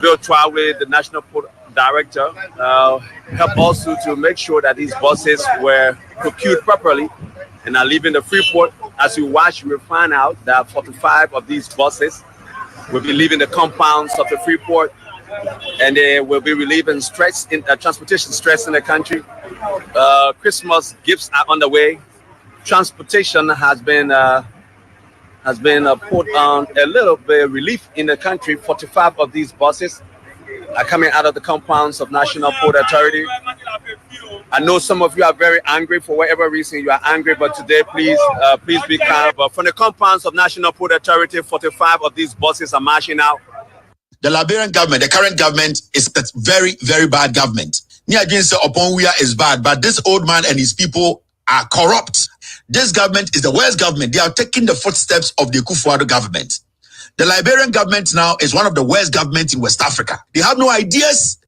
We'll try with the National Port Director, help also to make sure that these buses were procured properly and are leaving the Freeport. As you watch, you will find out that 45 of these buses will be leaving the compounds of the Freeport, and they will be relieving stress in transportation stress in the country. Christmas gifts are on the way. Transportation has been put on a little bit of relief in the country. 45 of these buses are coming out of the compounds of National Port Authority. I know some of you are very angry for whatever reason you are angry, but today, please be calm. But from the compounds of National Port Authority, 45 of these buses are marching out. The Liberian government, the current government, is a very, very bad government. Niaginse Oponwia is bad, but this old man and his people are corrupt. This government is the worst government. They are taking the footsteps of the Akufo-Addo government. The Liberian government now is one of the worst governments in West Africa. They have no ideas.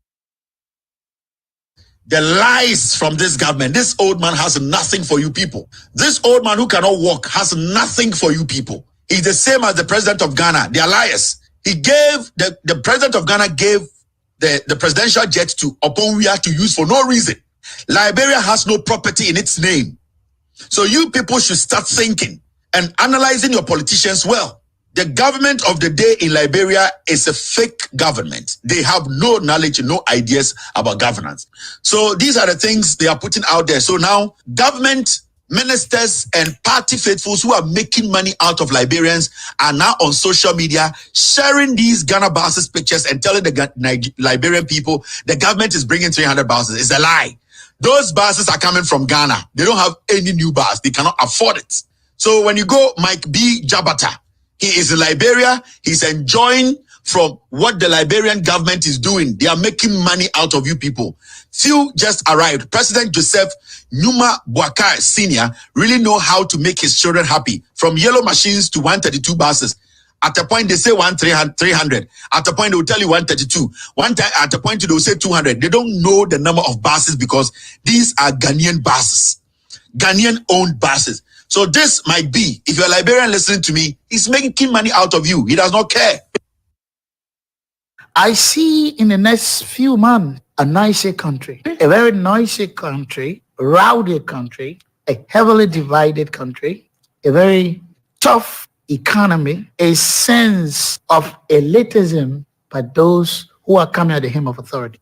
The lies from this government. This old man has nothing for you people. This old man who cannot walk has nothing for you people. He's the same as the president of Ghana. They are liars. He gave, the president of Ghana gave the presidential jet to Oponwia to use for no reason. Liberia has no property in its name. So you people should start thinking and analyzing your politicians well. The government of the day in Liberia is a fake government. They have no knowledge, no ideas about governance. So these are the things they are putting out there. So now government, ministers, and party faithfuls who are making money out of Liberians are now on social media sharing these Ghana buses pictures and telling the Liberian people the government is bringing 300 buses. It's a lie. Those buses are coming from Ghana. They don't have any new bus. They cannot afford it. So when you go, Mike B. Jabata, he is in Liberia. He's enjoying from what the Liberian government is doing. They are making money out of you people. Few just arrived. President Joseph Numa Boakai Sr. really know how to make his children happy. From yellow machines to 132 buses. At a point, they say 300. At a point, they will tell you 132. One time, at a point, they will say 200. They don't know the number of buses because these are Ghanaian buses. Ghanaian-owned buses. So this might be, if you're a Liberian listening to me, he's making money out of you. He does not care. I see in the next few months a nicer country, a very noisy country, rowdy country, a heavily divided country, a very tough economy, a sense of elitism by those who are coming at the hem of authority.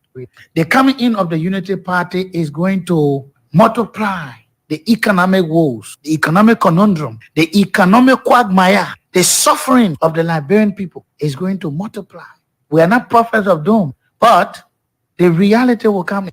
The coming in of the Unity Party is going to multiply the economic woes, the economic conundrum, the economic quagmire, the suffering of the Liberian people is going to multiply. We are not prophets of doom, but the reality will come.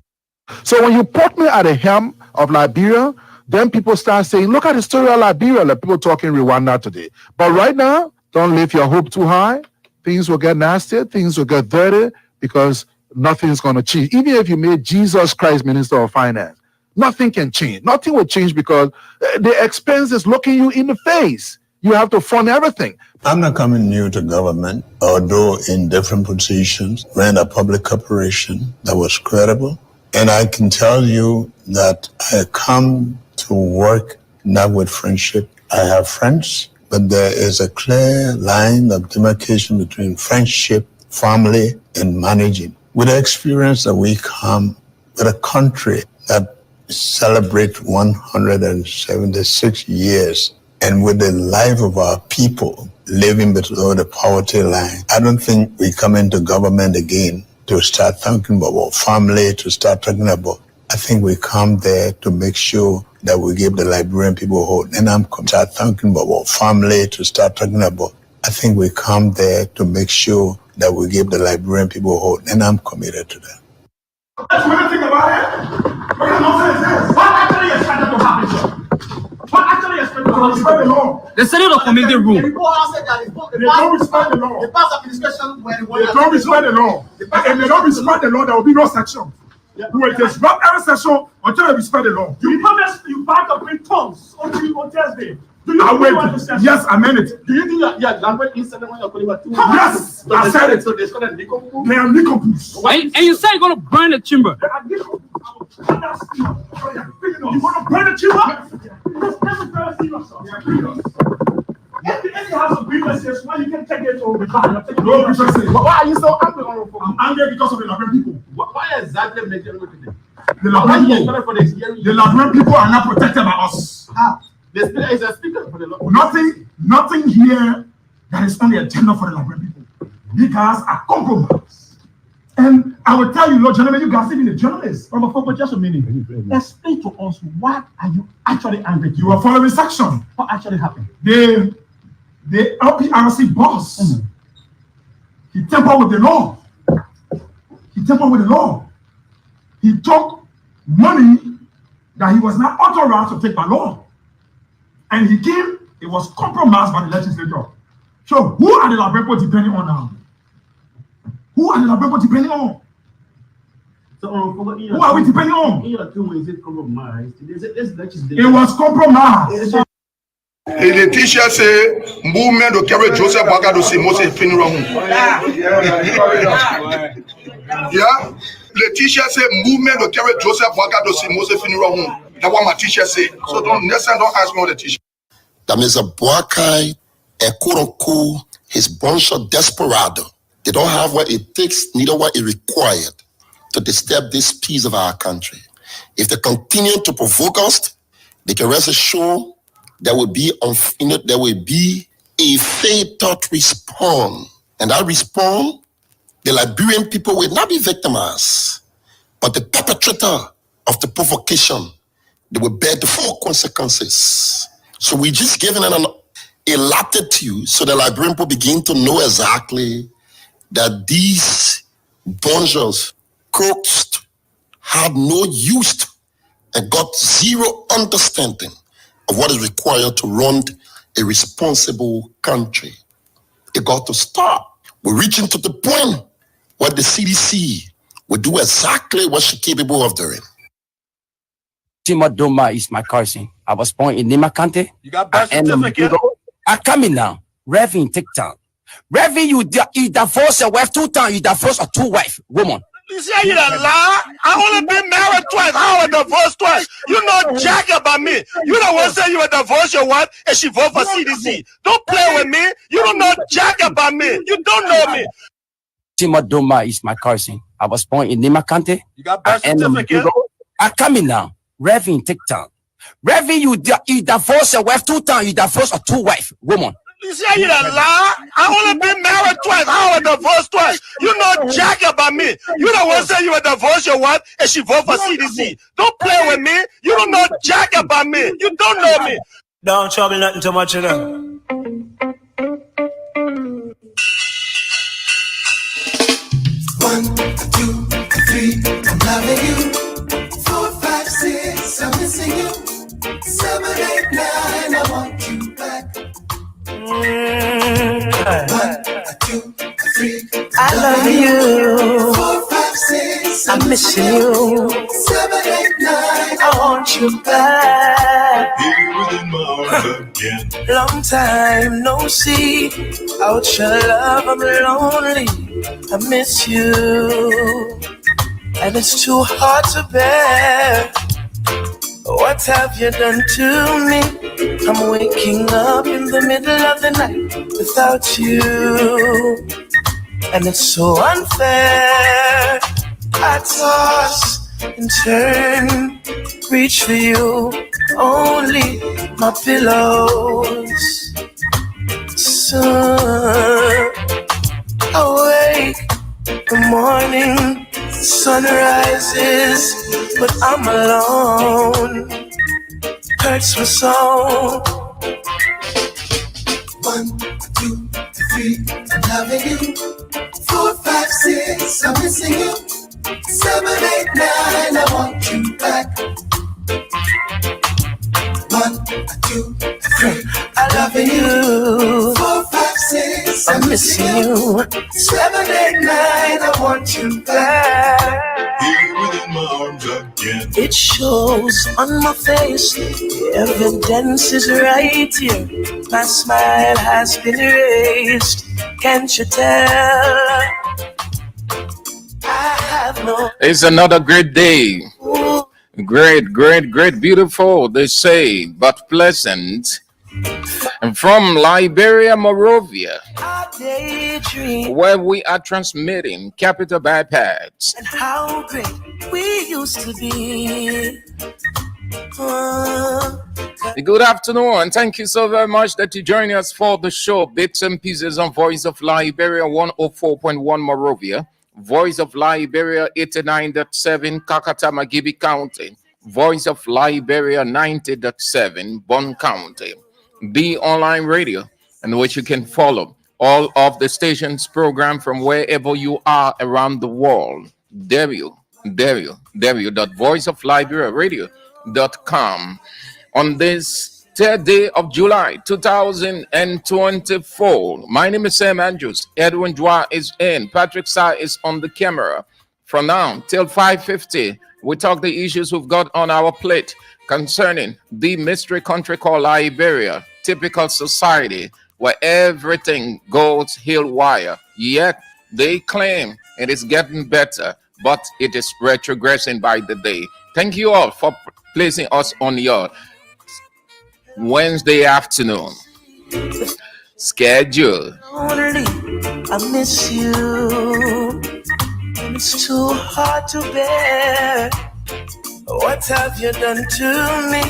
So when you put me at the helm of Liberia, then people start saying, look at the story of Liberia, like people talking Rwanda today. But right now, don't lift your hope too high. Things will get nasty, things will get dirty, because nothing's going to change. Even if you made Jesus Christ Minister of Finance, nothing can change. Nothing will change because the expense is looking you in the face. You have to fund everything. I'm not coming new to government, although in different positions, ran a public corporation that was credible. And I can tell you that I come to work not with friendship. I have friends, but there is a clear line of demarcation between friendship, family, and managing. With the experience that we come with a country that celebrates 176 years, and with the life of our people living below the poverty line, I don't think we come into government again to start thinking about our family, to start talking about. I think we come there to make sure that we give the Liberian people hope. And I'm start thinking about our family, to start talking about. I think we come there to make sure that we give the Liberian people hope. And I'm committed to that. What do you think about it? What kind of nonsense is this? What actually is trying to happen, sir? What actually is trying to happen? Respect the law. The Senate of Committee rule. They don't respect the law. The past administration were the one. They don't respect the law. And they don't respect the law, there will be no section. We will disrupt every session until they respect the law. You promised you back up in tongues on Thursday. Do you yes, I meant it. Do you think that language incident when you're calling about two? Yes, I said it. So they're going to decompose. They are decomposed. And you said you're going to burn the chamber. They are decomposed. You want to burn the chamber? This is very serious. If you have some grievances, why you can take it to the bar? No grievances. Why are you so angry? I'm angry because of the Liberian people. Why exactly make them look at them? The Liberian people are not protected by us. The speaker is a speaker for the law. Nothing here that is on the agenda for the Liberian people. You guys are compromised. And I will tell you, Lord gentlemen, you guys even the journalists. For just a minute. Explain to us, why are you actually angry? You are following section. What actually happened? The LPRC boss, he tampered with the law. He took money that he was not authorized to take by law. And it was compromised by the legislature. So who are the Liberian people depending on now? Who are the Liberian people depending on? So, who are we depending on? It was compromised. Et les t-shirts, c'est mouvement de carré Joseph Wagado, c'est moi, c'est fini. Yeah? Les t-shirts, c'est mouvement de carré Joseph Wagado, c'est moi, c'est fini. That's what my t-shirt say. So next time, don't ask me what the t-shirt. That Mr. Boakai and Kuroko, his bunch of desperado, they don't have what it takes, neither what it required to disturb this peace of our country. If they continue to provoke us, they can rest assured there will be a fatal response. And that response, the Liberian people will not be victimized, but the perpetrator of the provocation, they will bear the full consequences. So we're just giving them a latitude so the Liberian people begin to know exactly that these bunches, crooks, had no use and got zero understanding of what is required to run a responsible country. It got to stop. We're reaching to the point where the CDC will do exactly what she's capable of doing. Doma is my cousin. I was born in Nimakante. You got birth certificate? I come in now. Reverend TikTok. Reverend, you divorce your wife 2 times. You divorce a 2-wife woman. You say you a lie? I only been married twice. I was divorced twice. You know jack about me. You don't want to say you would divorce your wife and she vote for CDC. Don't play with me. You don't know jack about me. You don't know me. Doma is my cousin. I was born in Nimakante. You got birth certificate? I come in now. Reverend TikTok. Reverend, you divorce your wife 2 times. You divorce a 2-wife woman. You say you a lie? I only been married twice. I was divorced twice. You know jack about me. You don't want to say you would divorce your wife and she vote for CDC. Don't play with me. You don't know jack about me. You don't know me. Don't trouble nothing too much, you know. 1, 2, 3, I'm loving you. 4, 5, 6, I'm missing you. 7, 8, 9, I want you back. 1, 2, 3, I love you. 4, 5, 6, I'm missing you. 7, 8, 9, I want you back. Here within my arms again. Long time no see. Out your love, I'm lonely. I miss you, and it's too hard to bear. What have you done to me? I'm waking up in the middle of the night without you, and it's so unfair. I toss and turn, reach for you, only my pillows. Soon awake, the morning sun rises, but I'm alone. Hurts my soul. 1, 2, 3, I'm loving you. 4, 5, 6, I'm missing you. 7, 8, 9, I want you back. 1, 2, 3, I love you. 4, 5, 6, I'm missing you. 7, 8, 9, I want you back. Here within my arms again. It shows on my face, the evidence is right here. My smile has been erased. Can't you tell? I have no. It's another great day. Great, beautiful, they say, but pleasant. And from Liberia, Monrovia, where we are transmitting Capital Bypass. And how great we used to be. Good afternoon, and thank you so very much that you join us for the show. Bits and Pieces on Voice of Liberia 104.1 Monrovia, Voice of Liberia 89.7 Kakatama Gibi County, Voice of Liberia 90.7 Bon County, Be Online Radio, in which you can follow all of the station's program from wherever you are around the world. www.voiceofliberiaradio.com. On this 3rd day of July 2024, my name is Sam Andrews. Edwin Dwa is in. Patrick Sa is on the camera. From now till 5:50, we talk the issues we've got on our plate concerning the mystery country called Liberia, typical society where everything goes haywire. Yet they claim it is getting better, but it is retrogressing by the day. Thank you all for placing us on your Wednesday afternoon schedule. Only I miss you, and it's too hard to bear. What have you done to me?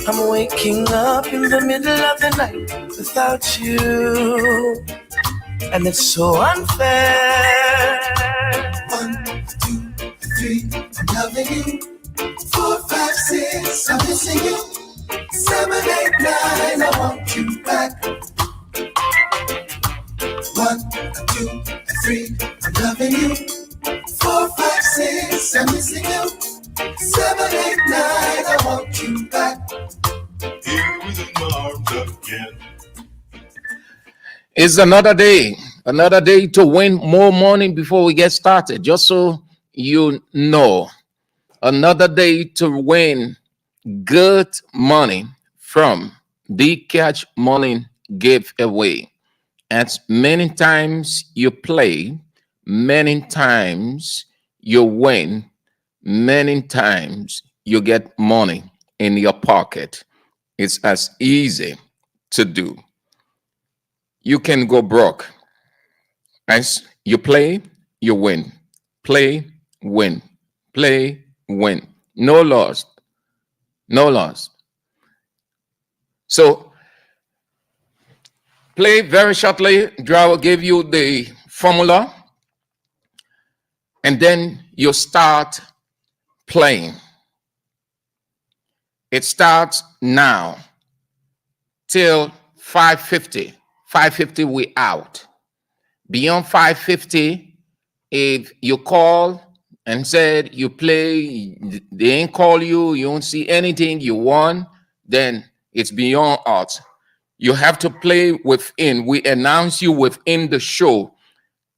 I'm waking up in the middle of the night without you, and it's so unfair. 1, 2, 3, I'm loving you. 4, 5, 6, I'm missing you. 7, 8, 9, I want you back. 1, 2, 3, I'm loving you. 4, 5, 6, I'm missing you. 7, 8, 9, I want you back. Here within my arms again. It's another day to win more money before we get started. Just so you know, another day to win good money from the Catch Money giveaway. As many times you play, many times you win, many times you get money in your pocket. It's as easy to do. You can go broke. As you play, you win. Play, win. Play, win. No loss. No loss. So, play very shortly. Dra will give you the formula, and then you start playing. It starts now till 5:50. 5:50 we out. Beyond 5:50, if you call and said you play, they ain't call you, you don't see anything you won, then it's beyond us. You have to play within. We announce you within the show.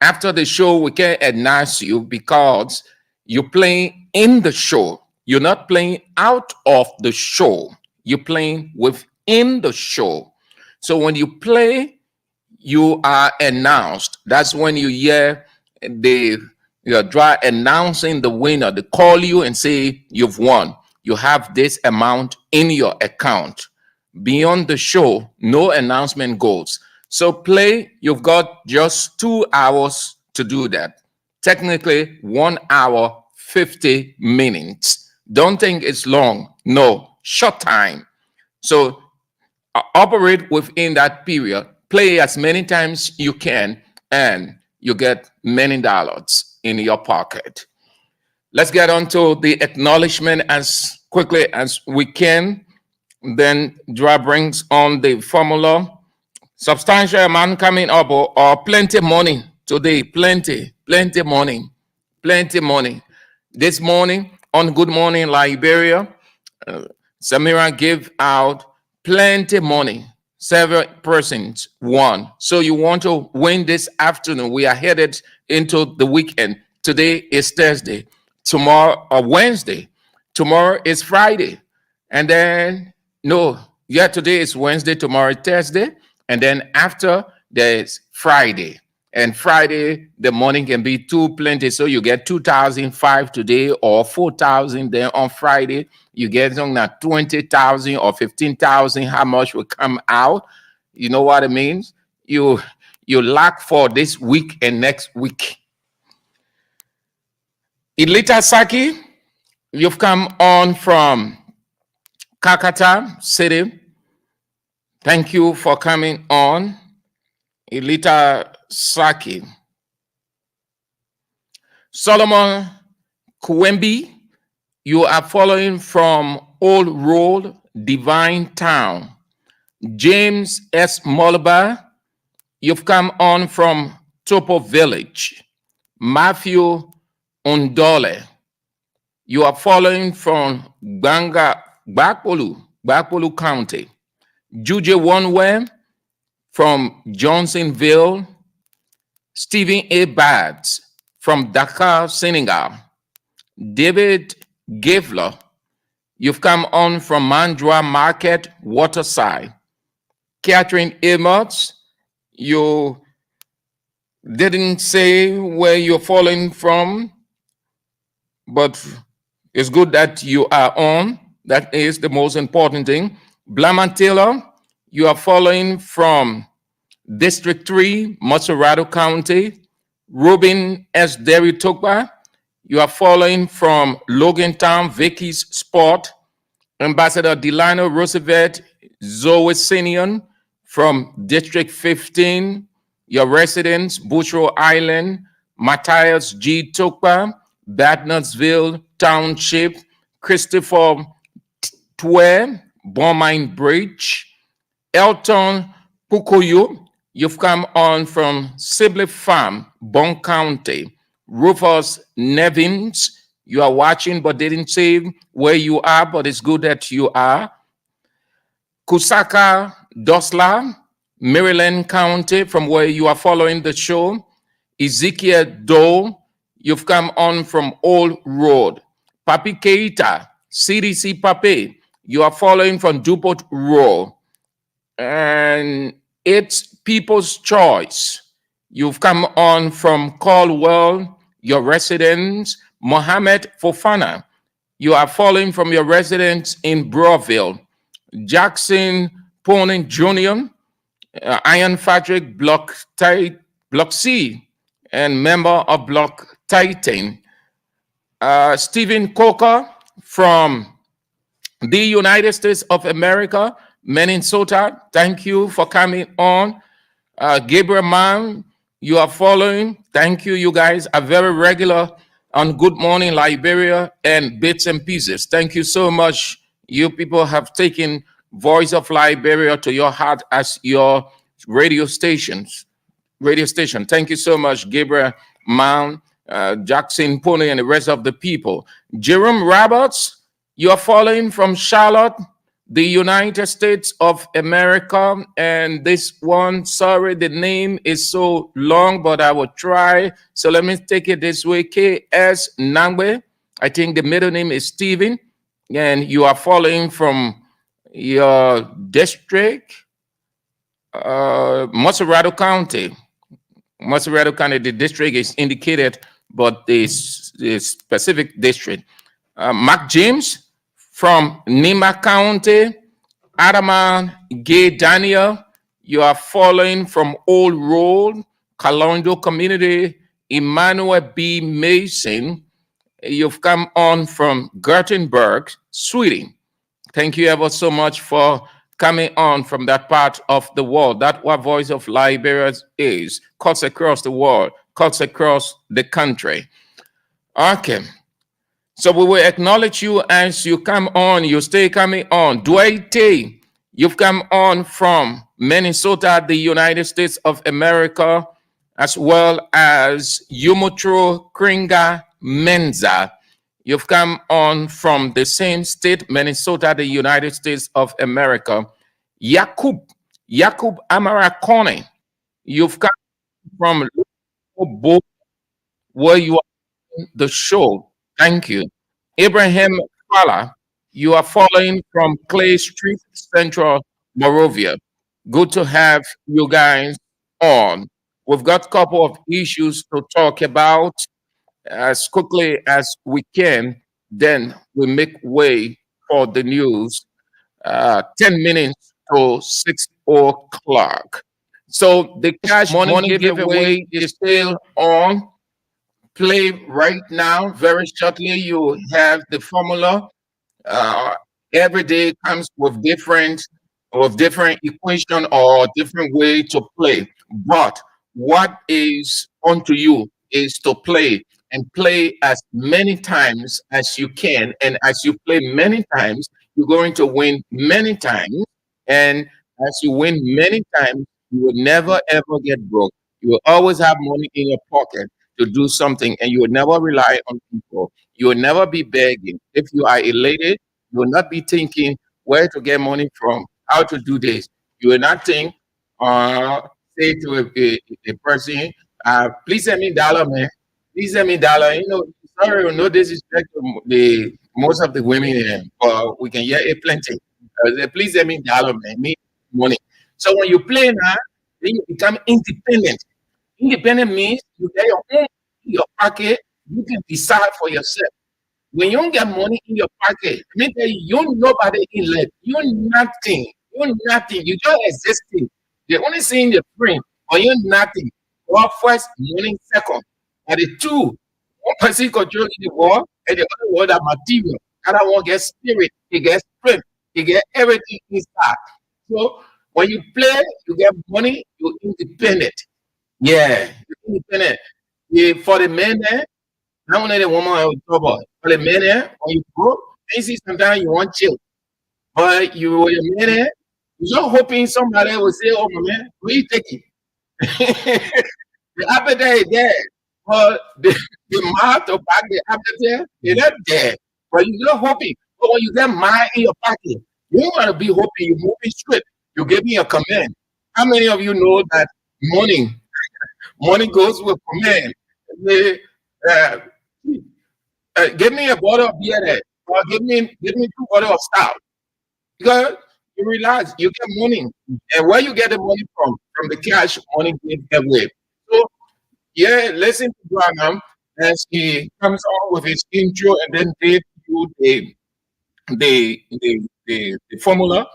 After the show, we can't announce you because you're playing in the show. You're not playing out of the show. You're playing within the show. So when you play, you are announced. That's when you hear the draw announcing the winner. They call you and say you've won. You have this amount in your account. Beyond the show, no announcement goes. So play, you've got just 2 hours to do that. Technically, 1 hour, 50 minutes. Don't think it's long. No, short time. So operate within that period. Play as many times you can, and you get many dollars in your pocket. Let's get on to the acknowledgement as quickly as we can. Then Dra brings on the formula. Substantial amount coming up, or plenty money today. Plenty money. This morning on Good Morning Liberia, Samira gave out plenty money. Several persons won. So you want to win this afternoon. We are headed into the weekend. Today is Thursday. Tomorrow or Wednesday. Tomorrow is Friday. And then today is Wednesday, tomorrow is Thursday. And then after there's Friday. And Friday, the money can be too plenty. So you get 2,005 today or 4,000. Then on Friday, you get on that 20,000 or 15,000. How much will come out? You know what it means? You lack for this week and next week. Ilita Saki, you've come on from Kakata City. Thank you for coming on. Ilita Saki. Solomon Kuwembi, you are following from Old Road, Divine Town. James S. Molba, you've come on from Topo Village. Matthew Undole, you are following from Bakpolu County. Juje Onwe from Johnsonville. Stephen A. Bads from Dakar, Senegal. David Gavler, you've come on from Mandra Market, Waterside. Catherine Amos, you didn't say where you're falling from, but it's good that you are on. That is the most important thing. Blaman Taylor, you are following from District 3, Maserado County. Ruben S. Derry Tokba, you are following from Logantown, Vicky's Sport. Ambassador Delano Roosevelt Zoe Sinion from District 15, your residents, Butchero Island. Matthias G. Tokpa, Batnersville Township. Christopher Twe, Beaumont Bridge. Elton Pukoyo, you've come on from Sibley Farm, Bon County. Rufus Nevins, you are watching but didn't say where you are, but it's good that you are. Kusaka Dosla, Maryland County, from where you are following the show. Ezekiel Doe, you've come on from Old Road. Papi Keita, CDC Papi, you are following from Dupont Road. And it's People's Choice. You've come on from Caldwell, your residence. Mohammed Fofana, you are following from your residence in Broadville. Jackson Poning Jr., Iron Fabric Block C, and member of Block Titan. Stephen Coker from the United States of America, Minnesota, thank you for coming on. Gabriel Mann, you are following. Thank you. You guys are very regular on Good Morning Liberia and Bits and Pieces. Thank you so much. You people have taken Voice of Liberia to your heart as your radio station. Thank you so much, Gabriel Mann, Jackson Pony, and the rest of the people. Jerome Roberts, you are following from Charlotte, the United States of America. And this one, sorry, the name is so long, but I will try. So let me take it this way. K.S. Nangbe, I think the middle name is Stephen. And you are following from your district, Maserado County. Maserado County, the district is indicated, but the specific district. Mark James from Nima County. Adaman Gay Daniel, you are following from Old Road, Kalondo Community. Emmanuel B. Mason, you've come on from Gothenburg, Sweden. Thank you ever so much for coming on from that part of the world. That's what Voice of Liberia is. Cuts across the world, cuts across the country. Okay. So we will acknowledge you as you come on. You stay coming on. Dwight, you've come on from Minnesota, the United States of America, as well as Yumotro Kringa Menza. You've come on from the same state, Minnesota, the United States of America. Yakub Amarakone, you've come from where you are in the show. Thank you. Abraham Fala, you are following from Clay Street, Central Morovia. Good to have you guys on. We've got a couple of issues to talk about as quickly as we can. Then we make way for the news. 10 minutes to 6 o'clock. So the cash money giveaway is still on. Play right now. Very shortly, you have the formula. Uh, every day comes with different equation or different way to play. But what is onto you is to play and play as many times as you can. And as you play many times, you're going to win many times. And as you win many times, you will never ever get broke. You will always have money in your pocket to do something, and you will never rely on people. You will never be begging. If you are elated, you will not be thinking where to get money from, how to do this. You will not think, uh, say to a person, please send me dollar, man. Please send me dollar. Sorry, no disrespect to the most of the women here, but we can hear it plenty. Please send me dollar, man. Me money. So when you play now, then you become independent. Independent means you get your own in your pocket. You can decide for yourself. When you don't get money in your pocket, I mean, you're nobody in life. You're nothing. You're nothing. You just existing. The only thing the frame, but you're nothing. God first, money second. And the two, one person controlling the world, and the other world are material. Other one gets spirit, he gets strength, he get everything inside. So when you play, you get money, you're independent. Yeah, you're independent. Yeah, for the men there, not only the woman have trouble. For the men there, when you go, you see sometimes you want chill. But you with the men there, you're just hoping somebody will say, oh my man, will you take it? The appetite is there. But the mouth to back the appetite, they're not there. But you're just hoping. But when you get mine in your pocket, you don't want to be hoping, you're moving straight. You give me a command. How many of you know that money goes with command? They, uh, give me a bottle of beer there, or give me two bottles of stout. Because you realize you get money, and where you get the money from the cash money give away. So yeah, listen to Branham as he comes on with his intro, and then they do the formula.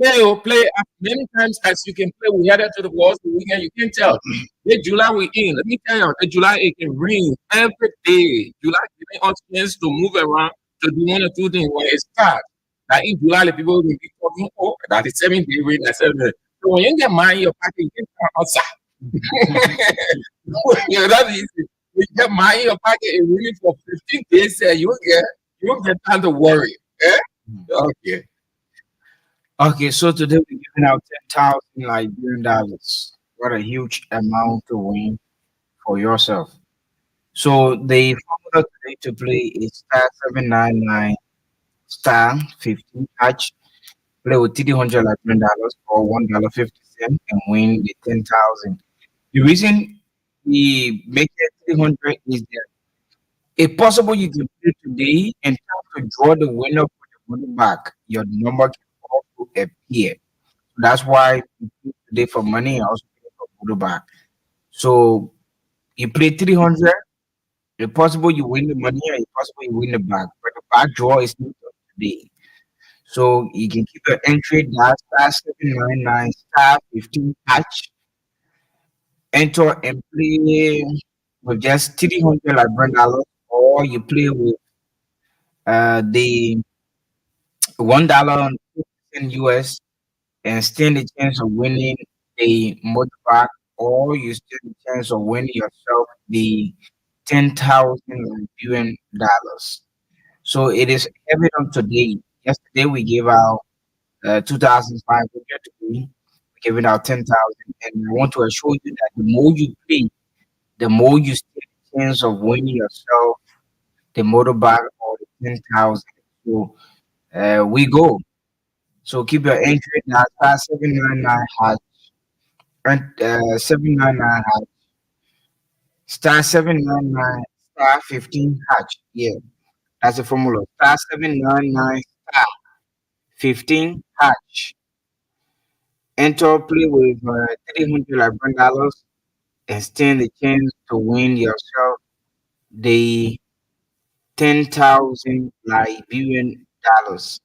Play as many times as you can play. We headed to the walls the weekend. You can tell. The July we in. Let me tell you, the July it can rain every day. July giving us chance to move around to do one or two things when it starts. Like in July, the people will be talking, oh, that is 7 day rain, that's 7 day. So when you get money in your pocket, you can come outside. Yeah, that's easy. You get money in your pocket and really for 15 days, you won't get time to worry. Eh? Okay. Okay, so today we're giving out 10,000 Liberian dollars. What a huge amount to win for yourself. So the formula today to play is star 799 star 15 hatch. Play with $300 Liberian dollars or $1.50 and win the 10,000. The reason we make it 300 is that if possible you can play today and try to draw the winner for the money back. Your number can also appear. That's why we play today for money and also play for money back. So you play 300. If possible, you win the money, and if possible, you win the back. But the back draw is not on today. So you can keep your entry that's star 799 star 15 hatch. Enter and play with just 300 Liberian dollars, or you play with the $1 US and stand the chance of winning the motor back, or you stand the chance of winning yourself the 10,000 Liberian dollars. So it is evident today. Yesterday we gave out 2,500 today. We gave out 10,000, and I want to assure you that the more you play, the more you stand the chance of winning yourself the motorbike or the 10,000. So we go. So keep your entry now. Star 799 has and 799 has star 799 star 15 hatch. Yeah, that's the formula. Star 799 star 15 hatch. Enter play with $300 and stand the chance to win yourself the 10,000 Liberian dollars.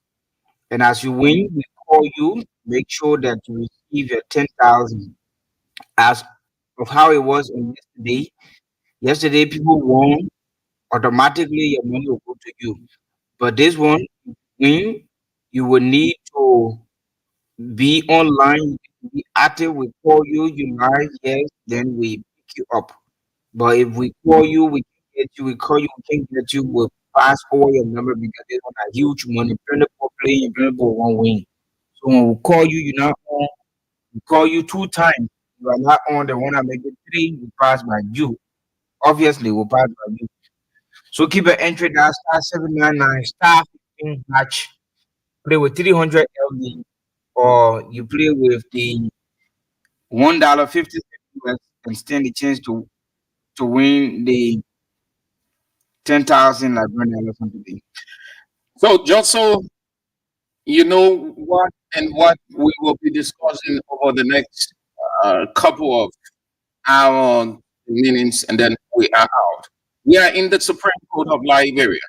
And as you win, we call you. Make sure that you receive your 10,000 as of how it was on yesterday. Yesterday, people won automatically. Your money will go to you. But this one, you will need to be online, be active. We call you, you live, yes, then we pick you up. But if we call you, we can get you. We call you, we can't get you. We'll pass over your number because this one a huge money. Plenty for playing, plenty for one win. So when we call you, you're not on. We call you 2 times. You are not on the one I make it 3. We pass by you. Obviously, we'll pass by you. So keep an entry that *799 *15 hatch. Play with 300 LD, or you play with the $1.50 US and stand the chance to win the 10,000 Liberian dollars today. So just so you know what we will be discussing over the next couple of hours, minutes, and then we are out. We are in the Supreme Court of Liberia.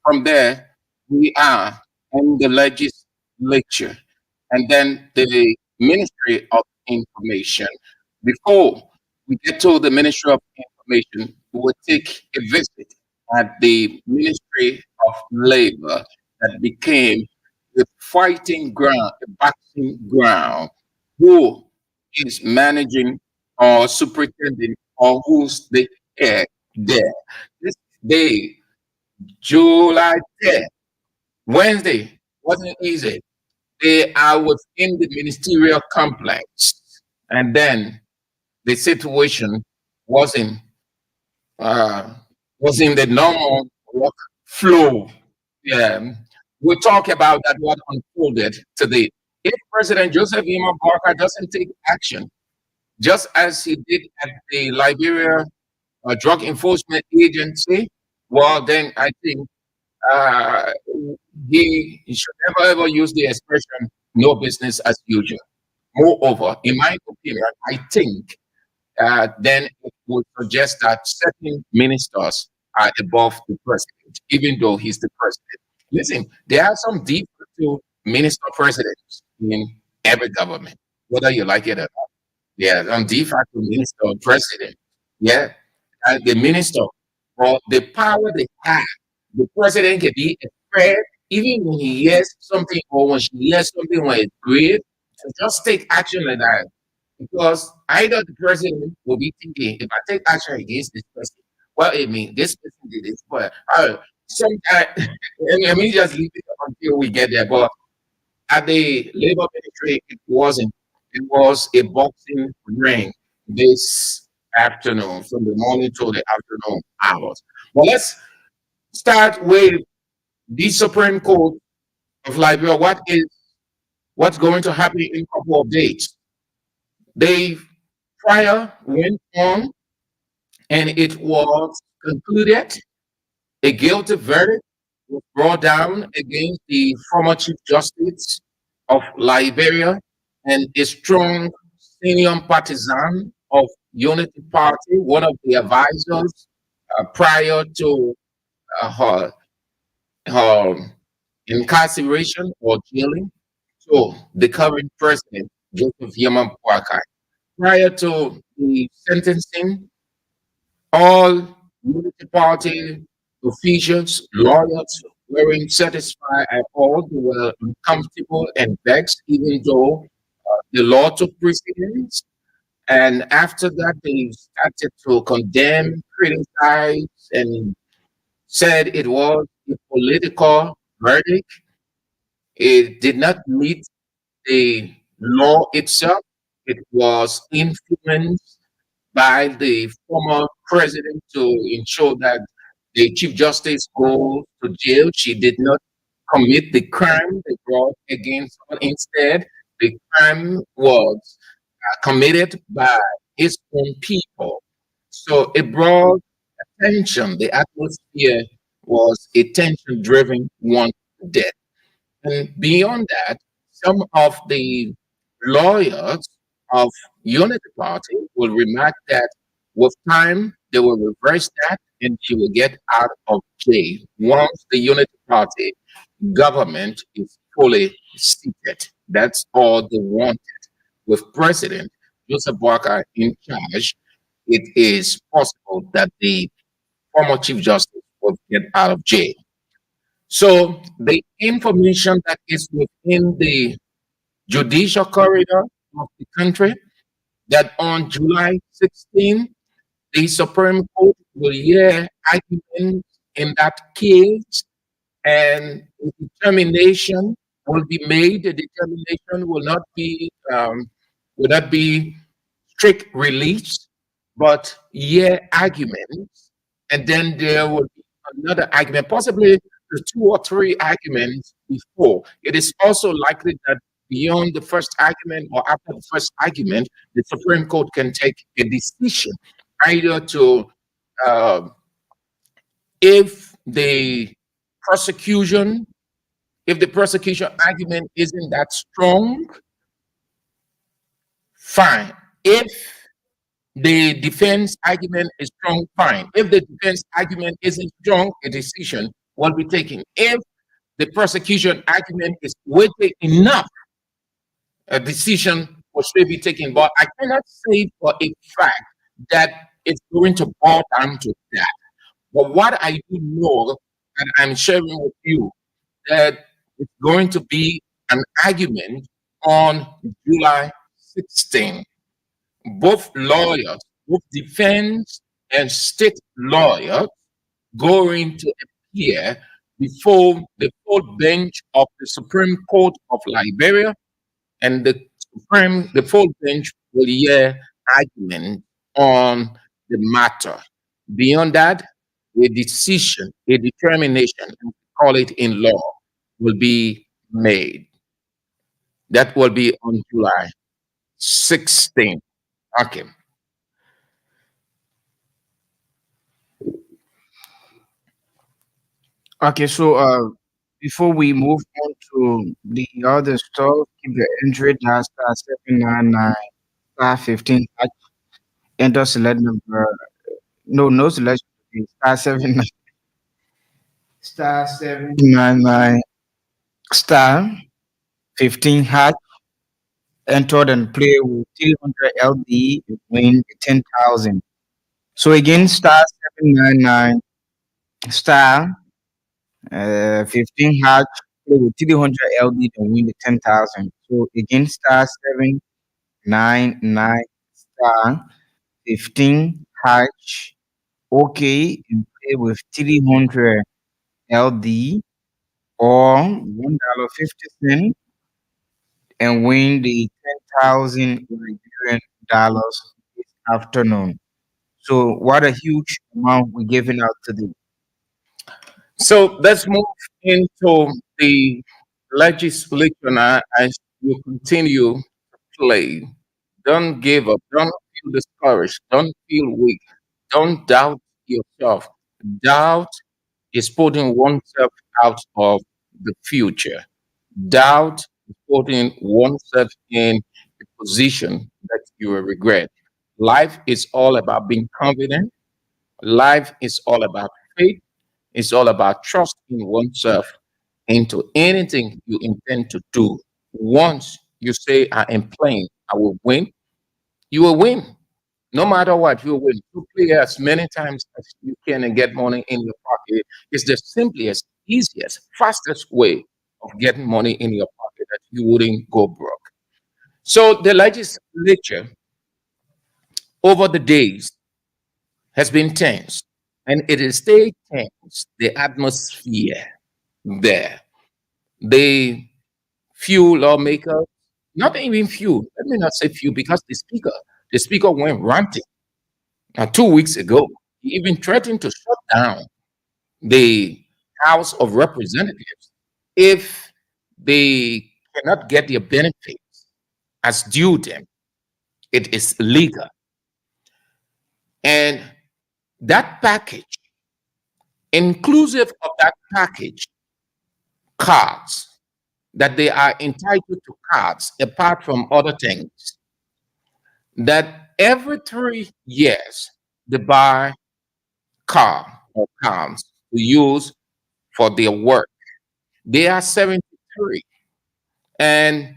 From there, we are in the legislature, and then the Ministry of Information. Before we get to the Ministry of Information, we will take a visit at the Ministry of Labor that became the fighting ground, the boxing ground. Who is managing or superintending or who's the head there? This day, July 10th, Wednesday, wasn't easy. I was in the ministerial complex, and then the situation wasn't was in the normal work flow. Yeah, we'll talk about that what unfolded today. If President Joseph Barker doesn't take action, just as he did at the Liberia Drug Enforcement Agency, well, then I think uh, he should never ever use the expression "no business as usual." Moreover, in my opinion, I think then it would suggest that certain ministers are above the president, even though he's the president. Listen, there are some de facto minister presidents in every government, whether you like it or not. Yeah, some de facto minister or president. Yeah, the minister or the power they have. The president can be afraid, even when he hears something or when she hears something when it's great, to just take action like that. Because either the president will be thinking, if I take action against this person, well, I mean, this person did this, but sometimes, let me just leave it up until we get there. But at the labor ministry, it wasn't. It was a boxing ring this afternoon, from the morning to the afternoon hours. Well, let's start with the Supreme Court of Liberia. What's going to happen in a couple of days? The trial went on and it was concluded. A guilty verdict was brought down against the former Chief Justice of Liberia and a strong senior partisan of Unity Party, one of the advisors prior to her incarceration or jailing. So the current president, Joseph Yeman Boakai, prior to the sentencing, all Unity Party officials, lawyers weren't satisfied at all. They were uncomfortable and vexed, even though the law took precedence. And after that, they started to condemn, criticize, and said it was a political verdict. It did not meet the law itself. It was influenced by the former president to ensure that the Chief Justice goes to jail. She did not commit the crime they brought against her. Instead, the crime was committed by his own people. So it brought attention. The atmosphere was a tension driven one to death. And beyond that, some of the lawyers of Unity Party will remark that with time they will reverse that and she will get out of jail once the Unity Party government is fully seated. That's all they wanted. with President Joseph Boakai in charge, it is possible that the former Chief Justice will get out of jail. So the information that is within the judicial corridor of the country, that on July 16, the Supreme Court will hear arguments in that case, and a determination will be made. The determination will not be strict release, but arguments, and then there will be another argument, possibly the 2 or 3 arguments before. It is also likely that beyond the first argument or after the first argument, the Supreme Court can take a decision either to uh, if the prosecution if the prosecution argument isn't that strong, fine. If the defense argument is strong, fine. If the defense argument isn't strong, a decision will be taken. If the prosecution argument is weighty enough, a decision will still be taken. But I cannot say for a fact that it's going to boil down to that. But what I do know, and I'm sharing with you, that it's going to be an argument on July 16. Both lawyers, both defense and state lawyers, going to appear before the full bench of the Supreme Court of Liberia, and the full bench will hear argument on the matter. Beyond that, a decision, a determination, and call it in law, will be made. That will be on July 16th. Okay. Okay, so before we move on to the other stuff, keep your entry down star 799 star 15 hash, enter select number. No selection. Star 79 star 799 star 15 hash, entered and play with 300 LD and win 10,000. So again, star 799 star 15 hash, play with 300 LD and win the 10,000. So again, star 799 star 15 hash, okay, and play with 300 LD or $1.50 and win the 10,000 Nigerian dollars this afternoon. So what a huge amount we're giving out today. So let's move into the legislature now as you continue to play. Don't give up. Don't feel discouraged. Don't feel weak. Don't doubt yourself. Doubt is putting oneself out of the future. Doubt is putting oneself in a position that you will regret. Life is all about being confident. Life is all about faith. It's all about trusting oneself into anything you intend to do. Once you say, I am playing, I will win, you will win. No matter what, you will win. You play as many times as you can and get money in your pocket. It's the simplest, easiest, fastest way of getting money in your pocket that you wouldn't go broke. So the legislature over the days has been tense, and it is staying tense. The atmosphere there, the few lawmakers, not even few. Let me not say few because the speaker went ranting 2 weeks ago. He even threatened to shut down the House of Representatives if they cannot get their benefits as due them. It is illegal. And that package, inclusive of that package, cards, that they are entitled to cards apart from other things, that every 3 years they buy car or cars to use for their work. They are 73. And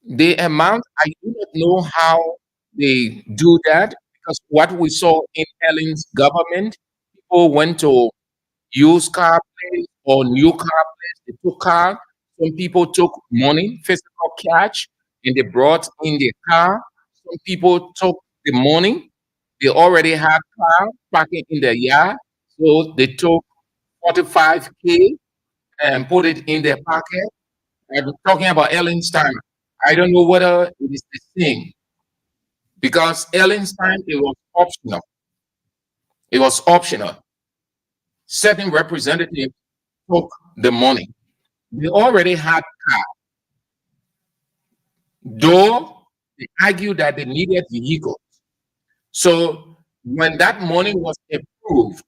The amount, I do not know how they do that, because what we saw in Ellen's government, people went to used car place or new car place. They took car. Some people took money, physical cash, and they brought in their car. Some people took the money. They already had car parking in their yard, so they took 45K and put it in their pocket. I'm talking about Ellen's time. I don't know whether it is the same, because Ellen's time it was optional. It was optional. Certain representatives took the money. They already had car, though they argued that they needed vehicles. So when that money was approved,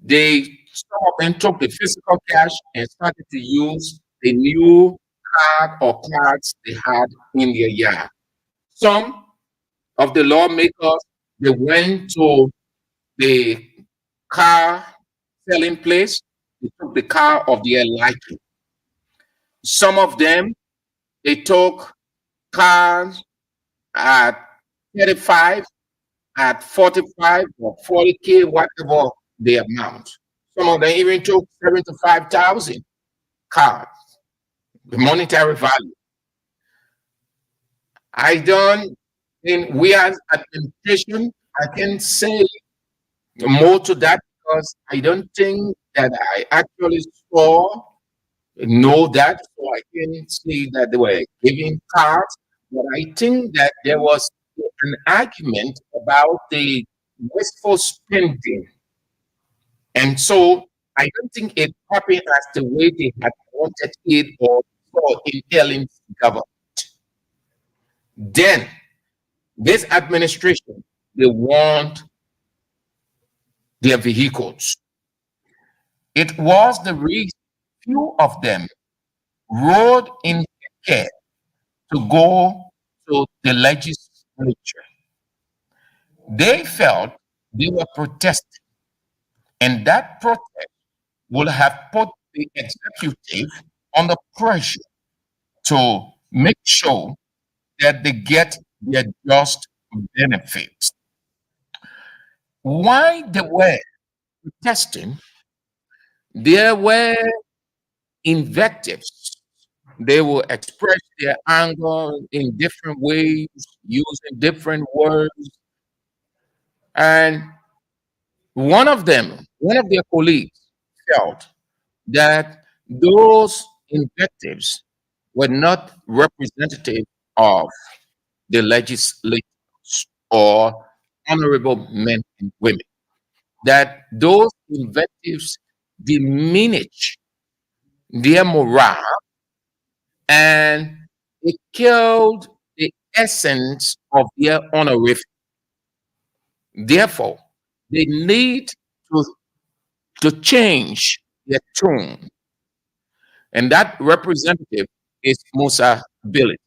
they some of them took the physical cash and started to use the new card or cards they had in their yard. Some of the lawmakers, they went to the car selling place, they took the car of their liking. Some of them, they took cars at 35, at 45 or 40K, whatever the amount. Some of them even took 75,000 cards, the monetary value. I don't think we as administration, I can say more to that, because I don't think that I actually know that, so I can see that they were giving cards, but I think that there was an argument about the wasteful spending, and so I don't think it happened as the way they had wanted it or saw in Ellen's government. Then this administration, they want their vehicles. It was the reason few of them rode in care to go to the legislature. They felt they were protesting, and that protest would have put the executive under pressure to make sure that they get their just benefits. Why they were protesting, there were invectives. They will express their anger in different ways, using different words. And one of their colleagues felt that those invectives were not representative of the legislators or honorable men and women, that those invectives diminish their morale and it killed the essence of their honorific. Therefore, they need to change their tone. And that representative is Musa Billy.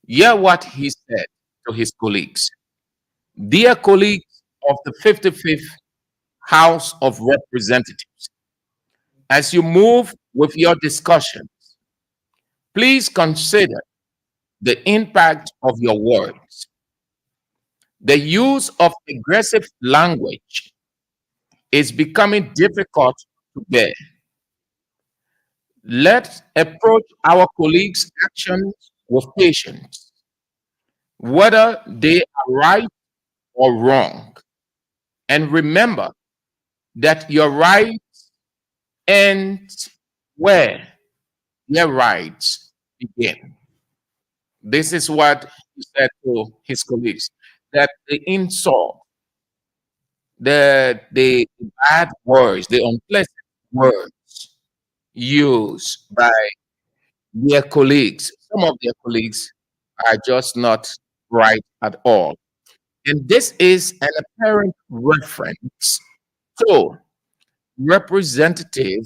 Hear what he said to his colleagues. Dear colleagues of the 55th House of Representatives, as you move with your discussions, please consider the impact of your words. The use of aggressive language is becoming difficult to bear. Let's approach our colleagues' actions with patience, whether they are right or wrong. And remember that your rights end where their rights begin. This is what he said to his colleagues, that the insult, the bad words, the unpleasant words used by their colleagues, some of their colleagues are just not right at all. And this is an apparent reference to Representative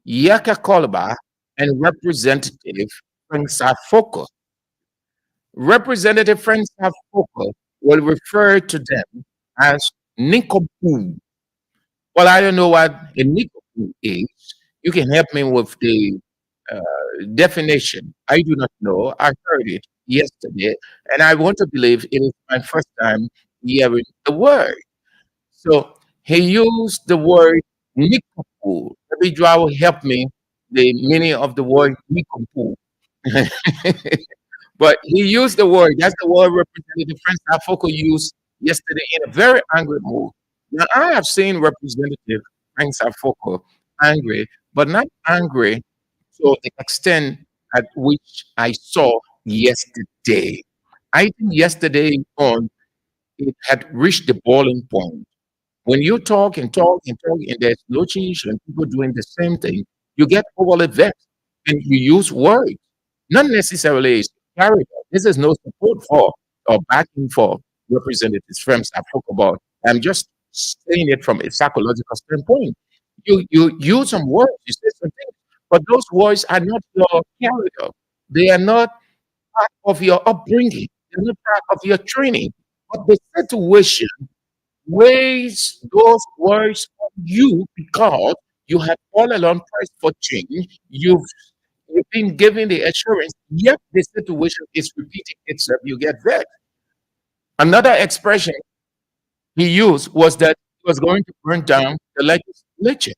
Yaka Kolba and Representative Frank Safoko. Representative Frank Safoko will refer to them as Nincompoop. Well, I don't know what a Nincompoop is. You can help me with the definition. I do not know. I heard it yesterday, and I want to believe it is my first time hearing the word. So he used the word nikompu. Maybe Joao will help me the meaning of the word nikompu. But he used the word. That's the word Representative Francis Afoko used yesterday in a very angry mood. Now I have seen Representative Francis Afoko angry, but not angry to the extent at which I saw yesterday. I think yesterday on it had reached the boiling point. When you talk and talk and talk, and there's no change, and people doing the same thing, you get overly vexed and you use words, not necessarily character. This is no support for or backing for representatives firms I talk about. I'm just saying it from a psychological standpoint. You use some words, you say something, but those words are not your character. They are not part of your upbringing. They're not part of your training. But the situation weighs those words on you because you have all along pressed for change. You've been given the assurance, yet the situation is repeating itself. You get vexed. Another expression he used was that he was going to burn down the legislature.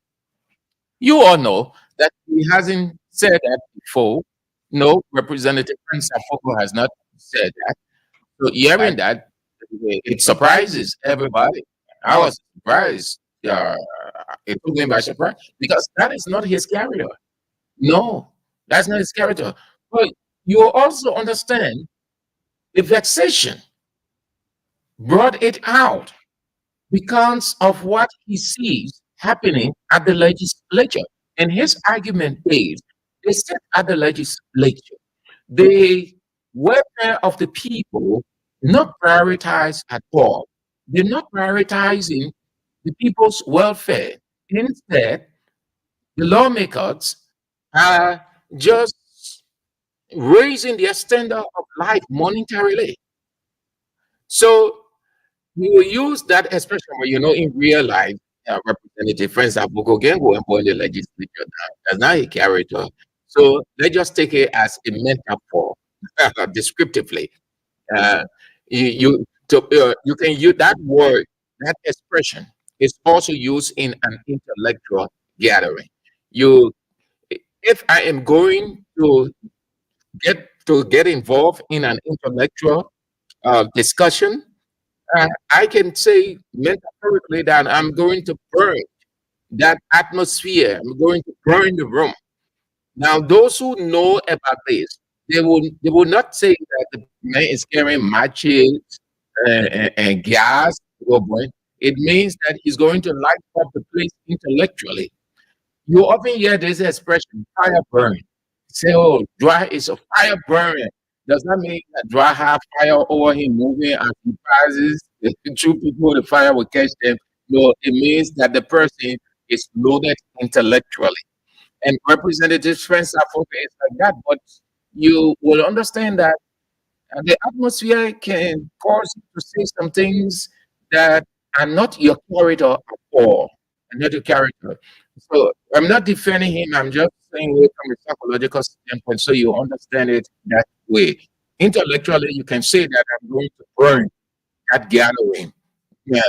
You all know that he hasn't said that before. No, Representative Prince Afoko has not said that. So hearing that, it surprises everybody. I was surprised. It took me by surprise because that is not his character. No, that's not his character. But you also understand the vexation brought it out because of what he sees happening at the legislature. And his argument is they sit at the legislature, the welfare of the people not prioritized at all. They're not prioritizing the people's welfare. Instead, the lawmakers are just raising their standard of life monetarily. So we will use that expression where in real life, Representative Friends Aboko can go and boil the legislature down. That's not a character. So let's just take it as a metaphor, descriptively. Uh, you can use that word, that expression is also used in an intellectual gathering. You, if I am going to get involved in an intellectual discussion, I can say metaphorically that I'm going to burn that atmosphere. I'm going to burn the room. Now, those who know about this, they will not say that the man is carrying matches and gas. Oh boy. It means that he's going to light up the place intellectually. You often hear this expression, fire burn. Say, oh, dry is a fire burn. Does that mean that dry have fire over him moving as he passes? The two people, the fire will catch them. No, it means that the person is loaded intellectually. And Representative Spencer Fofe is like that, but you will understand that the atmosphere can cause you to say some things that are not your character at all, and not your character. So I'm not defending him. I'm just saying it from a psychological standpoint, so you understand it that way. Intellectually, you can say that I'm going to burn that gathering. Yeah.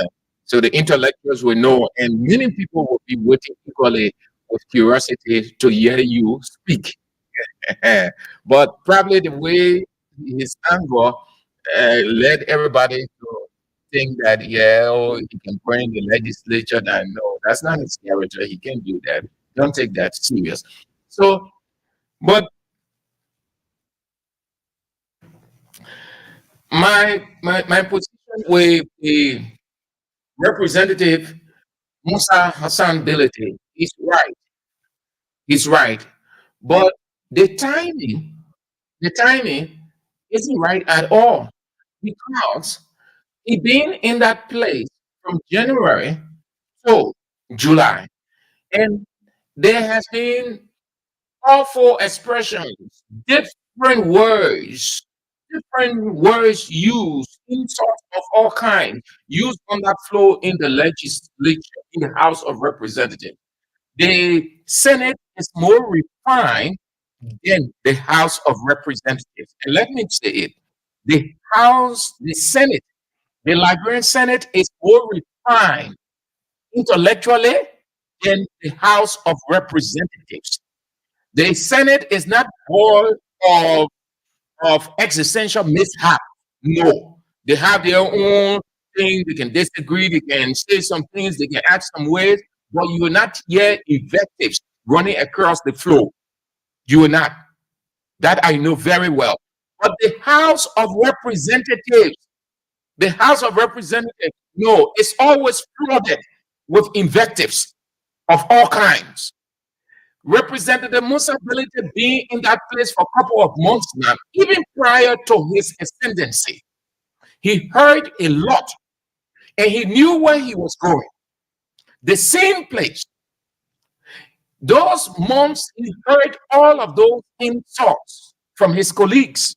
So the intellectuals will know, and many people will be waiting equally with curiosity to hear you speak. But probably the way his anger led everybody to think that, yeah, oh, he can bring the legislature. That no, that's not his character. He can't do that. Don't take that serious. So, but my position with the representative Musa Hassan Bility is right. He's right. But the timing, the timing isn't right at all because he been in that place from January to July. And there has been awful expressions, different words used, insults of all kinds, used on that floor in the legislature, in the House of Representatives. The Senate is more refined than the House of Representatives. And let me say it, the Senate, the Liberian Senate is more refined intellectually than the House of Representatives. The Senate is not full of existential mishap. No, they have their own thing. They can disagree. They can say some things. They can act some ways. But you will not hear invectives running across the floor. You will not. That I know very well. But the House of Representatives, no, it's always flooded with invectives of all kinds. Representative Musa Belete being in that place for a couple of months now, even prior to his ascendancy, he heard a lot and he knew where he was going. The same place. Those months, he heard all of those insults from his colleagues,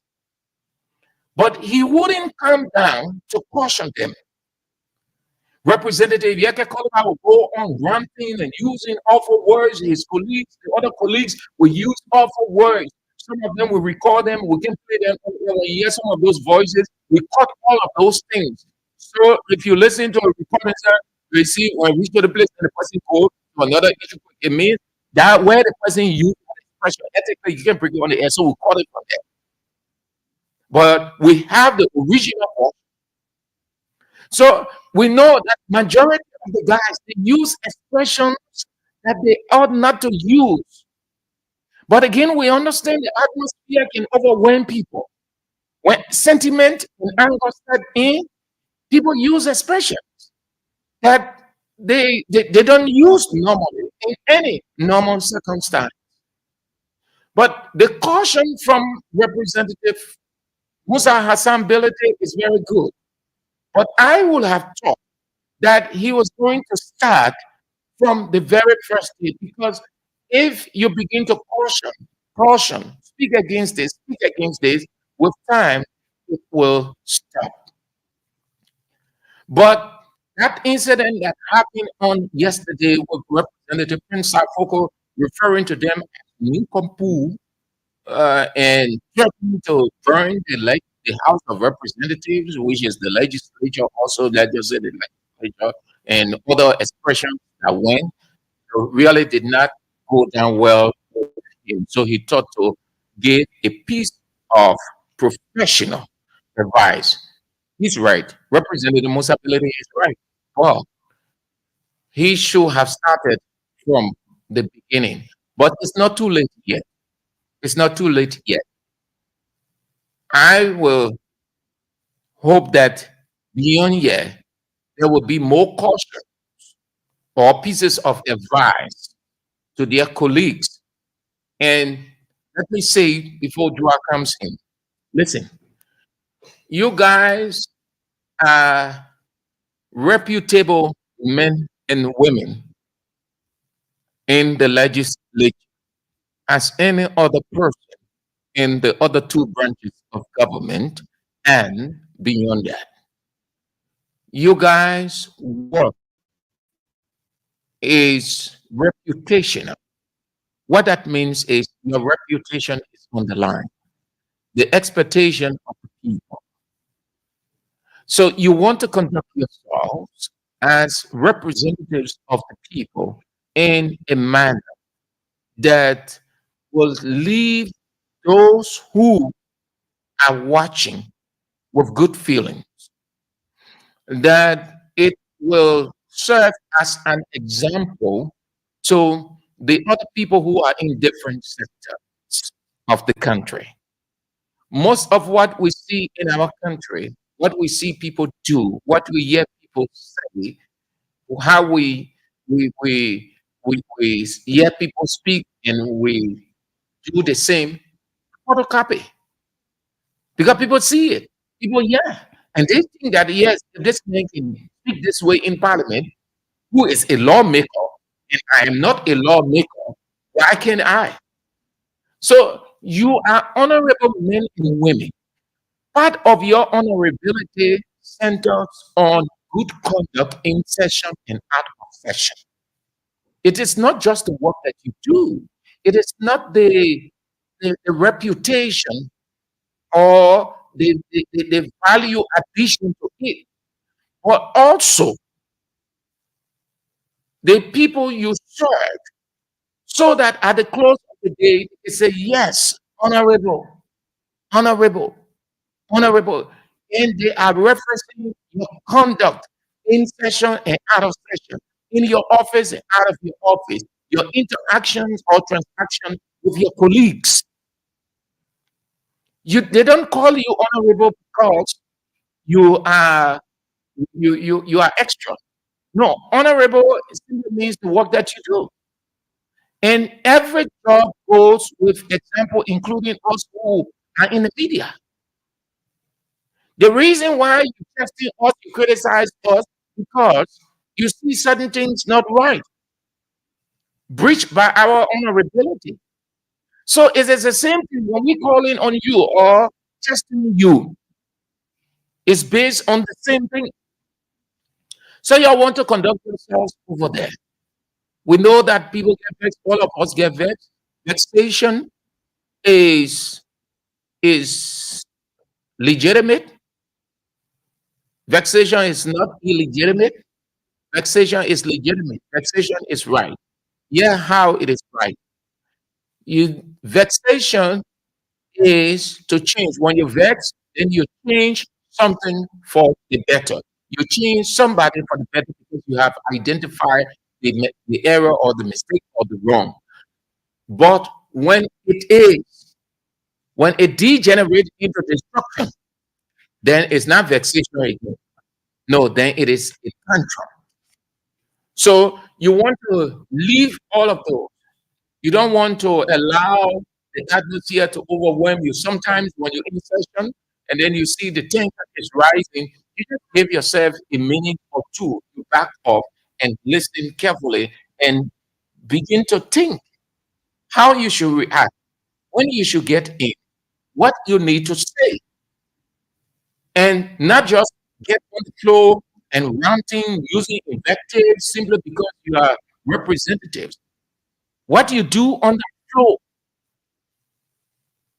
but he wouldn't come down to caution them. Representative Yeke Kolima will go on ranting and using awful words. His colleagues, the other colleagues, will use awful words. Some of them will record them. We can play them. When we hear some of those voices, we cut all of those things. So if you listen to a recording, sir, you see when we reach to the place and the person goes to another issue, it means that where the person used that expression ethically, you can bring it on the air. So we cut it from there. But we have the original one. So we know that majority of the guys, they use expressions that they ought not to use. But again, we understand the atmosphere can overwhelm people. When sentiment and anger start in, people use expressions that they don't use normally in any normal circumstance. But the caution from Representative Musa Hassan Belete is very good. But I would have thought that he was going to start from the very first day, because if you begin to caution, speak against this, with time, it will stop. But that incident that happened on yesterday with Representative Prince Safoko referring to them as Ninkompu and threatening to burn the House of Representatives, which is the legislature, also legislative legislature, and other expressions that went, really did not go down well with him. So he thought to give a piece of professional advice. He's right. Representative Musa Belete is right. Well, he should have started from the beginning, but it's not too late yet. It's not too late yet. I will hope that beyond here, there will be more caution or pieces of advice to their colleagues. And let me say before Dua comes in, listen, you guys are reputable men and women in the legislature as any other person in the other two branches of government and beyond that. You guys' work is reputational. What that means is your reputation is on the line, the expectation of the people. So you want to conduct yourselves as representatives of the people in a manner that will leave those who are watching with good feelings, that it will serve as an example to the other people who are in different sectors of the country. Most of what we see in our country, what we see people do, what we hear people say, how we hear people speak and we do the same, photocopy. Because people see it, people hear, and they think that yes, if this man can speak this way in parliament, who is a lawmaker, and I am not a lawmaker, why can't I? So you are honorable men and women. Part of your honorability centers on good conduct in session and out of session. It is not just the work that you do. It is not the the reputation or the value addition to it, but also the people you serve, so that at the close of the day, they say, yes, honorable, honorable, honorable. And they are referencing your conduct in session and out of session, in your office and out of your office, your interactions or transactions with your colleagues. They don't call you honorable because you are you are extra. No, honorable simply means the work that you do. And every job goes with example, including us who are in the media. The reason why you testing us, you criticize us, because you see certain things not right, breached by our honorability. So it is the same thing when we calling on you or testing you. It's based on the same thing. So y'all want to conduct yourselves over there. We know that people get vexed, all of us get vexed. Vexation is legitimate. Vexation is not illegitimate. Vexation is legitimate. Vexation is right. Yeah, how it is right. Vexation is to change. When you vex, then you change something for the better. You change somebody for the better because you have identified the error or the mistake or the wrong. But when it degenerates into destruction, then it's not vexation again. No, then it is a tantrum. So you want to leave all of those. You don't want to allow the atmosphere to overwhelm you. Sometimes when you're in session and then you see the tension is rising, you just give yourself a minute or two to back off and listen carefully and begin to think how you should react, when you should get in, what you need to say, and not just get on the floor and ranting, using invectives simply because you are representatives. What you do on the floor,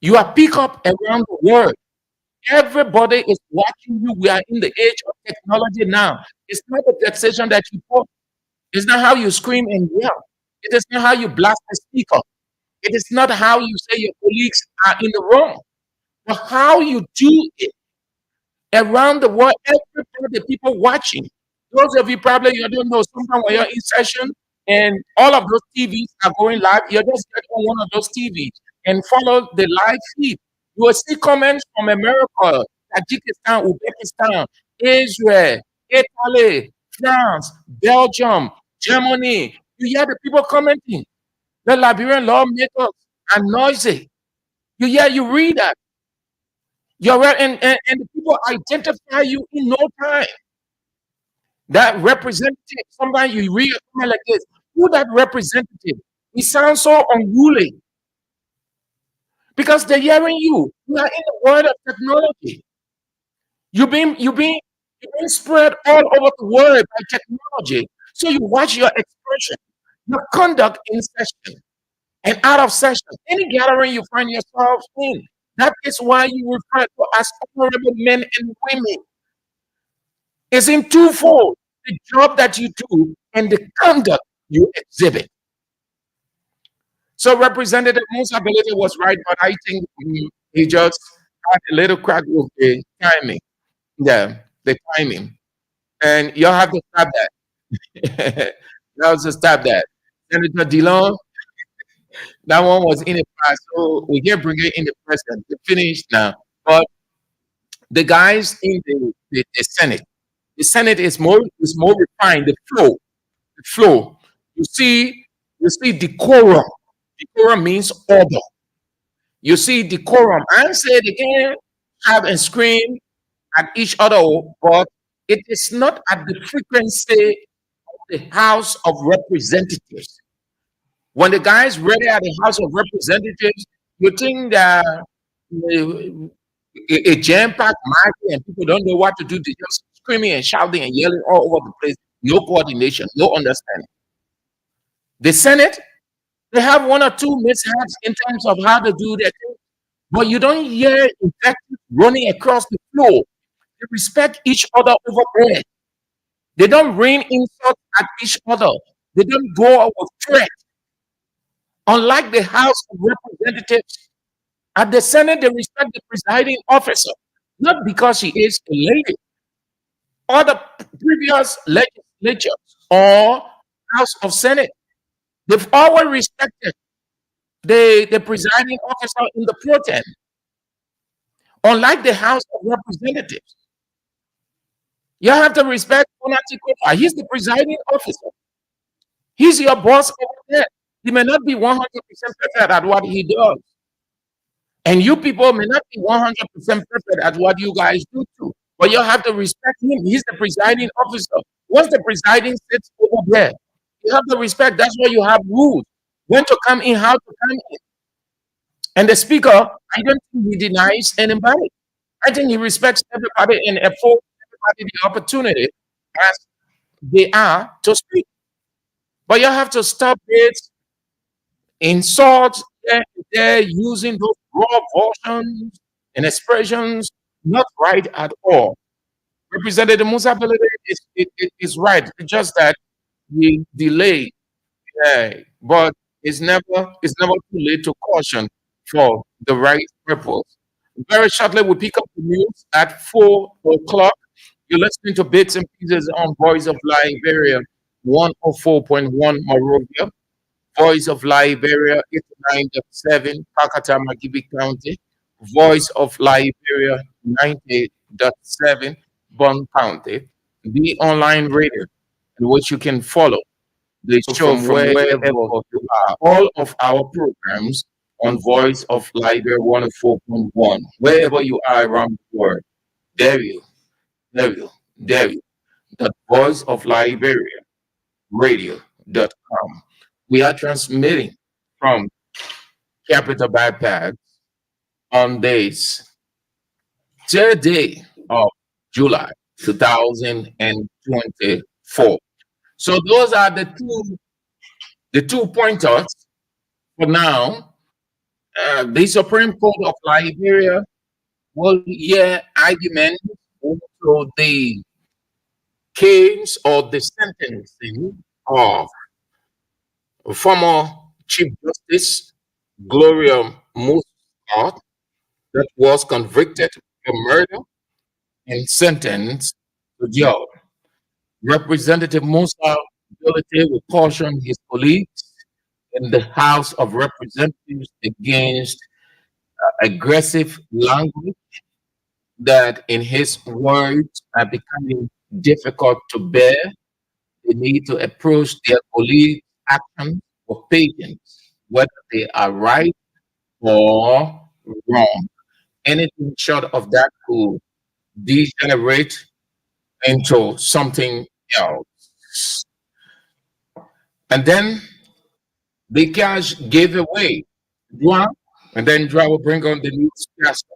you are pick up around the world. Everybody is watching you. We are in the age of technology now. It's not the taxation that you put. It's not how you scream and yell. It is not how you blast the speaker. It is not how you say your colleagues are in the wrong. But how you do it around the world, everybody, people watching. Those of you probably you don't know, sometimes when you're in session and all of those TVs are going live, you just get on one of those TVs and follow the live feed. You will see comments from America, Tajikistan, Uzbekistan, Israel, Italy, France, Belgium, Germany. You hear the people commenting. The Liberian lawmakers are noisy. You read that. You're right, and the people identify you in no time. That representative, sometimes you read a comment like this. Who that representative? He sounds so unruly because they're hearing you. You are in the world of technology. You've been spread all over the world by technology. So you watch your expression, your conduct in session and out of session, any gathering you find yourself in. That is why you refer to as honorable men and women. It's in twofold: the job that you do and the conduct you exhibit. So Representative Musa Belete was right, but I think he just had a little crack with the timing. Yeah, the timing. And you'll have to stop that. You have to stop that. Senator Dillon, that one was in the past, so we can bring it in the present. They finished now. But the guys in the Senate, the Senate is more refined. The flow. You see decorum. Decorum means order. You see decorum. And say it again, have and scream at each other, but it is not at the frequency of the House of Representatives. When the guys ready at the House of Representatives, you think that a jam-packed market and people don't know what to do. They're just screaming and shouting and yelling all over the place. No coordination, no understanding. The Senate They have one or two mishaps in terms of how to do their thing, but you don't hear invectives running across the floor. They respect each other over bread. They don't rain insults at each other. They don't go out with threat. Unlike the House of Representatives, at the Senate, they respect the presiding officer, not because she is a lady or the previous legislatures or House of Senate. They've always respected the presiding officer in the pro tem. Unlike the House of Representatives, you have to respect Onati Kofa. He's the presiding officer. He's your boss over there. He may not be 100% perfect at what he does. And you people may not be 100% perfect at what you guys do too. But you have to respect him. He's the presiding officer. Once the presiding sits over there, you have to respect. That's why you have rules. When to come in, how to come in. And the speaker, I don't think he denies anybody. I think he respects everybody and affords everybody the opportunity as they are to speak. But you have to stop it, insults there using those raw versions and expressions, not right at all. Representative Musa Belede is right. It's just that we delay. Yeah, but it's never too late to caution for the right purpose. Very shortly, we pick up the news at 4 o'clock. You're listening to Bits and Pieces on Voice of Liberia, 104.1 Monrovia, Voice of Liberia, 89.7 Pakata Magibi County, Voice of Liberia, 90.7 Bond County, the online radio in which you can follow the show from wherever you are. All of our programs on Voice of Liberia 104.1, wherever you are around the world. There you, there you, there you. The Voice of Liberia radio.com. We are transmitting from Capital Bypass on this 3rd day of July 2024. So those are the two pointers for now. The Supreme Court of Liberia will hear arguments into the case or the sentencing of former Chief Justice Gloria Musa that was convicted for murder and sentenced to jail. Representative Musa ability will caution his colleagues in the House of Representatives against aggressive language that, in his words, are becoming difficult to bear. They need to approach their colleagues' actions with patience, whether they are right or wrong. Anything short of that could degenerate into something else. And then the cash gave away. Dwa, and then Dwa will bring on the newscaster.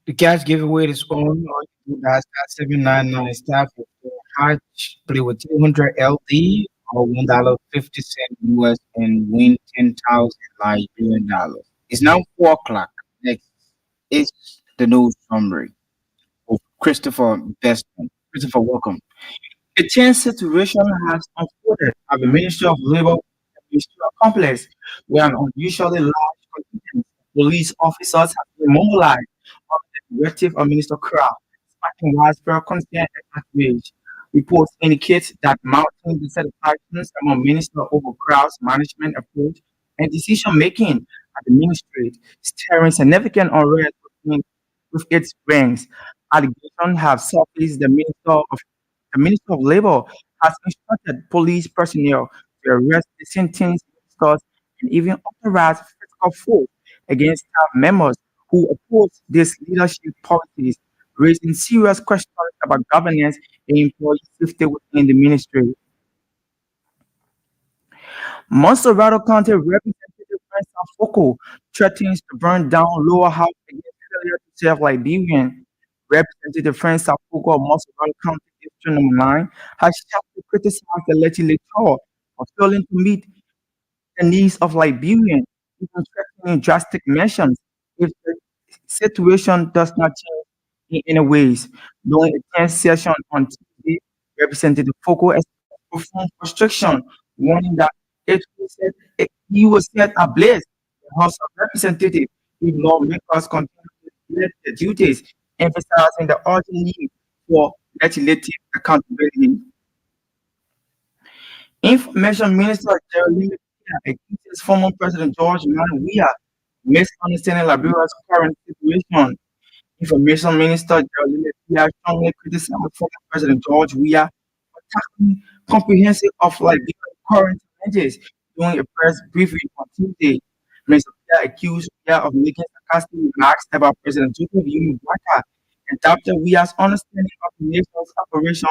The cash giveaway is on that's 799 staff with Hatch play with 200 LD or $1.50 US and win 10,000 Liberian dollars. It's now 4 o'clock. Next is the news summary of Christopher Bestman. Christopher, welcome. The change situation has unfolded at the Ministry of Labor Ministerial Complex, where an unusually large contingent of police officers have been mobilized under the directive of Minister Crow, sparking widespread concern and outrage. Reports indicate that mounting dissatisfaction among Minister over Crow's management approach and decision making at the ministry, stirring significant unrest with its ranks. Allegations have surfaced the Minister of Labor has instructed police personnel to arrest dissenting ministers and even authorize physical force against staff members who oppose these leadership policies, raising serious questions about governance and employee safety within the ministry. Monserrato County Representative Francis Foko threatens to burn down lower house against failure to serve Liberian. Representative Francis Foko of Monserrato County District Number 9 has sharply criticized the legislature for failing to meet the needs of Liberians, even threatening drastic measures if the situation does not change in any ways. During a tense session on Tuesday, Representative Foko expressed profound frustration, warning that he will set ablaze the House of Representatives if lawmakers continue to neglect their duties, emphasizing the urgent need for legislative accountability. Information Minister Jeremy accuses former President George Weah misunderstanding Liberia's current situation. Information Minister Jeremy strongly criticized former President George Weah for tackling comprehensive of Liberia's current challenges during a press briefing on Tuesday. Mr. Weah accused Weah of making sarcastic remarks about President Joseph Waka and doubted Weah's understanding of the nation's operation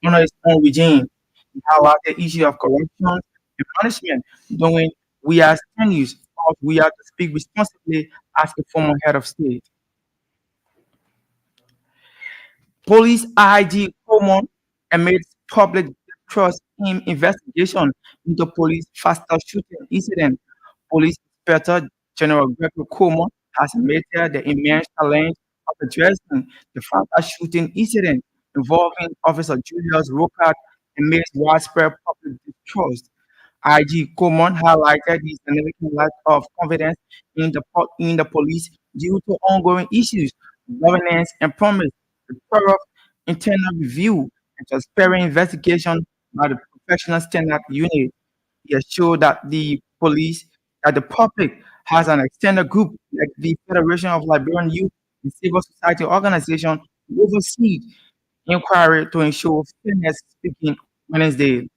under his own regime. He highlighted the issue of corruption and punishment during Weah's tenure, of Weah to speak responsibly as a former head of state. Police IG Coleman amidst public trust in investigation into police faster shooting incident. Police Inspector General Gregory Coleman has admitted the immense challenge of addressing the faster shooting incident involving Officer Julius Rocard amidst widespread public distrust. IG Coleman highlighted the significant lack of confidence in the police due to ongoing issues, governance, and promise a thorough internal review and transparent investigation by the professional standard unit. He assured that the public has an extended group like the Federation of Liberian Youth and Civil Society Organization to oversee inquiry to ensure fairness speaking Wednesday.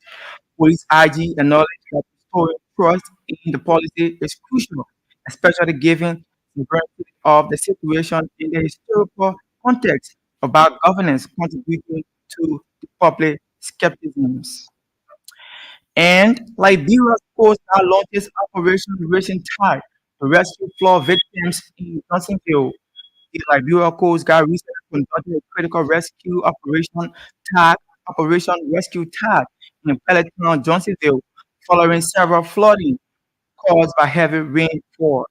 Police IG acknowledged that restoring trust in the policy is crucial, especially given the gravity of the situation in the historical context about governance contributing to the public skepticism. And Liberia's Coast Guard launches Operation Racing Tide to rescue flood victims in Johnsonville. The Liberia Coast Guard recently conducted a critical rescue Operation Rescue Tide in Peloton, Johnsonville, following several flooding caused by heavy rainfall.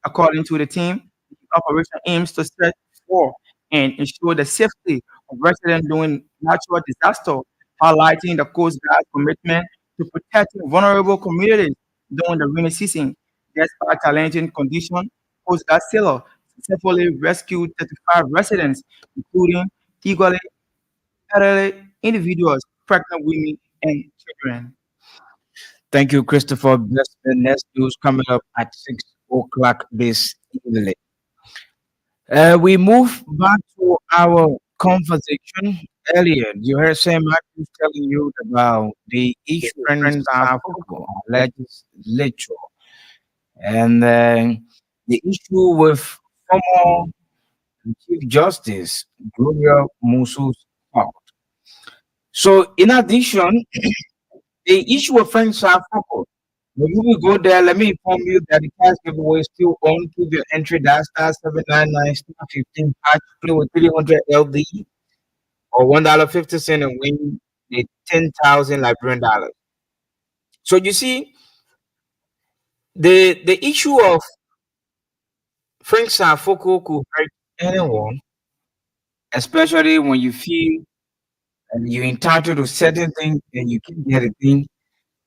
According to the team, the operation aims to search for and ensure the safety of residents during natural disaster, highlighting the Coast Guard's commitment to protecting vulnerable communities during the rainy season. Despite challenging conditions, Coast Guard sailors successfully rescued 35 residents, including equally elderly individuals, pregnant women, and children. Thank you, Christopher. That's the next news coming up at 6 o'clock this evening. We move back to our conversation earlier. You heard Sam Matthews telling you about the issue friends are football legislature and the issue with former Chief Justice Gloria Musu's court. So, in addition, the issue of friends are football. Before we go there, let me inform you that the cash giveaway is still on. Keep your entry. That's *799*15 hash. Play with 300 LD or $1.50 and win the 10,000 Liberian dollars. So you see, the issue of Frank Safoko could hurt anyone, especially when you feel and you're entitled to certain things and you keep getting things,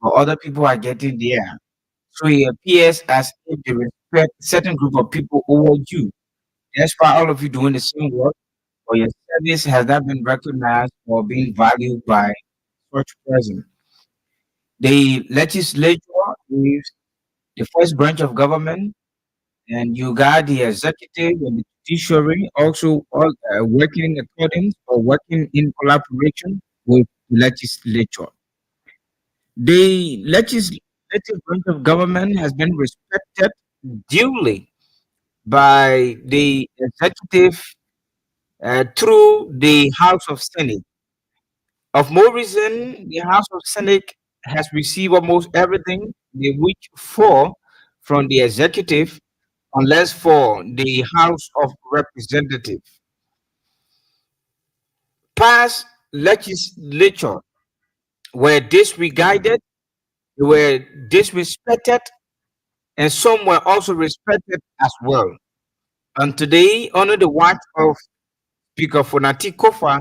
or other people are getting there. So it appears as if they respect certain group of people over you. That's why all of you doing the same work, or your service has not been recognized or being valued by such person. The legislature is the first branch of government, and you got the executive and the judiciary also all working according or working in collaboration with the legislature. The legislative branch of government has been respected duly by the executive through the House of Senate. Of more reason, the House of Senate has received almost everything they wish for from the executive, unless for the House of Representatives. Past legislature were disregarded They were disrespected, and some were also respected as well. And today, under the watch of Speaker Fonati Kofa,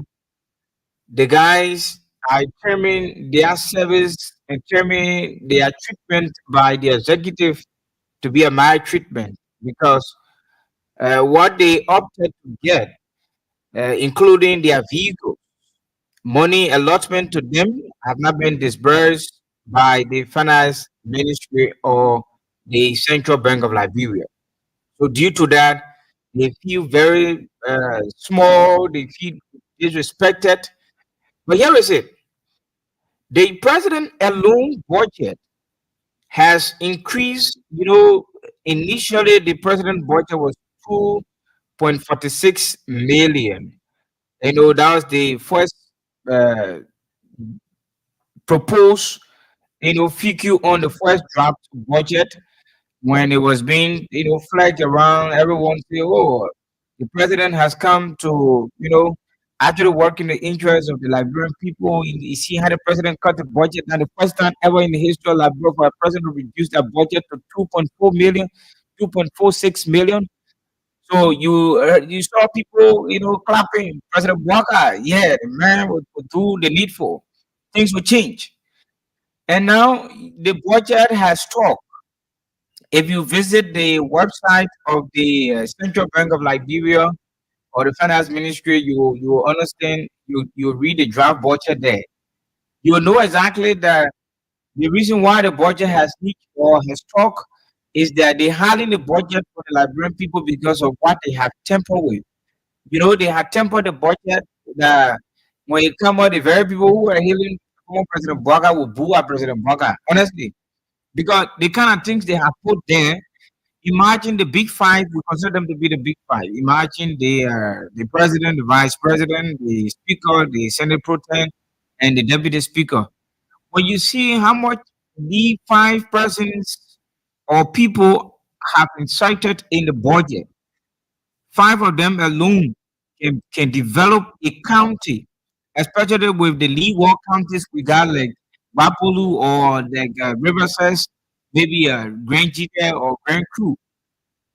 the guys are determining their service and determining their treatment by the executive to be a mild treatment because what they opted to get, including their vehicle, money allotment to them have not been disbursed by the finance ministry or the Central Bank of Liberia. So due to that, they feel very small, they feel disrespected. But here is it. The president alone budget has increased, initially the president budget was 2.46 million. That was the first uh, proposed, figure on the first draft budget when it was being, flagged around. Everyone say, "Oh, the president has come to, actually work in the interest of the Liberian people." You see how the president cut the budget, and the first time ever in the history of Liberia for a president to reduce that budget to 2.4 million, 2.46 million. So you saw people, clapping. President Walker, yeah, the man would do the needful. Things would change. And now the budget has struck. If you visit the website of the Central Bank of Liberia or the Finance Ministry, you will understand. You read the draft budget there. You will know exactly that the reason why the budget has reached or has struck is that they handling the budget for the Liberian people because of what they have tempered with. They had tempered the budget that when it come out, the very people who are hailing President Boga will boo at President Boga. Honestly, because the kind of things they have put there. Imagine the big five. We consider them to be the big five. Imagine the president, the vice president, the speaker, the senate pro tem, and the deputy speaker. When you see how much the five persons or people have incited in the budget, five of them alone can develop a county, especially with the leeward counties we got like Bapolu or like Riverside, maybe Grand Jita or Grand Crew.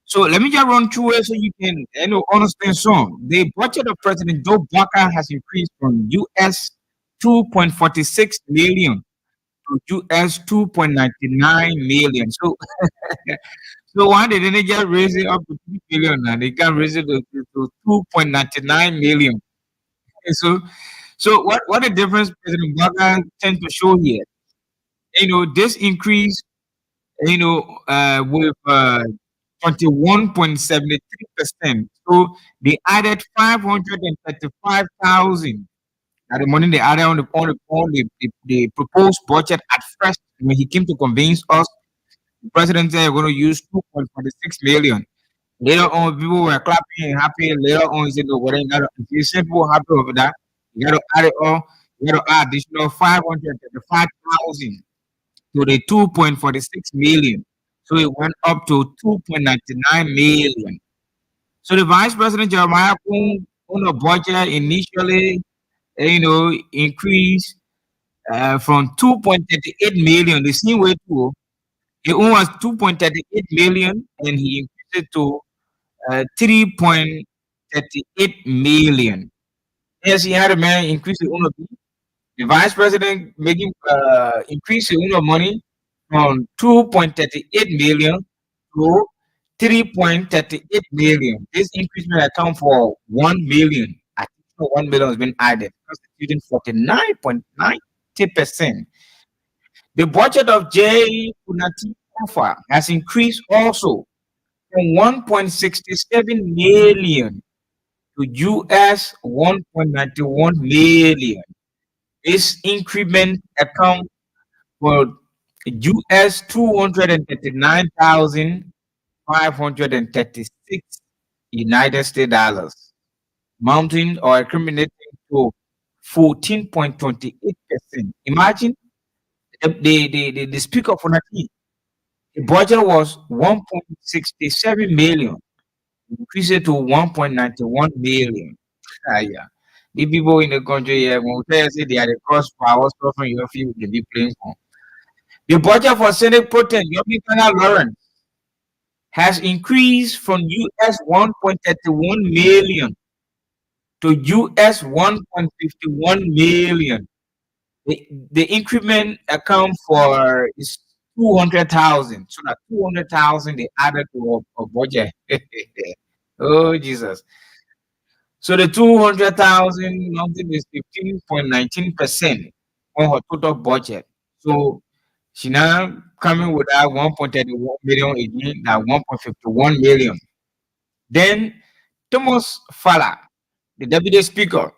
So let me just run through it so you can understand some. The budget of President Joe Biden has increased from US 2.46 million to US 2.99 million. So so why didn't they just raise it up to 3 billion now? They can raise it to 2.99 million. And so what the difference President Biden tend to show here? This increase, with 21.73%. So they added 535,000. Now the money they added on the proposed budget at first when he came to convince us, the president said we're going to use 2.46 million. Later on, people were clapping and happy. Later on, he said, "No, what ain't got if you see people happy over that, you got to add it all. You got to add additional 535,000 to the 2.46 million. So it went up to 2.99 million. So the Vice President Jeremiah Kun on the budget initially, increased from 2.38 million. The same way too, it was 2.38 million, and he increased it to 3.38 million. Yes, he had a man increase the owner. The Vice President making increase the owner money from 2.38 million to 3.38 million. This increase will account for 1 million. Additional 1 million has been added, constituting 49.90%. The budget of J. Punati Kofa has increased also from 1.67 million to US 1.91 million. This increment account for US 239,536 United States dollars, mounting or accumulating to 14.28%. Imagine the speaker for Naki, the budget was 1.67 million, increased it to 1.91 million. Yeah. The people in the country, when we tell you say they are the cost for our suffering, you feel they be playing for. The budget for Senate Pro Tem Yomikana Lawrence has increased from US 1.31 million to US 1.51 million. The increment account for is 200,000. So that 200,000 they added to a budget. Oh Jesus. So the 200,000 something is 15.19% on her total budget. So she now coming with that 1.31 million again, that 1.51 million. Then Thomas Fala, the deputy speaker,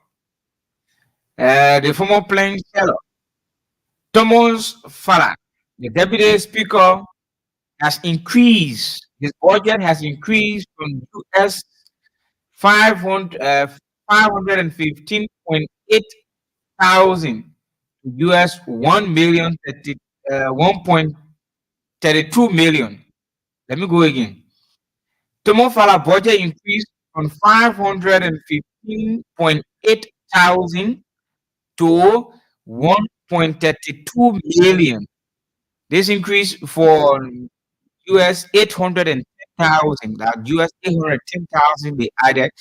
the former plain fellow, Thomas Fala, the deputy speaker, has increased. His budget has increased from US 515.8 thousand to US 1.32 million. Let me go again. Tomofala budget increased from 515.8 thousand to 1.32 million. This increase for US 810,000, that US 810,000 they added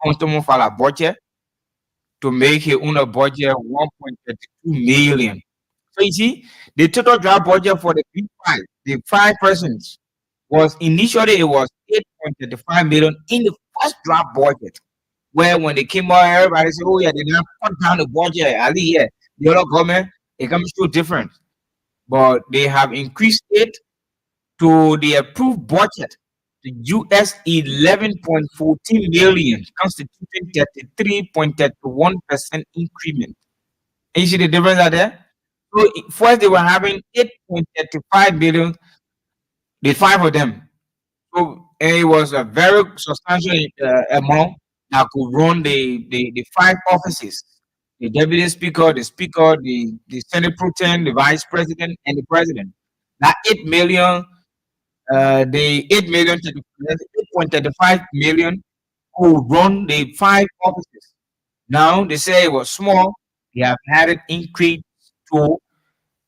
on Tomofala budget to make it on a budget 1.32 million. So you see, the total draft budget for the big five, the 5 persons, was initially it was 8.35 million in the first draft budget. Where when they came out, everybody said, "Oh yeah, they now cut down the budget." Ali, yeah, the other government it comes to different, but they have increased it to the approved budget to US 11.14 million, constituting 33.31% increment. And you see the difference out there? So first they were having 8.35 billion, the 5 of them. So it was a very substantial amount that could run the 5 offices: the deputy speaker, the Senate Pro Tem, the vice president, and the president. That 8 million, the 8.35 million could run the 5 offices. Now they say it was small. They have had it increased to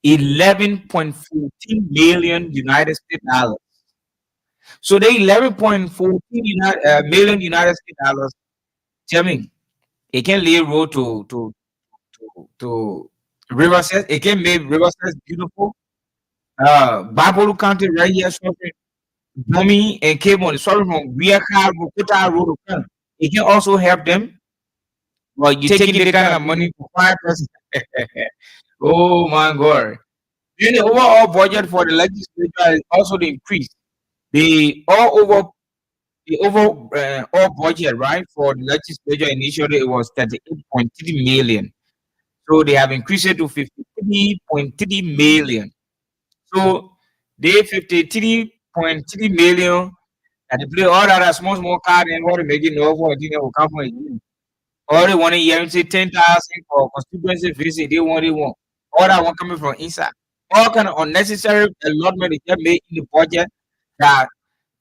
11.14 million United States dollars. So the 11.14 million United States dollars, tell me, it can lead road to Riverside. It can make Riverside beautiful. Babolu County right here suffering. Bomi and Cable suffering from Riaka Bukota Road. It can also help them. Well, you taking the kind of money for 5 persons. Oh my God. Then the overall budget for the legislature is also the increase. The all budget, right, for the legislature initially it was 38.3 million. So they have increased it to 53.3 million. So they 53.3 million and they play all that small card and what they make it no for will come for you. All they want to hear say 10,000 for constituency visit, they want. All that one coming from inside. All kind of unnecessary allotment they just made in the budget that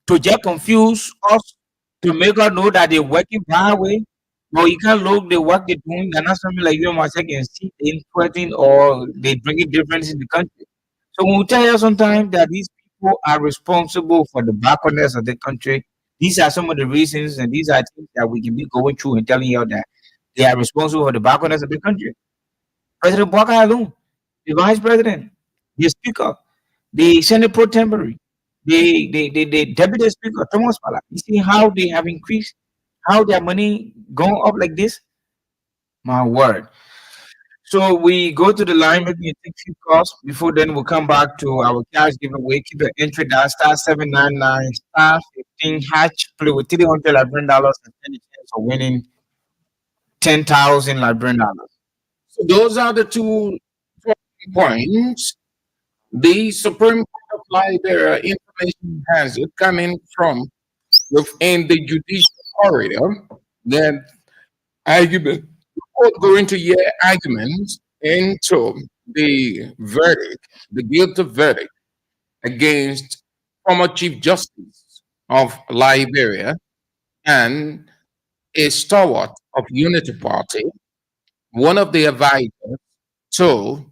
to just confuse us, to make us know that they're working that way. But you can't look the work they're doing. They're not something like you and myself can see influencing or they bringing difference in the country. So when we tell you sometimes that these people are responsible for the backwardness of the country, these are some of the reasons and these are things that we can be going through and telling you that they are responsible for the backwardness of the country. President Baka alone, the vice president, the speaker, the Senate pro tempore, the deputy speaker, Thomas Pala. You see how they have increased, how their money going up like this? My word. So we go to the line, maybe take few calls. Before then, we'll come back to our cash giveaway. Keep your entry down, star 799, star 15 hatch. Play with $300 and 10 chance of winning 10,000 Liberian dollars. So those are the 2 points. The Supreme Court of Liberia information has it coming from within the judicial corridor that argument going to hear arguments into the verdict, the guilty verdict against former Chief Justice of Liberia and a stalwart of Unity Party, one of the advisors to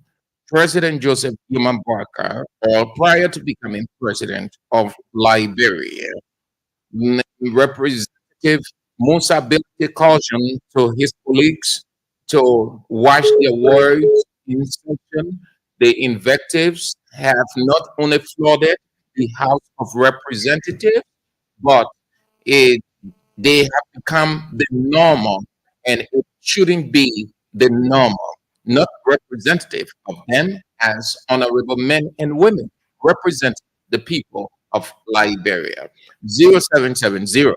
President Joseph Human Barker, or prior to becoming president of Liberia, Representative Musa built a caution to his colleagues to watch their words in session. The invectives have not only flooded the House of Representatives, but it they have become the normal, and it shouldn't be the normal, not representative of them as honorable men and women represent the people of Liberia. 0770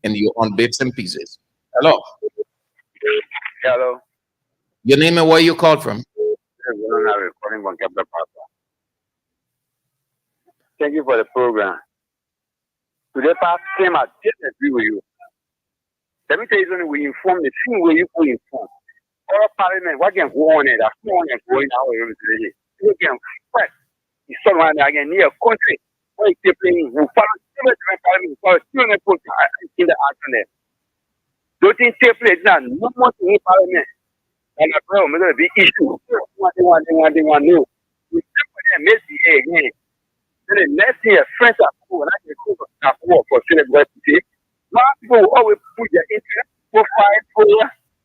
and you're on bits and pieces. Hello. Hello. Your name and where you called from? Recording from Capital Papa. Thank you for the program. Today, Pastor came, I disagree with you. Let me tell you something, we inform the team where you go inform. All parliament, what can go on there? That's no one can go in our today. You can fight. It's someone that can near a country. Why they playing? We follow different parliament, we follow different put in the action there. Don't think take place now, no more in parliament. And I pray we're going to be issue. What they want to know. We still put them misbehave again. Then the next year, friends are cool, and I can cook up for celebrity. Lot of people will always put their interest for fight for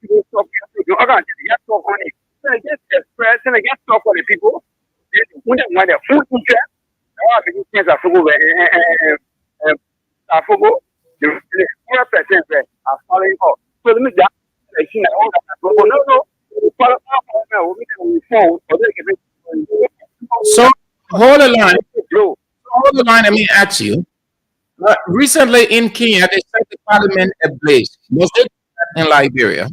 people stop you. I'm going to get stuff on it. Then I get express and I get stuff for the people. They want their food interest. Now I begin things I forgo I forgo. The 4% are following up. So let me that I see all that. No. Follow up we phone or they can So hold the line. Hold the line. Let me ask you. Recently in Kenya, they set the parliament ablaze. Was it in Liberia?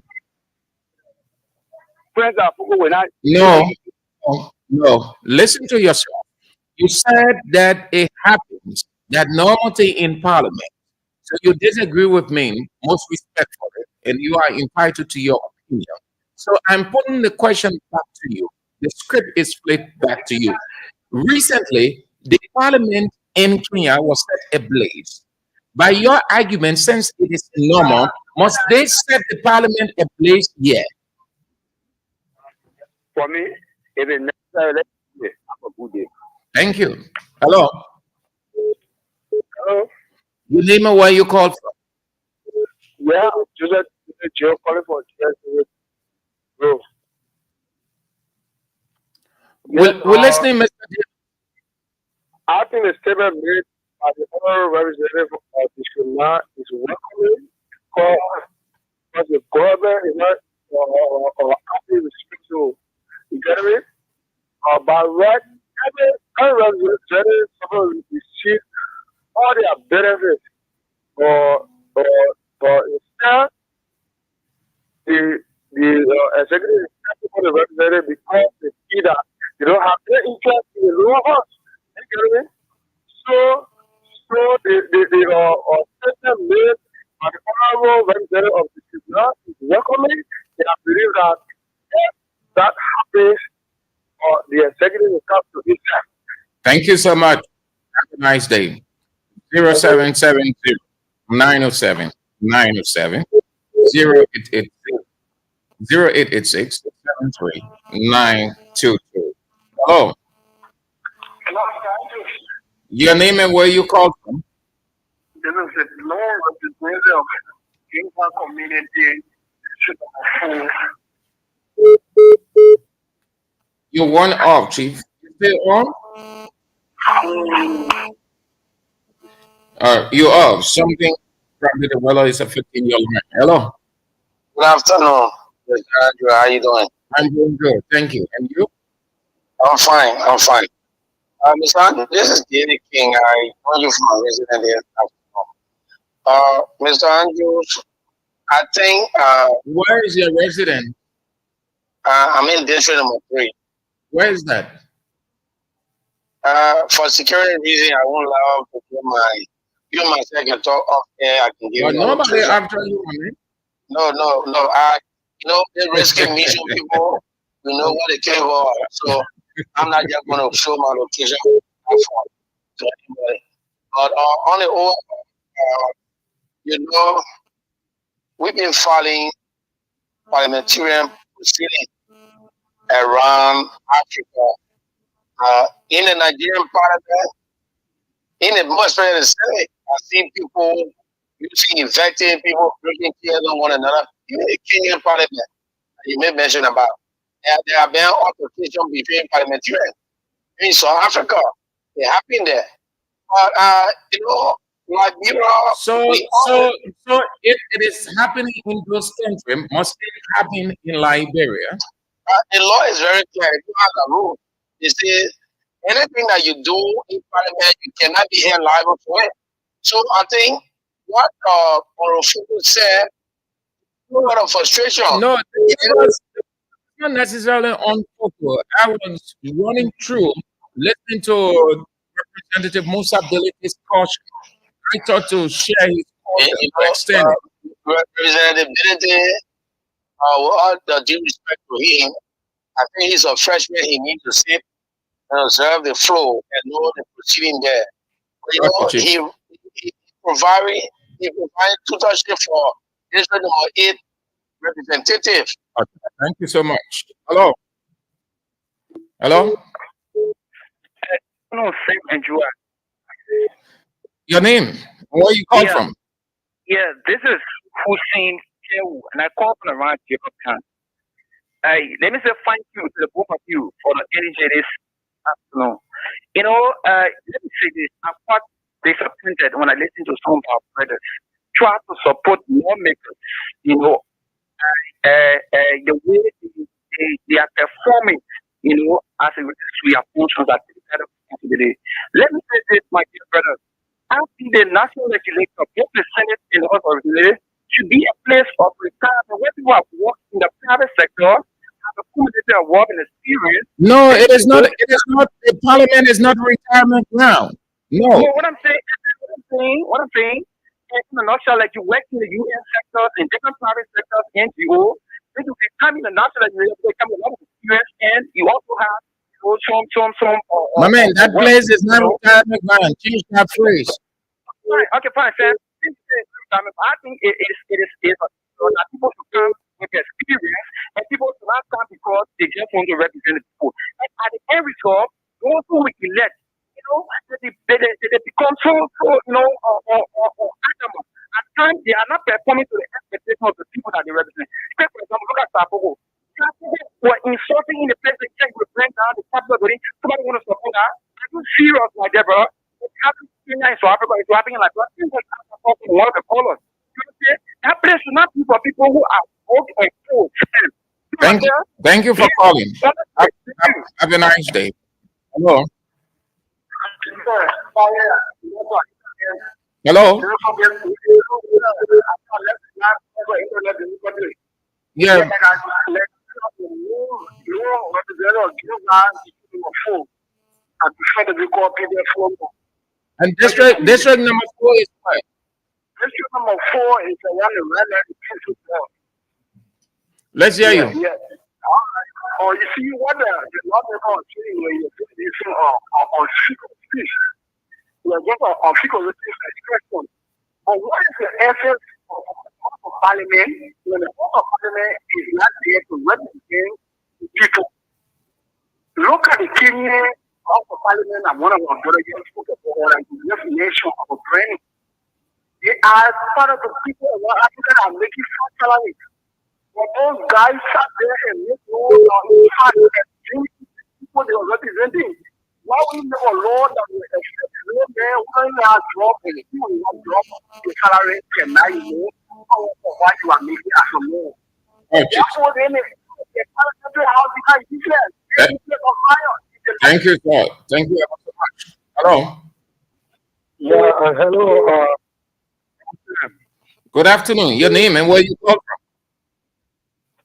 No. Listen to yourself. You said that it happens, that normality in parliament. So you disagree with me, most respectfully, and you are entitled to your opinion. So I'm putting the question back to you. The script is flipped back to you. Recently, the parliament in Kenya was set ablaze. By your argument, since it is normal, must they set the parliament ablaze? Yeah. For me, if it's necessary, have a good day. Thank you. Hello. Hello. Your name and where you called from? Yeah, Joseph Joe calling for bro. We're listening, Mr. I think the statement made by the honorable representative of the Shema is welcoming because the government is not happy with spiritual. You get me? By right, every representative will receive all their benefits, or instead, the executive is for the representative because they see that they don't have their interest in the lower house. You get me? So the statement made by the honorable representative of the tribunal is welcoming. They believe that if that happens, the executive will come to itself. Thank you so much. Have a nice day. 0770 907 907 0886 73 922. Hello. Your name and where you called from? This is the Lord representative of Kingstown community. You're one off, Chief. You still on? You off. Something probably the weather is affecting your line. Hello. Good afternoon, Mr. Andrew. How you doing? I'm doing good. Thank you. And you? I'm fine. Mr. Andrew, this is David King. I know you from a resident here. Mr. Andrews, I think. Where is your resident? I'm in district number 3. Where is that? For security reasons, I won't allow to give my second talk off there. I can give you. Nobody after you, man. No. They're risking meeting people. You know what they came for. So I'm not just going to show my location to anybody. But on the whole, we've been following parliamentarian proceedings around Africa. In the Nigerian parliament, in the most part of the Senate, I see people using invective, people breaking tears on one another. Even the Kenyan parliament, you made mention about, there have been altercation between parliamentarians. In South Africa, they happen there. But, Liberia, So if it is happening in those countries, must it happen in Liberia? The law is very clear. You have a rule. It says anything that you do in parliament, you cannot be held liable for it. So I think what Orofuku said, a lot of frustration. No, it was not necessarily on purpose. I was running through, listening to Representative Musa Biliti's caution. I thought to share his caution to extend it. Representative Biliti, with all the due respect to him, I think he's a freshman. He needs to sit and observe the flow and know the proceeding there. But, he provided tutorship for district number 8 representative. Okay, thank you so much. Hello. Hello. Your name? Where you call from? Yeah, this is Hussein Kewu, and I call from around Japan. Let me say thank you to the both of you for the energy this afternoon. Let me say this. I'm quite disappointed when I listen to some of our brothers try to support lawmakers, the way they are performing, as we are functions at the end of the day. Let me say this, my dear brothers. I think the national legislature, both the Senate and the House of Representatives, should be a place of retirement where people have worked in the private sector, have accumulated a work and experience. No, it is not. It is not. The parliament is not retirement ground. No. What I'm saying, in a nutshell, like you work in the UN sectors, in different private sectors, NGO, then you become in the national legislature, become a lot of experience, and you also have some. My man, that place is not retirement ground. Change that phrase. Okay, fine, Sam. I think it is that people should come with experience, and people should not come because they just want to represent the people. And at the end result, those who we elect, they become so adamant. At times, they are not performing to the expectation of the people that they represent. Take, for example, look at Sapogo. Sapogo were insulting in the place they check with bring down the capital building. Somebody want to support that. Are you serious, my dear brother? It's happening in South Africa. It's happening like that. One of the colors. That place should not be for people who are old and poor. Thank you for calling. Have a nice day. Hello. Hello. Yeah. And district number 4 is what? District number 4 is the one that Let's hear you. Yeah. Oh, you see what the lawmaker is saying when you're using on speech. You're just on figure expression. But what is the essence of Parliament when the House of Parliament is not there to represent the people? Look at the Kenyan House of Parliament and one of our brothers spoke about the definition of a brain. They are part of the people of Africa that are making fast salaries. But those guys sat there and made no impact and people they were representing. Why we never law that we expect real men when they are dropping, people will drop the salary per night, what you are making as a law. Therefore, then the parliamentary house becomes useless. Thank you, sir. Thank you so much. Hello. Yeah, hello. Good afternoon. Your name and where you call from?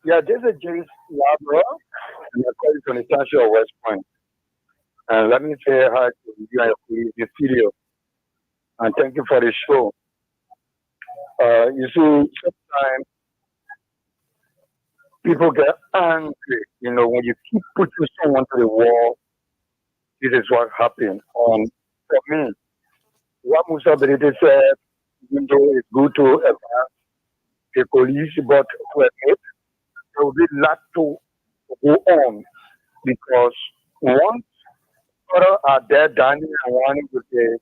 Yeah, this is James Labra, and I'm calling from the Township of West Point. And let me say hi to you and the studio. And thank you for the show. You see, sometimes people get angry, when you keep pushing someone to the wall, this is what happens. For me, what Musa Benedict said, even though it's good to advance the police, but to admit, there will be lot to to go on because once other are there dining around with the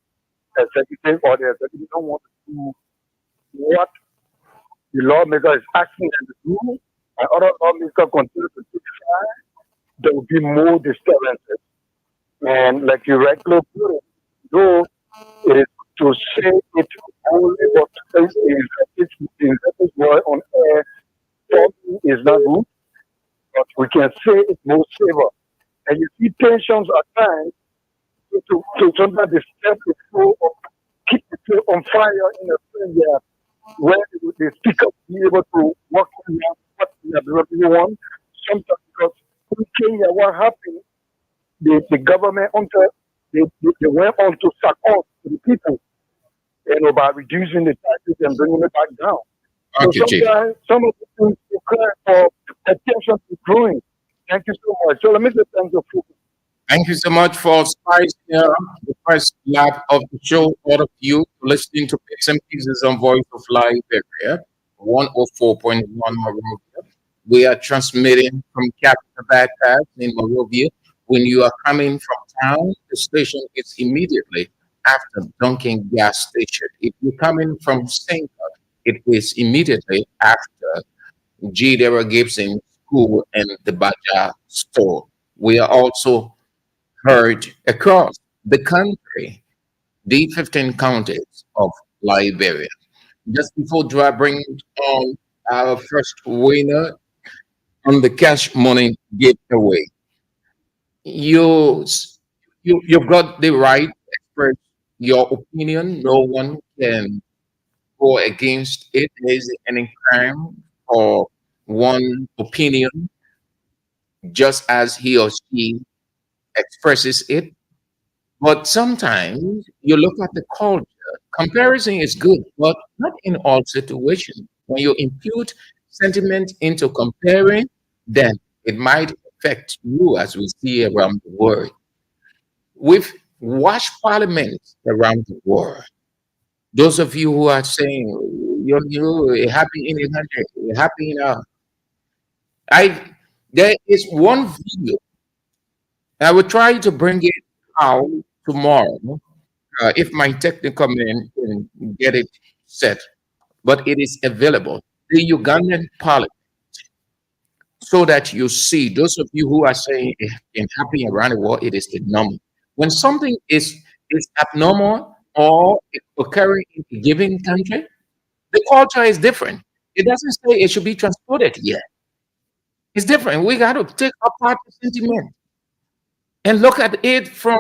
executive or the executive don't want to do what the lawmaker is asking them to do, and other lawmakers continue to criticize, there will be more disturbances. And like you rightly put it, though it is to say it only, but it's word on air talking is not good, but we can say it more safer. And you see tensions at times to sometimes disturb the flow of keep the flow on fire in a way that where the speaker be able to work on what they really want. Sometimes because in Kenya, what happened, the government they went on to suck off to the people, by reducing the taxes and bringing it back down. So sometimes some of the things require for attention to growing. Thank you so much. So let me say thank you. Thank you so much for spicing up the first lap of the show. All of you listening to Bits and Pieces on Voice of Liberia, 104.1 Monrovia. We are transmitting from Capital Backpack in Monrovia. When you are coming from town, the station is immediately after Dunkin' Gas Station. If you're coming from St. it is immediately after G. Dara Gibson School and the Baja store. We are also heard across the country, the 15 counties of Liberia. Just before I bring on our first winner on the cash money giveaway, you've got the right to express your opinion. No one can go against it. There is any crime or one opinion, just as he or she expresses it. But sometimes you look at the culture. Comparison is good, but not in all situations. When you impute sentiment into comparing, then it might affect you, as we see around the world. We've watched parliaments around the world. Those of you who are saying you're happy in the country, you're happy in there is one video. I will try to bring it out tomorrow if my technical man can get it set, but it is available. The Ugandan parliament, so that you see those of you who are saying in happy around the world, it is the normal. When something is abnormal or occurring in a given country, the culture is different. It doesn't say it should be transported yet. It's different. We got to take apart the sentiment and look at it from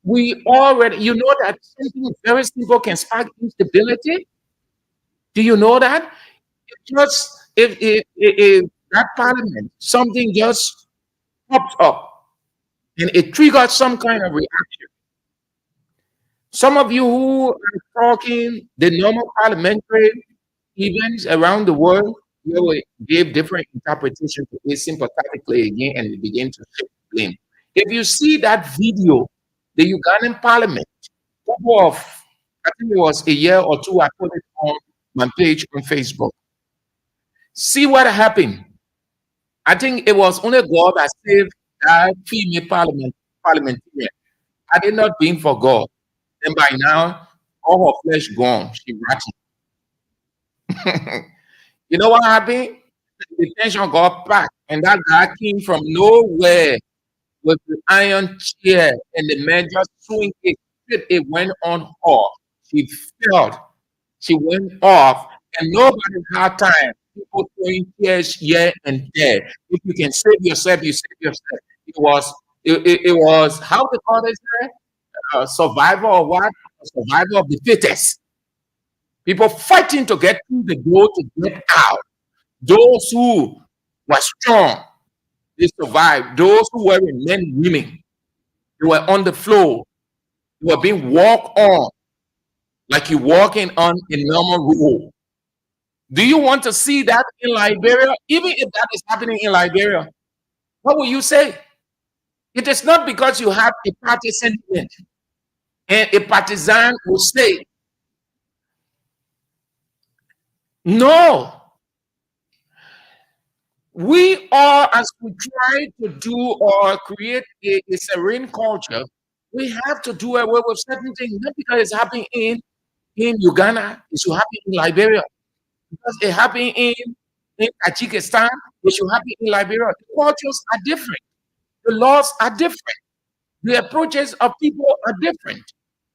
we already, you know that something very simple can spark instability. Do you know that? Just if that parliament, something just pops up and it triggers some kind of reaction. Some of you who are talking the normal parliamentary events around the world, you will give different interpretation to it sympathetically again and begin to shift blame. If you see that video, the Ugandan parliament, I think it was a year or two, I put it on my page on Facebook. See what happened. I think it was only God that saved that female parliamentarian. Had it not been for God, then by now, all her flesh gone. She ratted. You know what happened? The tension got packed, and that guy came from nowhere with the iron chair, and the man just swing it. It went on her. She fell. She went off, and nobody had time. People throwing chairs here and there. If you can save yourself, you save yourself. It was how they call it there? Survival or what? Survival of the fittest. People fighting to get through the door to get out. Those who were strong, they survived. Those who were men and women, they were on the floor. They were being walked on like you're walking on a normal road. Do you want to see that in Liberia? Even if that is happening in Liberia, what will you say? It is not because you have a party sentiment and a partisan will say, no. We all, as we try to do or create a serene culture, we have to do away with certain things, not because it's happening in Uganda, it should happen in Liberia. Because it happened in Tajikistan, it should happen in Liberia. The cultures are different. The laws are different. The approaches of people are different.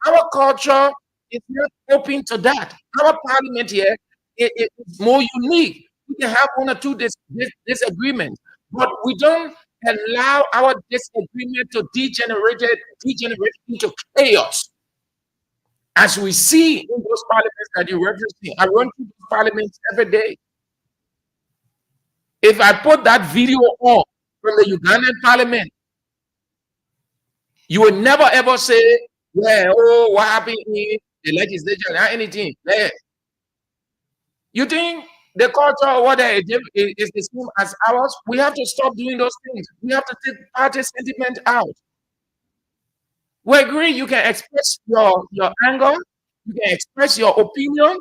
Our culture is not open to that. Our parliament here is more unique. We can have one or two disagreements, but we don't allow our disagreement to degenerate into chaos. As we see in those parliaments that you're referencing, I run through those parliaments every day. If I put that video on from the Ugandan parliament, you will never ever say, "Yeah, oh, what happened in the legislature or anything." Yeah. You think the culture over there is the same as ours? We have to stop doing those things. We have to take party sentiment out. We agree you can express your anger, you can express your opinion.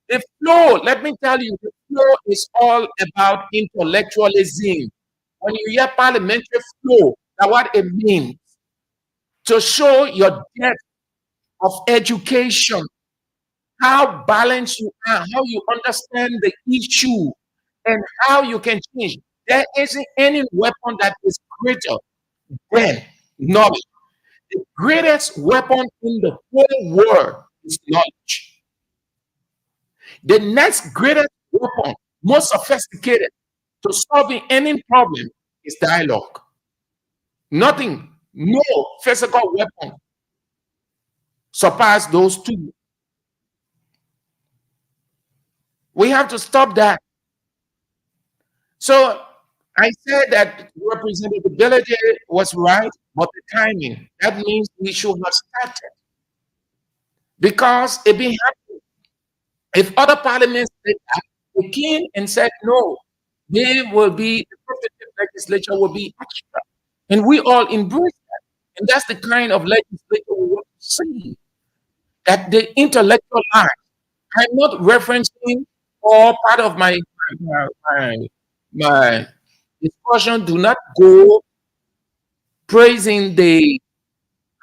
The flow, let me tell you, the flow is all about intellectualism. When you hear parliamentary flow, that's what it means. To show your depth of education, how balanced you are, how you understand the issue, and how you can change. There isn't any weapon that is greater than knowledge. The greatest weapon in the whole world is knowledge. The next greatest weapon, most sophisticated to solving any problem, is dialogue. Nothing, no physical weapon surpass those two. We have to stop that. So I said that representativeness was right, but the timing, that means we should have started. Because it been happening. If other parliaments did that, they came and said no, they will be, the protective legislature will be extra. And we all embrace that. And that's the kind of legislature we want to see. That the intellectual life, I'm not referencing all part of my discussion, do not go praising the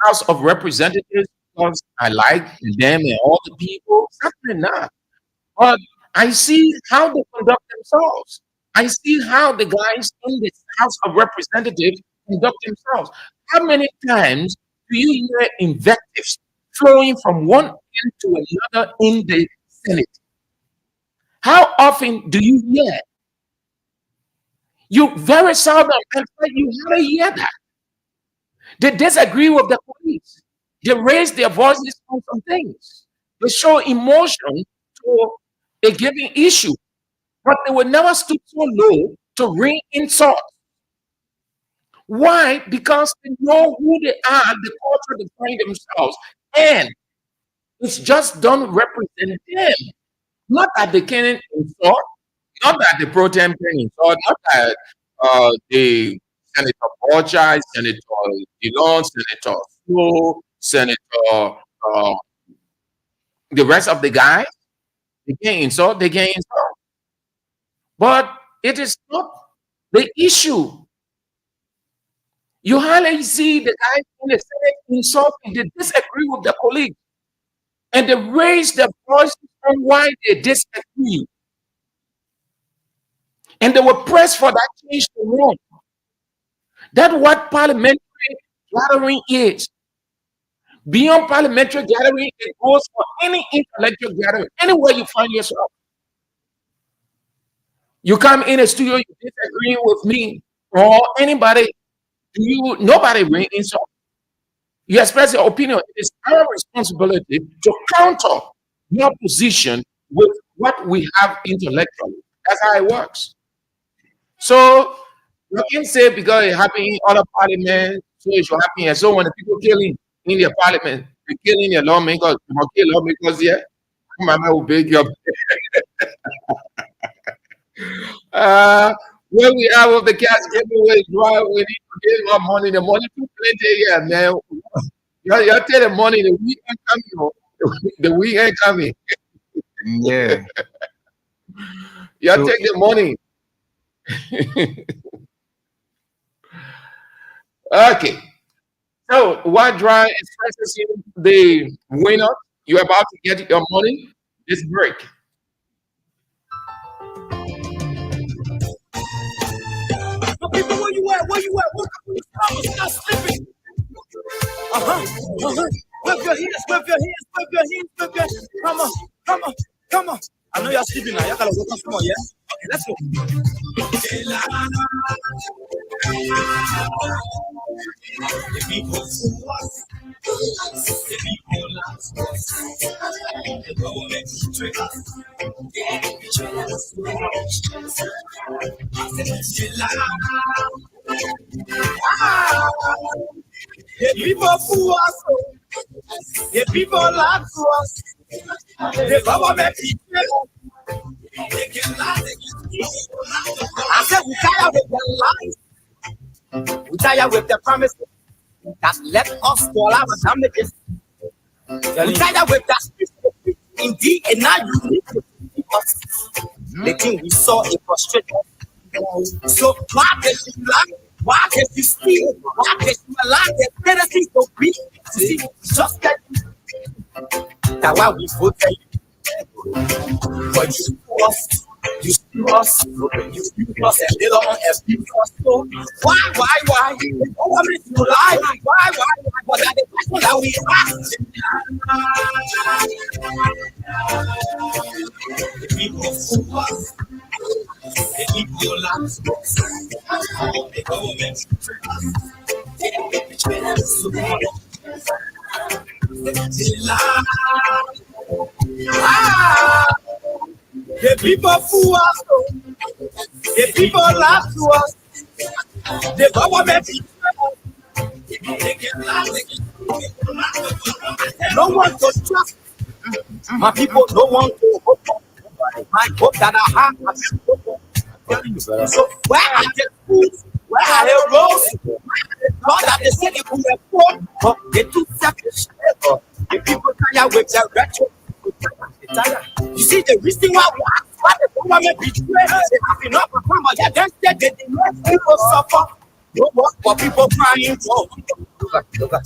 House of Representatives because I like them and all the people. Certainly not. But I see how they conduct themselves. I see how the guys in the House of Representatives conduct themselves. How many times do you hear invectives flowing from one end to another in the Senate? How often do you hear? You very seldom, in fact, you never hear that. They disagree with the police. They raise their voices on some things. They show emotion to a given issue, but they will never stoop so low to ring insults. Why? Because they know who they are, the culture they find themselves, and it's just don't represent them. Not that they can insult, not that the pro tem can insult, not that the Senator Borja, Senator Dillon, Senator Flo, Senator the rest of the guys, they can insult, But it is not the issue. You hardly see the guys in the Senate insulting, they disagree with their colleagues. And they raise their voices on why they disagree. And they were pressed for that change to run. That's what parliamentary gathering is. Beyond parliamentary gathering, it goes for any intellectual gathering, anywhere you find yourself. You come in a studio, you disagree with me or anybody, nobody bring insult. You express your opinion. It is our responsibility to counter your position with what we have intellectually. That's how it works. So you can say because it happened in other parliaments, so it should happen here. So when the people killing in their parliament, they killing their lawmakers, they must kill lawmakers here. Mama will beg you. When we are with the cats giveaway drive, we need to give more money. The money too plenty here, man. Y'all tell the money, the weekend coming. The weekend coming. Yeah. Y'all take the money. Okay. So what dry expresses you the winner? You're about to get your money. This break. People, where you at? Where you at? I'm not sleeping. Whip your hands, whip your hands, whip your hands, whip your hands. Come on, come on, come on. I know y'all sleeping now. Y'all gotta wake up. Come on, yeah? Okay, let's go. The people for us. The people lost us. The government trick us. The people for us. The people lie to us. The government betray us. They can lie. I said we tired with their lies. We tired with the promises that let us fall our damages. We tired with that speech indeed, and now you need to see us. The thing we saw it frustrated us. So why did you lie? Why did you steal? Why did you lie? The tendency to be see just that. That's why we vote for you. But you sue us. You sue us. You sue us and later on abuse us. So why? The government you lie. Why? But that the question that we ask. The people sue us. The people lie to us. The government trick us. They lie. The people fool us. The people lie to us. The government betray us. They can lie. No one to trust. My people don't want to hope. My hope that I have. So where are the fools? Where are the roads? God that they said they could afford, but they too selfish. The people tired with their rhetoric. You see the reason why the government betray, they have enough of time, but they then said they did not people suffer. No work for people crying for. Look at.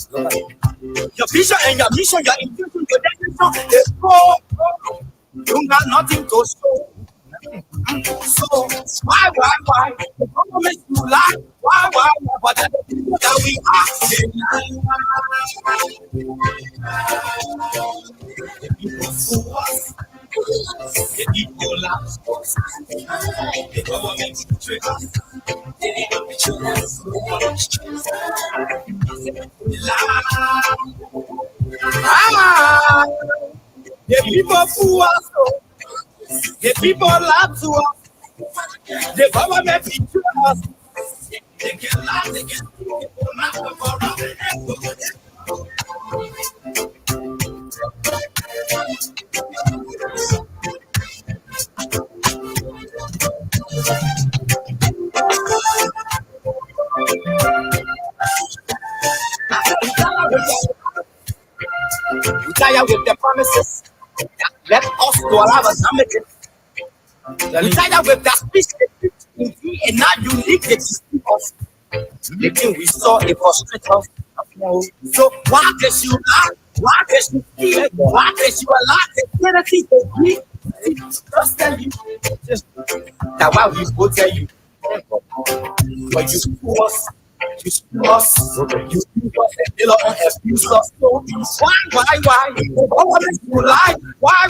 Your vision and your mission, your intention, your destination, they go. You got nothing to show. So why? The government you lie. Why? But that's the people that we are. The people fool us. The people lie to us. The government trick us. The people fool us. The people lie to us. The government betray us. They can lie, they can we tired with the promises that let us to allow us damages. We tired with that speech and now you need to see us. The thing we saw it frustrated us. So why did you lie? Why did you steal? Why did you allow the penalty to be? Just tell you. That's why we go tell you. But you sue us. You sue us. You sue us and they don't abuse us. So why? The government you lie. Why?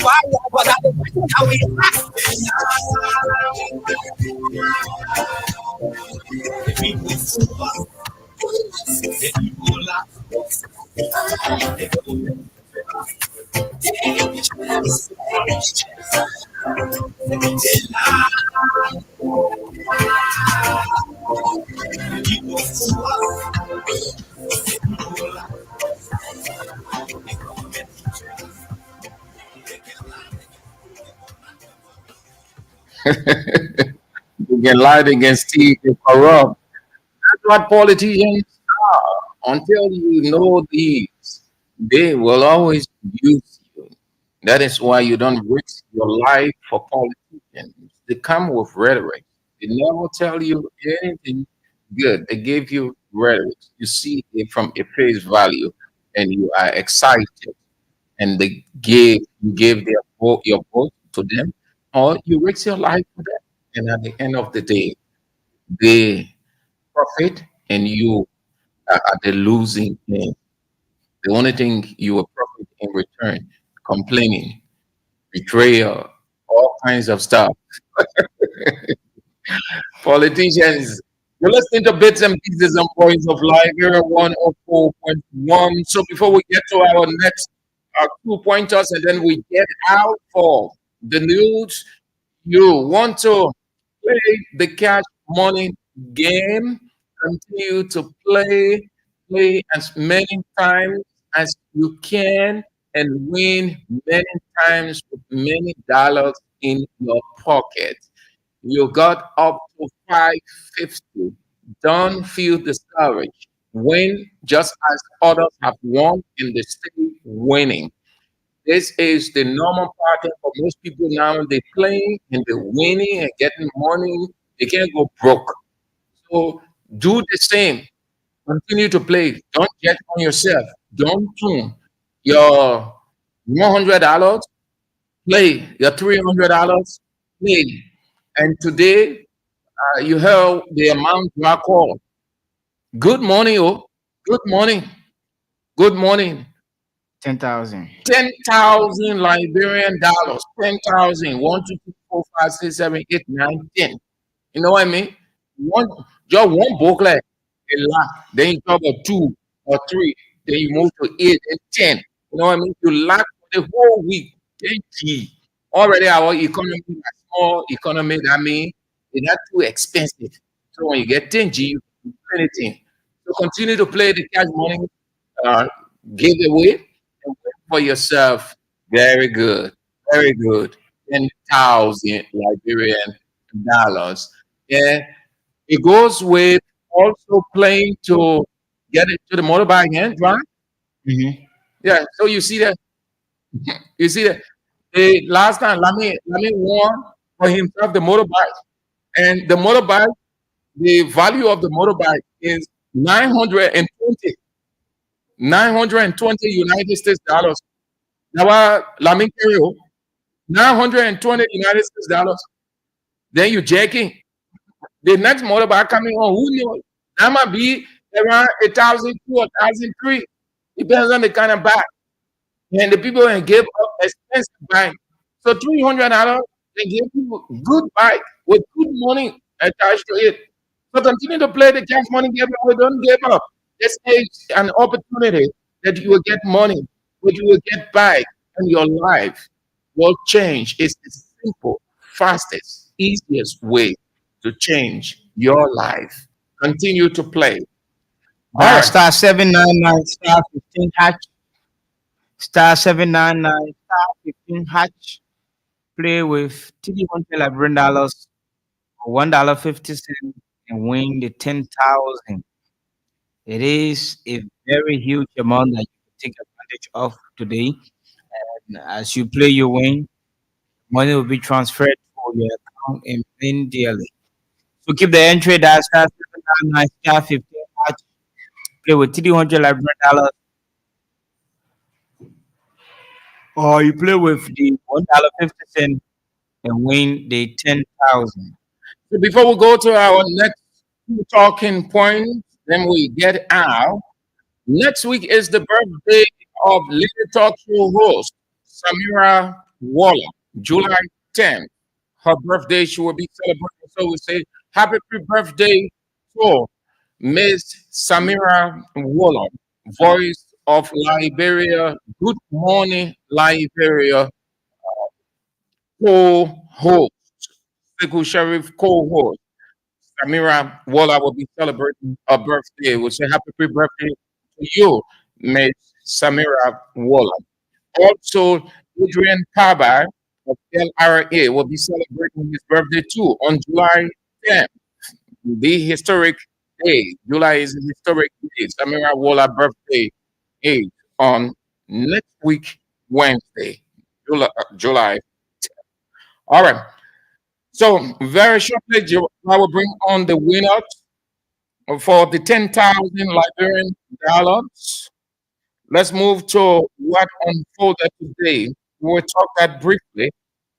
But that's the question that we ask. The people sue us. The people lie to us. The government You get lied against thief and corrupt. That's what politicians are. Until you know these, they will always use you. That is why you don't risk your life for politicians. They come with rhetoric. They never tell you anything good. They give you rhetoric. You see it from a face value, and you are excited. And you gave your vote to them, or you risk your life for them. And at the end of the day, they profit, and you are at the losing end. The only thing you will profit in return, complaining, betrayal, all kinds of stuff. Politicians, you're listening to bits and pieces and points of Liberia 104.1. So before we get to our next 2 pointers and then we get out for the news, you want to play the cash money game, continue to play as many times as you can and win many times with many dollars in your pocket. You got up to 550. Don't feel discouraged. Win just as others have won and they stay winning. This is the normal pattern for most people now. They playing and they're winning and getting money. They can't go broke. So do the same. Continue to play. Don't get on yourself. Don't tune your $100. Play your $300. Play. And today you heard the amount you are called. Good morning, oh. Good morning. Good morning. 10,000. 10,000 Liberian dollars. 10,000. 1, 2, 3, 4, 5, 6, 7, 8, 9, 10. You know what I mean? Just one booklet, a lot. Then you talk about 2 or 3. Then you move to 8 and 10. You know what I mean? You lack for the whole week. 10G. Already our economy is a small economy. That means it's not too expensive. So when you get 10G, you can do anything. So continue to play the cash money uh, giveaway and win for yourself. Very good. Very good. 10,000 Liberian dollars. Yeah. It goes with also playing to get it to the motorbike end, right? Yeah. So you see that. You see that. The last time Lami won for himself the motorbike, and the motorbike, the value of the motorbike is 920 United States dollars. Now, Lami Kerio, 920 United States dollars. Then you jacking. The next motorbike coming on, who knows? That might be around 1,002 or 1,003. Depends on the kind of bike. And the people can give up expensive bike. So $300, they give you good bike with good money attached to it. So continue to play the cash money game. Don't give up. This is an opportunity that you will get money, that you will get bike, and your life will change. It's the simple, fastest, easiest way to change your life. Continue to play. All right. Star 799 star 15 hatch. Star 799 star 15 hatch. Play with $300 Liberian dollars, $1.50, and win the 10,000. It is a very huge amount that you can take advantage of today. And as you play, you win. Money will be transferred to your account immediately. So keep the entry that star 799 star 15 hatch. Play with $300 Liberian dollars, or you play with the $1.50 and win the 10,000. So before we go to our next two talking points, then we get out. Next week is the birthday of Lady Talk Show host Samira Waller, July 10th. Her birthday, she will be celebrating. So we say happy birthday to Miss Samira Waller, voice of Liberia. Good morning, Liberia. Co-host, Sekou Sheriff co-host. Samira Waller will be celebrating her birthday. We'll say happy birthday to you, Miss Samira Waller. Also, Adrian Paba of LRA will be celebrating his birthday too on July 10th, the historic day. July is a historic day. Samira Waller birthday is on next week, Wednesday, July 10th. All right. So very shortly, I will bring on the winners for the 10,000 Liberian dollars. Let's move to what unfolded today. We'll talk that briefly,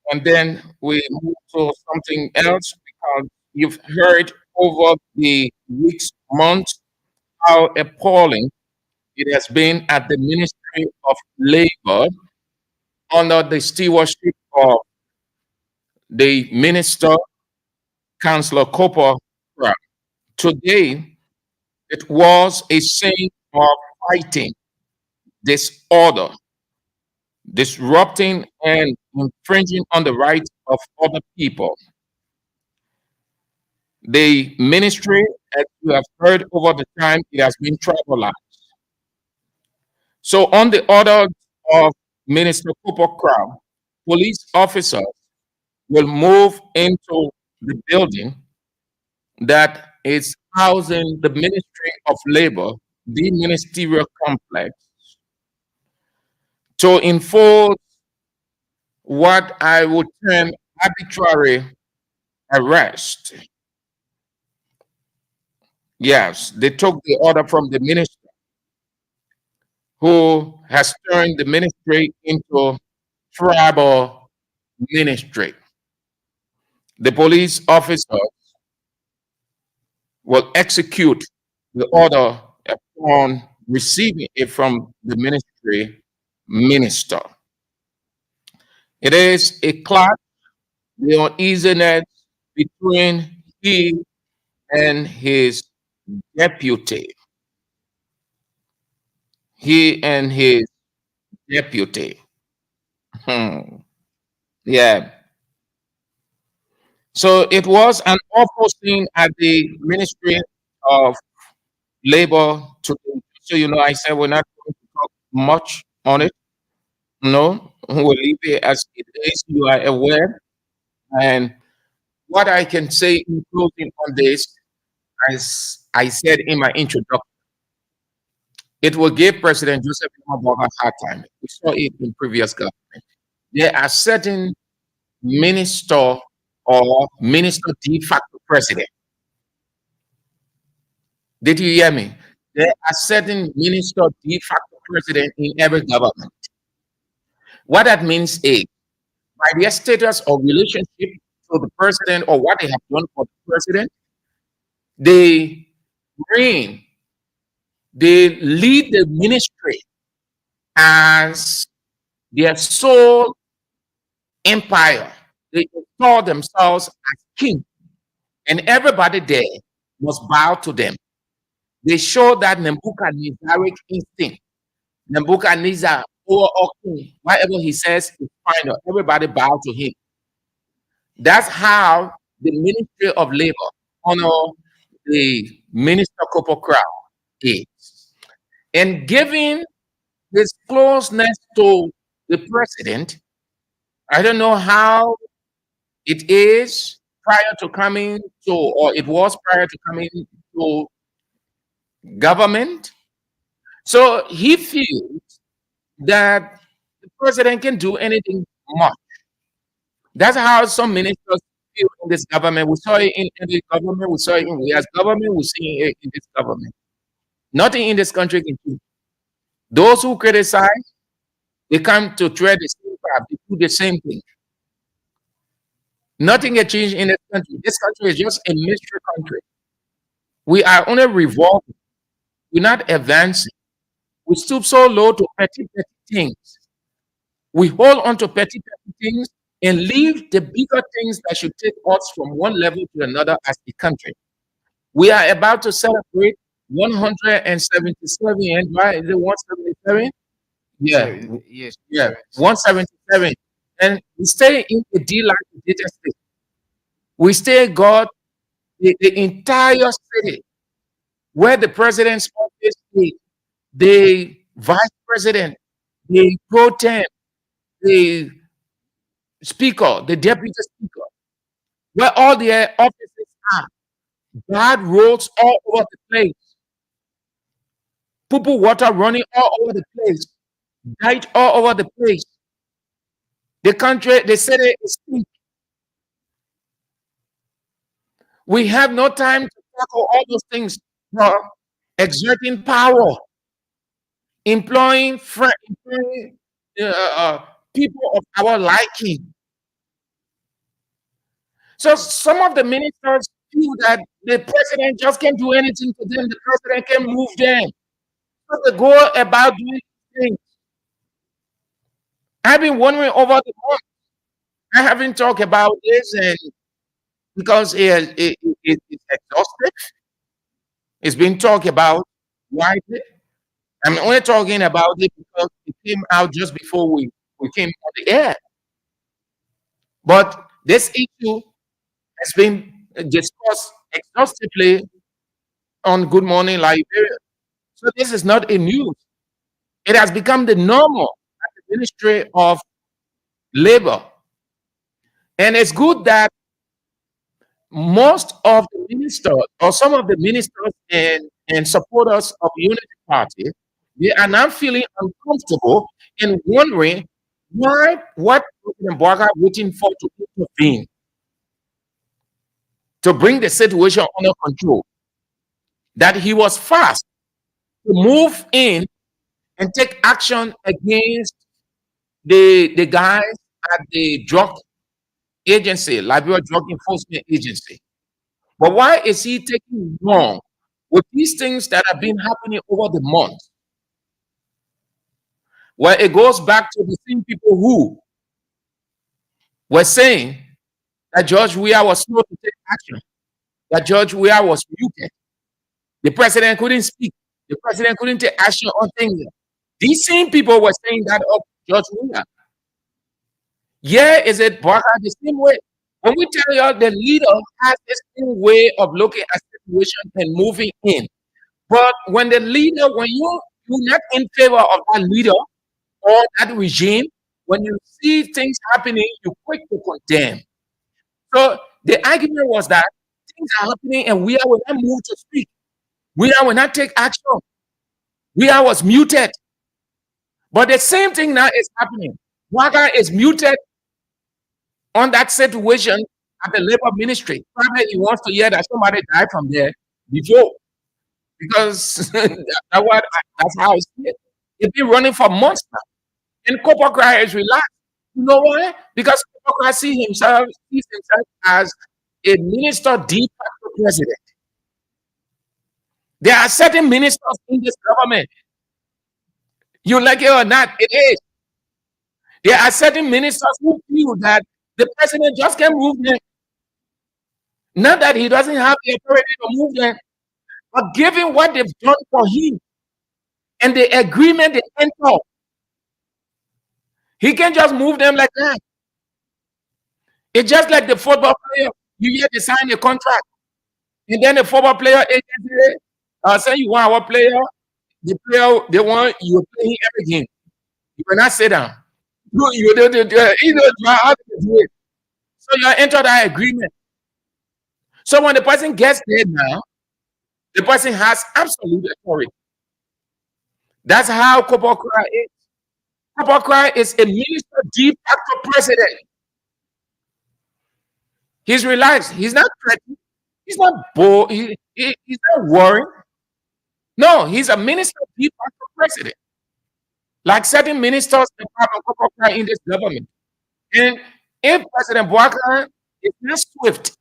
and then we move to something else because you've heard over the weeks, months, how appalling it has been at the Ministry of Labor under the stewardship of the Minister, Councillor Copper. Today, it was a scene of fighting, disorder, disrupting and infringing on the rights of other people. The ministry, as you have heard over the time, it has been tribalized. So, on the order of Minister Cooper Crown, police officers will move into the building that is housing the Ministry of Labor, the ministerial complex, to enforce what I would term arbitrary arrest. Yes, they took the order from the minister, who has turned the ministry into tribal ministry. The police officer will execute the order upon receiving it from the ministry minister. It is a clash, the uneasiness between he and his deputy. He and his deputy. Yeah. So it was an awful scene at the Ministry of Labor today. So, I said we're not going to talk much on it. No, we'll leave it as it is. You are aware. And what I can say in closing on this, as I said in my introduction, it will give President Joseph Mahmoud a hard time. We saw it in previous government. There are certain minister or minister de facto president. Did you hear me? There are certain minister de facto president in every government. What that means is, by their status or relationship to the president or what they have done for the president, they lead the ministry as their sole empire. They install themselves as king, and everybody there must bow to them. They show that Nebuchadnezzaric instinct. Nebuchadnezzar, or king, whatever he says is final. Everybody bow to him. That's how the Ministry of Labor honor the Minister Copper Crown is. And giving this closeness to the president, I don't know how it is prior to coming to, or it was prior to coming to government. So he feels that the president can do anything much. That's how some ministers feel in this government. We saw it in the government, we saw it in as government, we see it in this government. Nothing in this country can do. Those who criticize, they come to tread the same path, they do the same thing. Nothing has changed in this country. This country is just a mystery country. We are only revolving. We're not advancing. We stoop so low to petty things. We hold on to petty things and leave the bigger things that should take us from one level to another as a country. We are about to celebrate 177, and why is it 177? Yeah, Yes. yeah, 177. And we stay in a dilapidated state. We stay got the entire city where the president's office is, the vice president, the pro tem, the speaker, the deputy speaker, where all their offices are. Bad roads all over the place. Poo water running all over the place. Died all over the place. The country, the city is sick. We have no time to tackle all those things. No, exerting power, employing people of our liking. So some of the ministers feel that the president just can't do anything to them. The president can move them. So they go about doing things. I've been wondering over the month. I haven't talked about this, and because it's exhaustive. It's been talked about widely. I'm only talking about it because it came out just before we came on the air. But this issue has been discussed exhaustively on Good Morning Liberia. So this is not a news. It has become the normal at the Ministry of Labor. And it's good that most of the ministers or some of the ministers and supporters of the Unity Party, they are now feeling uncomfortable and wondering what President Boaga waiting for to intervene to bring the situation under control. That he was fast to move in and take action against the guys at the drug agency, Liberia Drug Enforcement Agency. But why is he taking long with these things that have been happening over the months? Well, it goes back to the same people who were saying that George Weah was slow to take action, that George Weah was muted. The president couldn't speak. The president couldn't take action on things. These same people were saying that of George Weah. Yeah, is it Boaga the same way? When we tell you the leader has this same way of looking at situation and moving in. But when the leader, when you're not in favor of that leader or that regime, when you see things happening, you're quick to condemn. So the argument was that things are happening and we will not move to speak. We will not take action. We was muted. But the same thing now is happening. Boaga is muted on that situation at the labor ministry. Probably he wants to hear that somebody died from there before. Because that's how it's been. It's been running for months now. And Kopokra is relaxed. You know why? Because Kopokra sees himself as a minister de facto president. There are certain ministers in this government. You like it or not, it is. There are certain ministers who feel that the president just can't move them. Not that he doesn't have the authority to move them, but given what they've done for him and the agreement they entered, he can just move them like that. It's just like the football player. You hear they sign a contract, and then the football player agency say you want our player. The player they want you play him every game. You will not sit down. You know how to do it. So you enter that agreement. So when the person gets there now, the person has absolute authority. That's how Kopokra is. Kopokra is a minister de facto president. He's relaxed. He's not threatened. He's not bored. He's not worried. No, he's a minister de facto president. Like certain ministers in this government. And if President Boaga is not swift,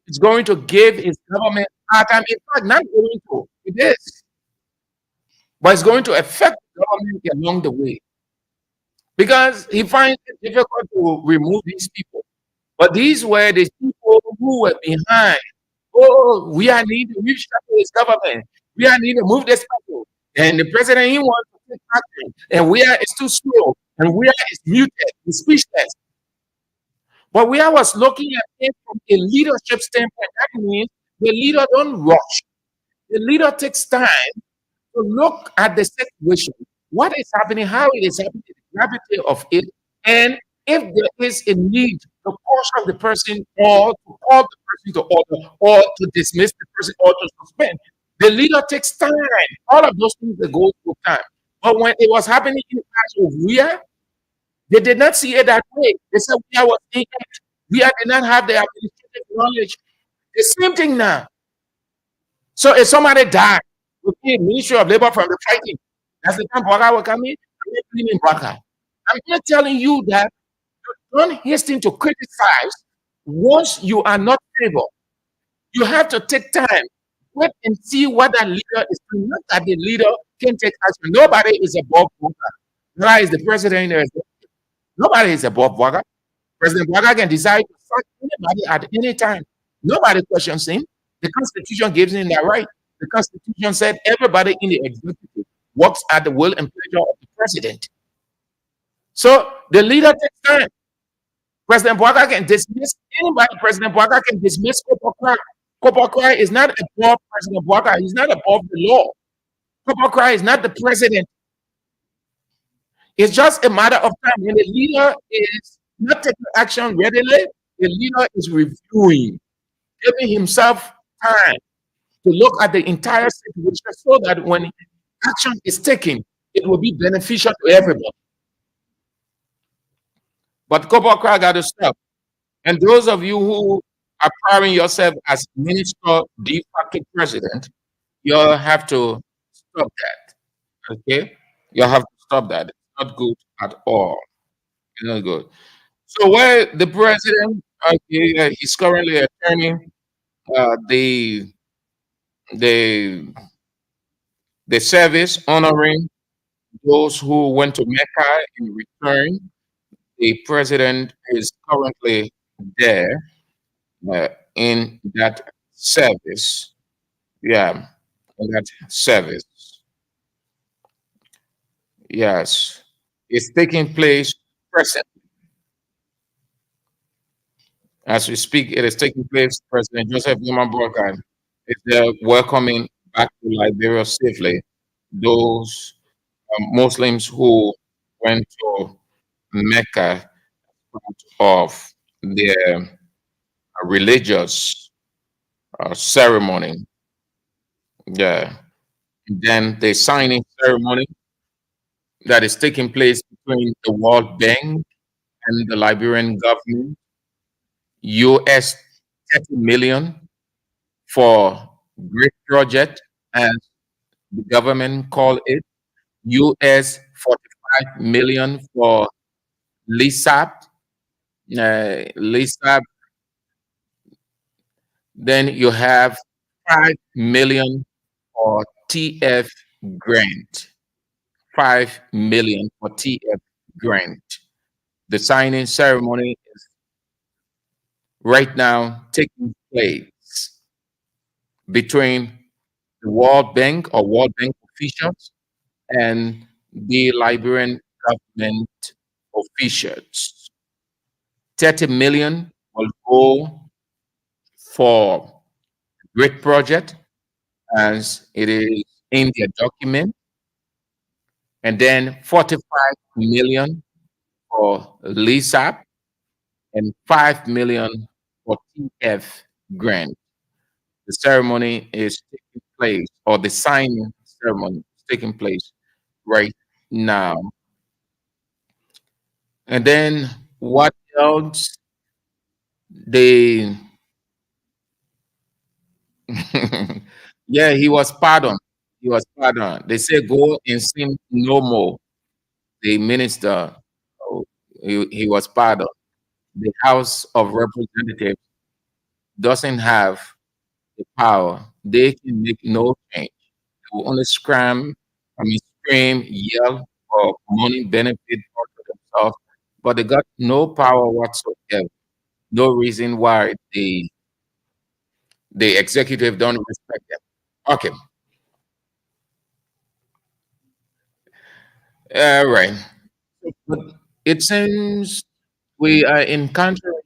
it's going to give his government hard time. In fact, not going to. It is. But it's going to affect the government along the way. Because he finds it difficult to remove these people. But these were the people who were behind. Oh, we are need to reshuffle his government. We are need to move this people. And the president, he wants to take action. And we are is too slow. And we are is muted, is speechless. But we was looking at it from a leadership standpoint. That means the leader don't rush. The leader takes time to look at the situation, what is happening, how it is happening, the gravity of it, and if there is a need to caution the person or to call the person to order or to dismiss the person or to suspend. The leader takes time. All of those things that go through time. But when it was happening in the case of Weah, they did not see it that way. They said Weah was ignorant. Weah did not have the administrative knowledge. The same thing now. So if somebody died, we need Ministry of Labor from the fighting. That's the time Bwaka will come in. I'm not blaming Bwaka. I'm not telling you that don't hasten to criticize once you are not able. You have to take time, wait and see what that leader is doing. Not that the leader can take action. Nobody is above Bwaka. Neither is the president. Nobody is above Bwaka. President Bwaka can decide to sack anybody at any time. Nobody questions him. The Constitution gives him that right. The Constitution said everybody in the executive works at the will and pleasure of the president. So the leader takes time. President Bwaka can dismiss anybody. President Bwaka can dismiss Kopokra. Kopokra is not above President Bwaka. He's not above the law. Kopokra is not the president. It's just a matter of time. When the leader is not taking action readily, the leader is reviewing, giving himself time to look at the entire situation so that when action is taken, it will be beneficial to everybody. But Kopokra got to stop. And those of you who are powering yourself as minister de facto president, you'll have to stop that. Okay? You'll have to stop that. It's not good at all. It's not good. So where the president, okay, he's currently attorney, the service honoring those who went to Mecca in return. The president is currently there in that service. Yeah, in that service. Yes, it's taking place presently. As we speak, it is taking place. President Joseph Boakai is there welcoming back to Liberia safely those Muslims who went to Mecca of their religious ceremony. Yeah. Then the signing ceremony that is taking place between the World Bank and the Liberian government. US 30 million for great project, as the government called it. US 45 million for LISAP. LISAP. Then you have 5 million for TF grant. 5 million for TF grant. The signing ceremony is right now taking place between the World Bank or World Bank officials and the Liberian government officials. 30 million will go for great project as it is in their document, and then 45 million for LISAP and 5 million for TF grant. The ceremony is taking place, or the signing ceremony is taking place right now. And then what else? They yeah, he was pardoned. He was pardoned. They say go and sin no more. The minister, oh, he was pardoned. The House of Representatives doesn't have the power. They can make no change. They will only scream, yell for money benefit for themselves, but they got no power whatsoever. No reason why the executive don't respect them. Okay. All right. But it seems we are encountering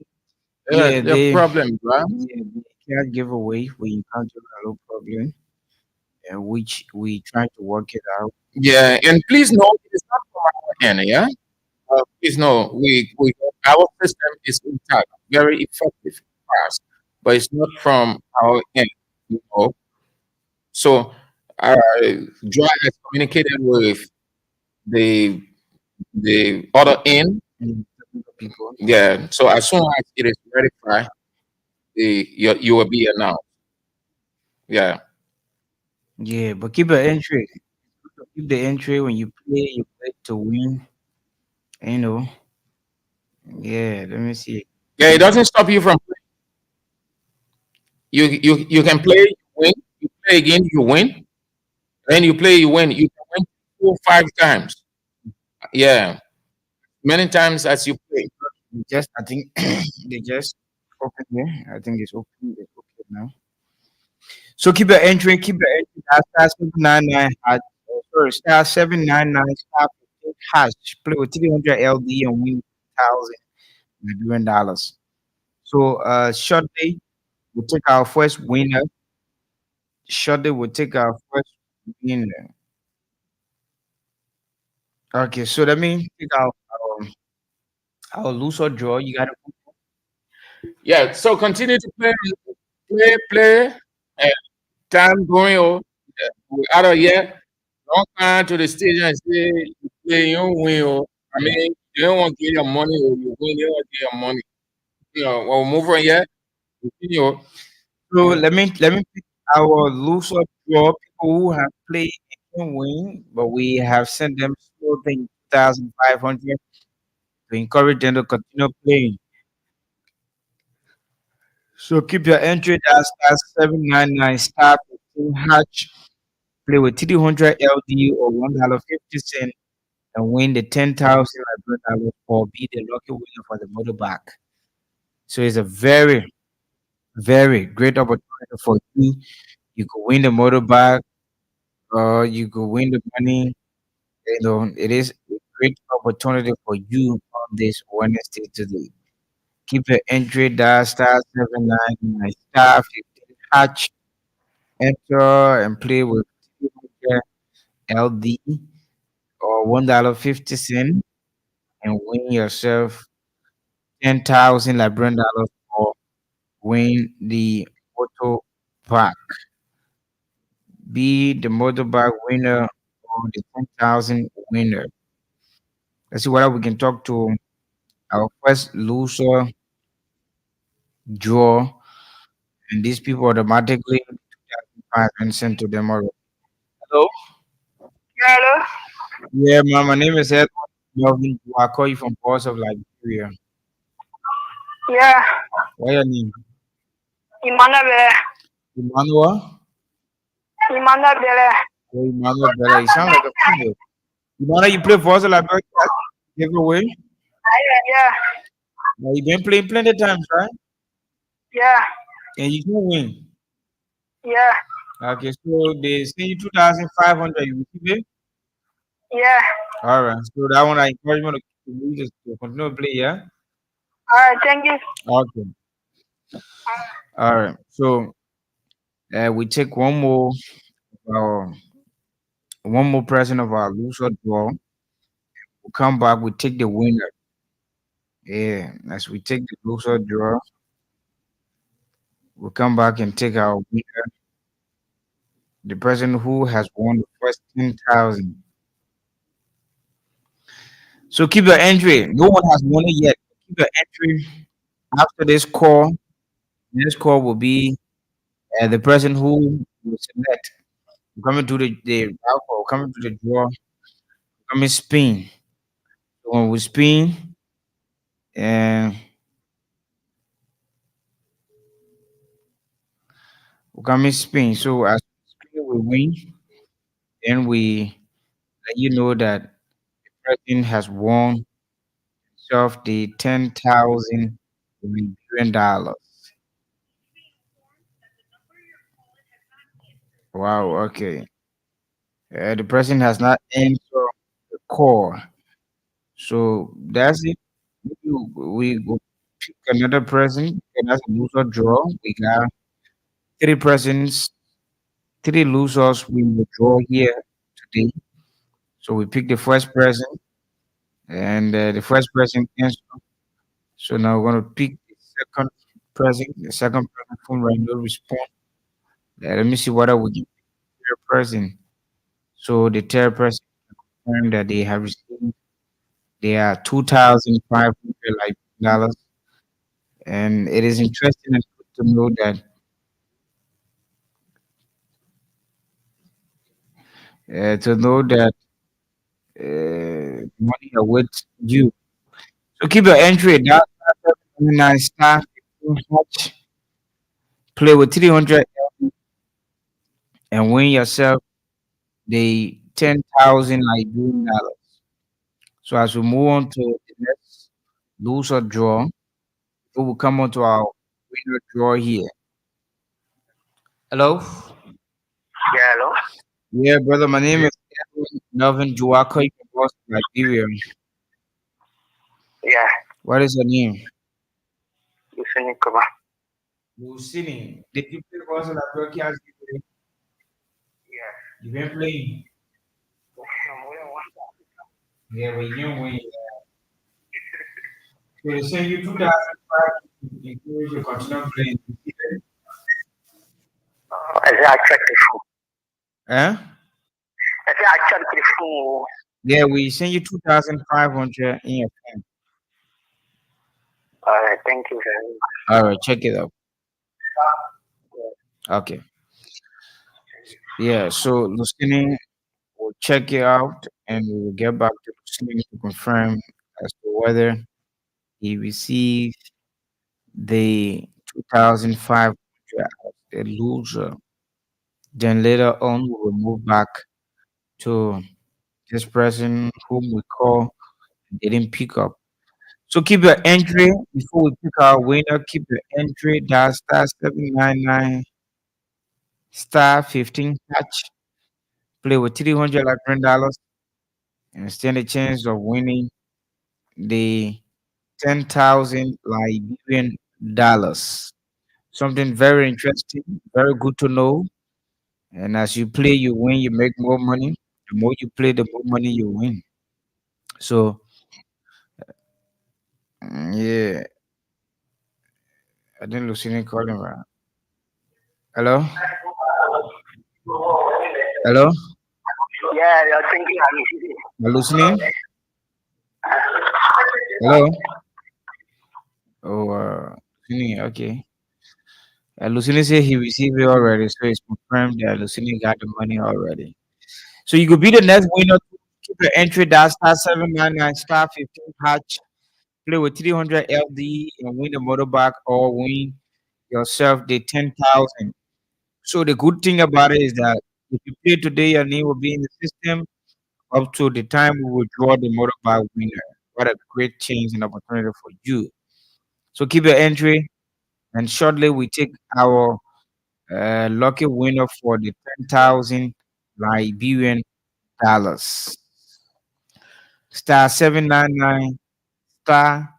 Yeah, a problem, right? yeah, the caregiver we encounter a lot problem, which we try to work it out. Yeah, and please know it is not from our end, yeah? Please know we our system is intact, very effective, fast, but it's not from our end, you know. So Joy has communicated with the other end. People. Yeah. So as soon as it is verified, you will be announced. Yeah. Yeah, but keep an entry. Keep the entry when you play to win. You know. Yeah, let me see. Yeah, it doesn't stop you from you can play, you win, you play again, you win, then you play, you win. You can win 4 or 5 times. Yeah. Many times as you play. Just I think they just open here. I think it's open. It's okay now. So keep your entry. Keep your entry. Star 799 hash. Sorry, star 799 star 15 hash. Play with 300 LD and win 1,000 Nigerian dollars. So shortly we'll take our first winner. Shortly we'll take our first winner. Okay, so let me take our lose or draw. You got to Yeah. So continue to play. And time going on. We out of here. Don't come to the station and say you play, you don't win. I mean, you don't want to get your money or you win, you don't want to get your money. We'll move on here. Continue. So let me pick our loser draw people who have played and win, but we have sent them still paying 2,500 to encourage them to continue playing. So keep your entry at star 799 star 15 hatch. Play with 300 LD or $1.50 and win the 10,000 dollars or be the lucky winner for the motorbike. So it's a very, very great opportunity for you. You could win the motorbike, you could win the money. You know, it is a great opportunity for you on this Wednesday today. Keep your entry dial star 799 star 15 hatch, enter and play with 200 LD or $1.50 and win yourself 10,000 Liberian dollars or win the motor park. Be the motorbike winner or the 10,000 winner. Let's see whether we can talk to our first loser draw, and these people automatically 2,500 and sent to them already. Hello? Hello? Yeah, my name is Edwin Melvin. I call you from parts of Liberia. Yeah. What your name? Emmanuel. Emmanuel? Emmanuel Bele. Oh, Emmanuel Bella. You sound like a female. Emmanuel, you play for us like giveaway? Yeah. Now, you been playing plenty of times, right? Yeah. And you can win. Yeah. Okay, so they send you 2,500. You receive it? Yeah. All right. So that one I encourage you to continue to play, yeah? All right. Thank you. Okay. All right. So we take uh, one more present of our loser draw. We'll come back, we take the winner. Yeah. As we take the loser draw, we'll come back and take our winner, the person who has won the first 10,000. So keep your entry. No one has won it yet. Keep your entry after this call. This call will be the person who will select. Coming to the alcohol, coming to the draw, coming spin. So when we spin, and we coming spin. So as we spin, we win. Then we let you know that the person has won himself the 10,000 Liberian dollars. Wow. Okay. The person has not answered the call. So that's it. We go pick another person, and that's a loser draw. We got three persons, three losers we will draw here today. So we pick the first person, and the first person answer. So now we're gonna pick the second person. The second person from right now respond. Let me see whether we can pick the third person. So the third person confirm that they have received their 2,500 like dollars, and it is interesting and good to know that money awaits you. So keep your entry. That's 9 star 15 hatch. Play with 300 and win yourself the 10,000 Liberian dollars. So as we move on to the next loser draw, we will come on to our winner draw here. Hello? Yeah, hello? Yeah, brother. My name is Edwin Melvin Juwako. You can boss Liberia. Yeah, What is your name? listening, come on. Lucini. Did you play boss Liberia? Yeah. You been playing? Yeah, but you don't win. So they send you 2005. You continue playing. I say I check the phone. Huh? I say I check the phone. Yeah, we send you 2,500 in your phone. All right, thank you very much. All right, check it out. Okay. Yeah, so Lucini will check it out and we will get back to Lucini to confirm as to whether he received the 2,500 as a loser. Then later on, we will move back to this person whom we call didn't pick up. So keep your entry before we pick our winner. Keep your entry. That's star 799 star 15 catch. Play with $300 and stand a chance of winning the 10,000 Liberian dollars. Something very interesting, very good to know. And as you play, you win, you make more money. The more you play, the more money you win. So, yeah, I didn't lose any calling. Right? Hello? Hello? Yeah, you're thinking I'm easy. You listening? Hello? Oh, Lucini, okay. Lucini said he received it already, so it's confirmed that Lucini got the money already. So you could be the next winner. Keep your entry. That's star 799 star 15 hatch. Play with 300 LD and win the motorbike or win yourself the 10,000. So the good thing about it is that if you play today, your name will be in the system up to the time we will draw the motorbike winner. What a great change and opportunity for you. So keep your entry, and shortly we take our lucky winner for the 10,000 Liberian dollars. Star 799 star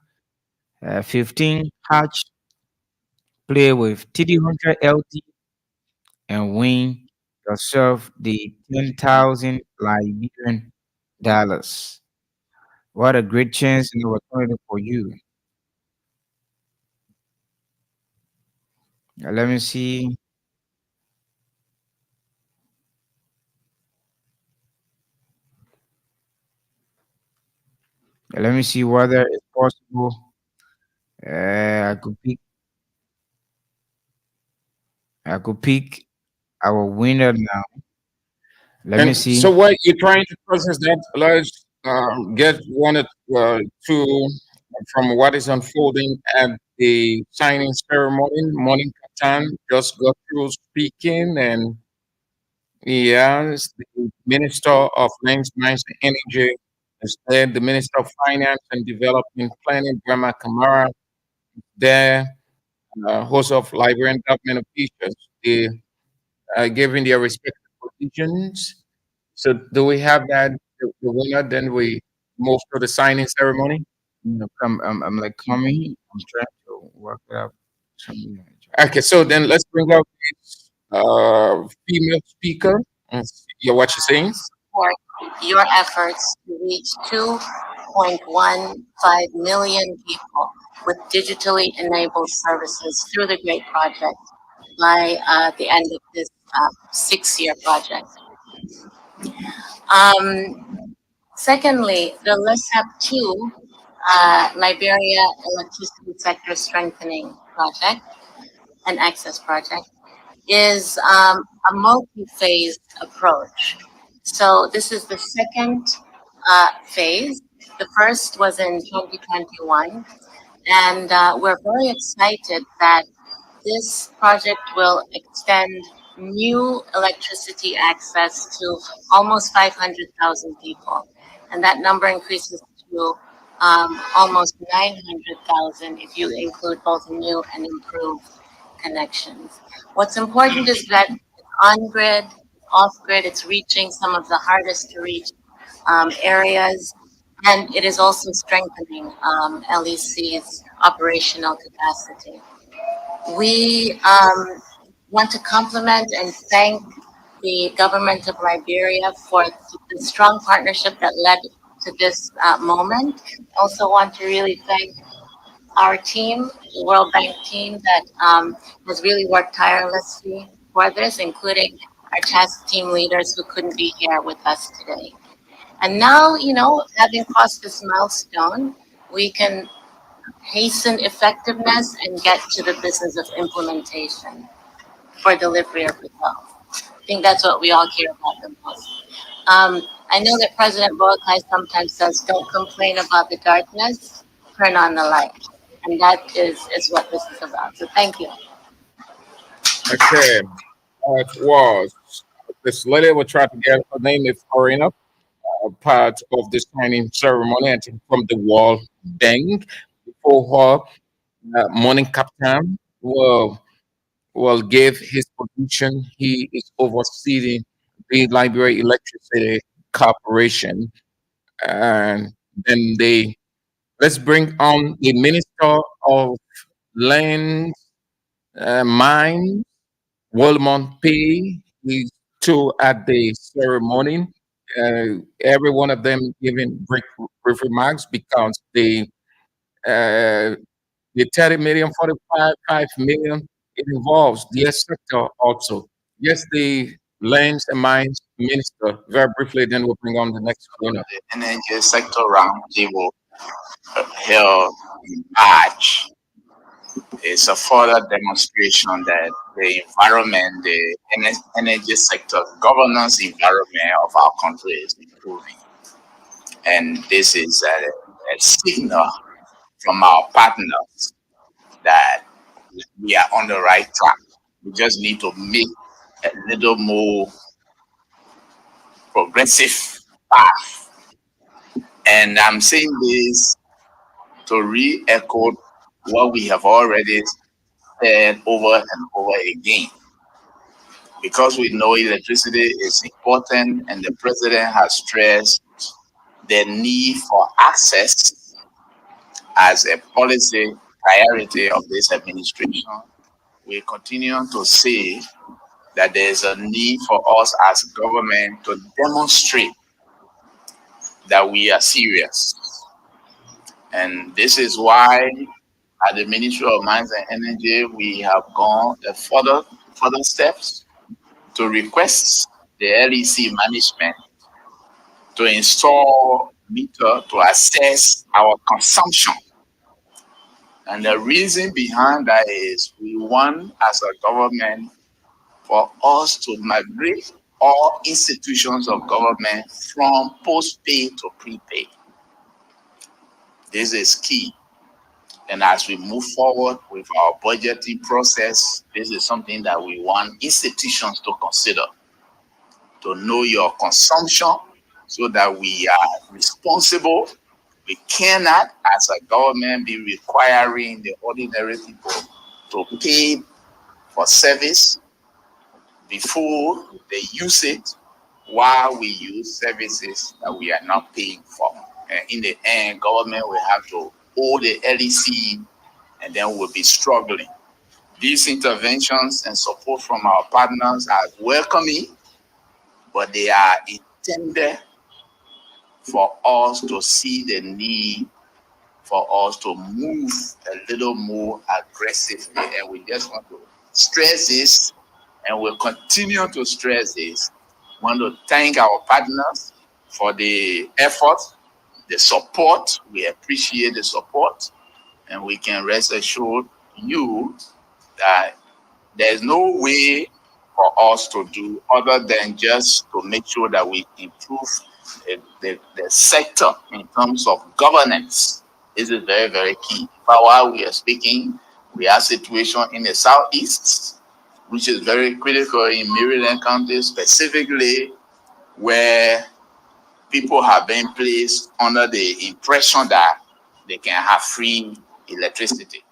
15 hatch. Play with 300 LT and win yourself the 10,000 Liberian dollars. What a great chance and opportunity for you. Let me see. Let me see whether it's possible. I could pick our winner now. Let me And see. so, what you're trying to process that, let's get one or two from what is unfolding at the signing ceremony. Morning time just got through speaking, and yes, the Minister of Lands, Mines, and Energy is there. The Minister of Finance and Development Planning, Brahma Kamara, there. Host of Liberian government officials, they given their respective positions. So do we have that the winner? Then we move to the signing ceremony. No, I'm like coming. I'm trying to work it out. Okay, so then let's bring up this female speaker and see what she's saying. Support your efforts to reach 2.15 million people with digitally enabled services through the GREAT project by the end of this 6-year project. Secondly, the LISAP 2 Liberia Electricity Sector Strengthening Project and access project is a multi-phase approach. So this is the second phase. The first was in 2021, and we're very excited that this project will extend new electricity access to almost 500,000 people. And that number increases to almost 900,000 if you include both new and improved connections. What's important is that it's on grid, off grid, it's reaching some of the hardest to reach areas, and it is also strengthening LEC's operational capacity. We want to compliment and thank the government of Liberia for the strong partnership that led to this moment. Also want to really thank our team, the World Bank team that has really worked tirelessly for this, including our task team leaders who couldn't be here with us today. And now, having crossed this milestone, we can hasten effectiveness and get to the business of implementation for delivery of results. I think that's what we all care about the most. I know that President Boakai sometimes says, don't complain about the darkness, turn on the light. And that is what this is about. So thank you. Okay. It was this lady will try to get her name is Corina, part of the signing ceremony, I think from the World Bank. Before her, morning captain will give his position. He is overseeing the Liberia Electricity Corporation, and then let's bring on the Minister of Land, Mines, Wilmont P. He's two at the ceremony. Every one of them giving brief remarks because the 30 million, 45 million, it involves the sector also. Yes, the lands and mines minister, very briefly, then we'll bring on the next one. The energy sector roundtable held in March is a further demonstration that the environment, the energy sector governance environment of our country is improving. And this is a signal from our partners that we are on the right track. We just need to make a little more progressive path. And I'm saying this to re-echo what we have already said over and over again. Because we know electricity is important and the president has stressed the need for access as a policy priority of this administration, we continue to say that there is a need for us as government to demonstrate that we are serious. And this is why at the Ministry of Mines and Energy, we have gone further steps to request the LEC management to install meter to assess our consumption. And the reason behind that is we want, as a government, for us to migrate all institutions of government from postpaid to prepaid. This is key. And as we move forward with our budgeting process, this is something that we want institutions to consider, to know your consumption so that we are responsible. We cannot, as a government, be requiring the ordinary people to pay for service before they use it, while we use services that we are not paying for. And in the end, government will have to owe the LEC, and then we'll be struggling. These interventions and support from our partners are welcoming, but they are intended for us to see the need for us to move a little more aggressively. And we just want to stress this, and we'll continue to stress this. We want to thank our partners for the effort, the support. We appreciate the support, and we can rest assured you that there's no way for us to do other than just to make sure that we improve the sector in terms of governance. This is very, very key. But while we are speaking, we have situation in the southeast, which is very critical in Maryland County specifically, where people have been placed under the impression that they can have free electricity.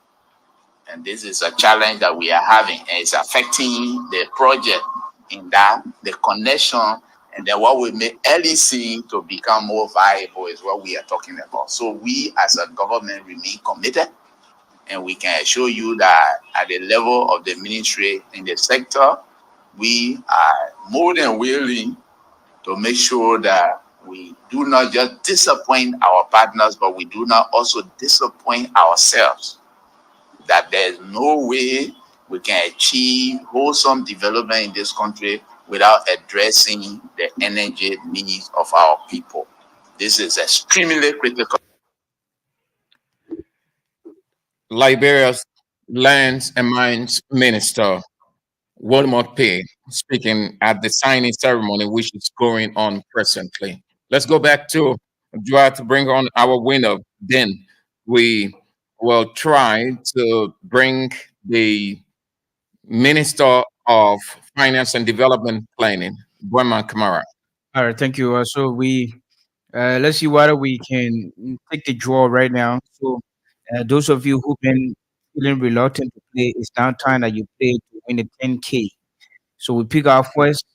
And this is a challenge that we are having, and it's affecting the project in that the connection, and then what will make LEC to become more viable is what we are talking about. So we as a government remain committed, and we can assure you that at the level of the ministry in the sector, we are more than willing to make sure that we do not just disappoint our partners, but we do not also disappoint ourselves. That there's no way we can achieve wholesome development in this country without addressing the energy needs of our people. This is extremely critical. Liberia's Lands and Mines Minister, Wilmot P., speaking at the signing ceremony, which is going on presently. Let's go back to Joa to bring on our winner. Then we will try to bring the Minister of Finance and Development Planning, Boyman Kamara. All right, thank you. So let's see whether we can take the draw right now. So those of you who've been feeling reluctant to play, it's now time that you play to win the 10K. So we pick our first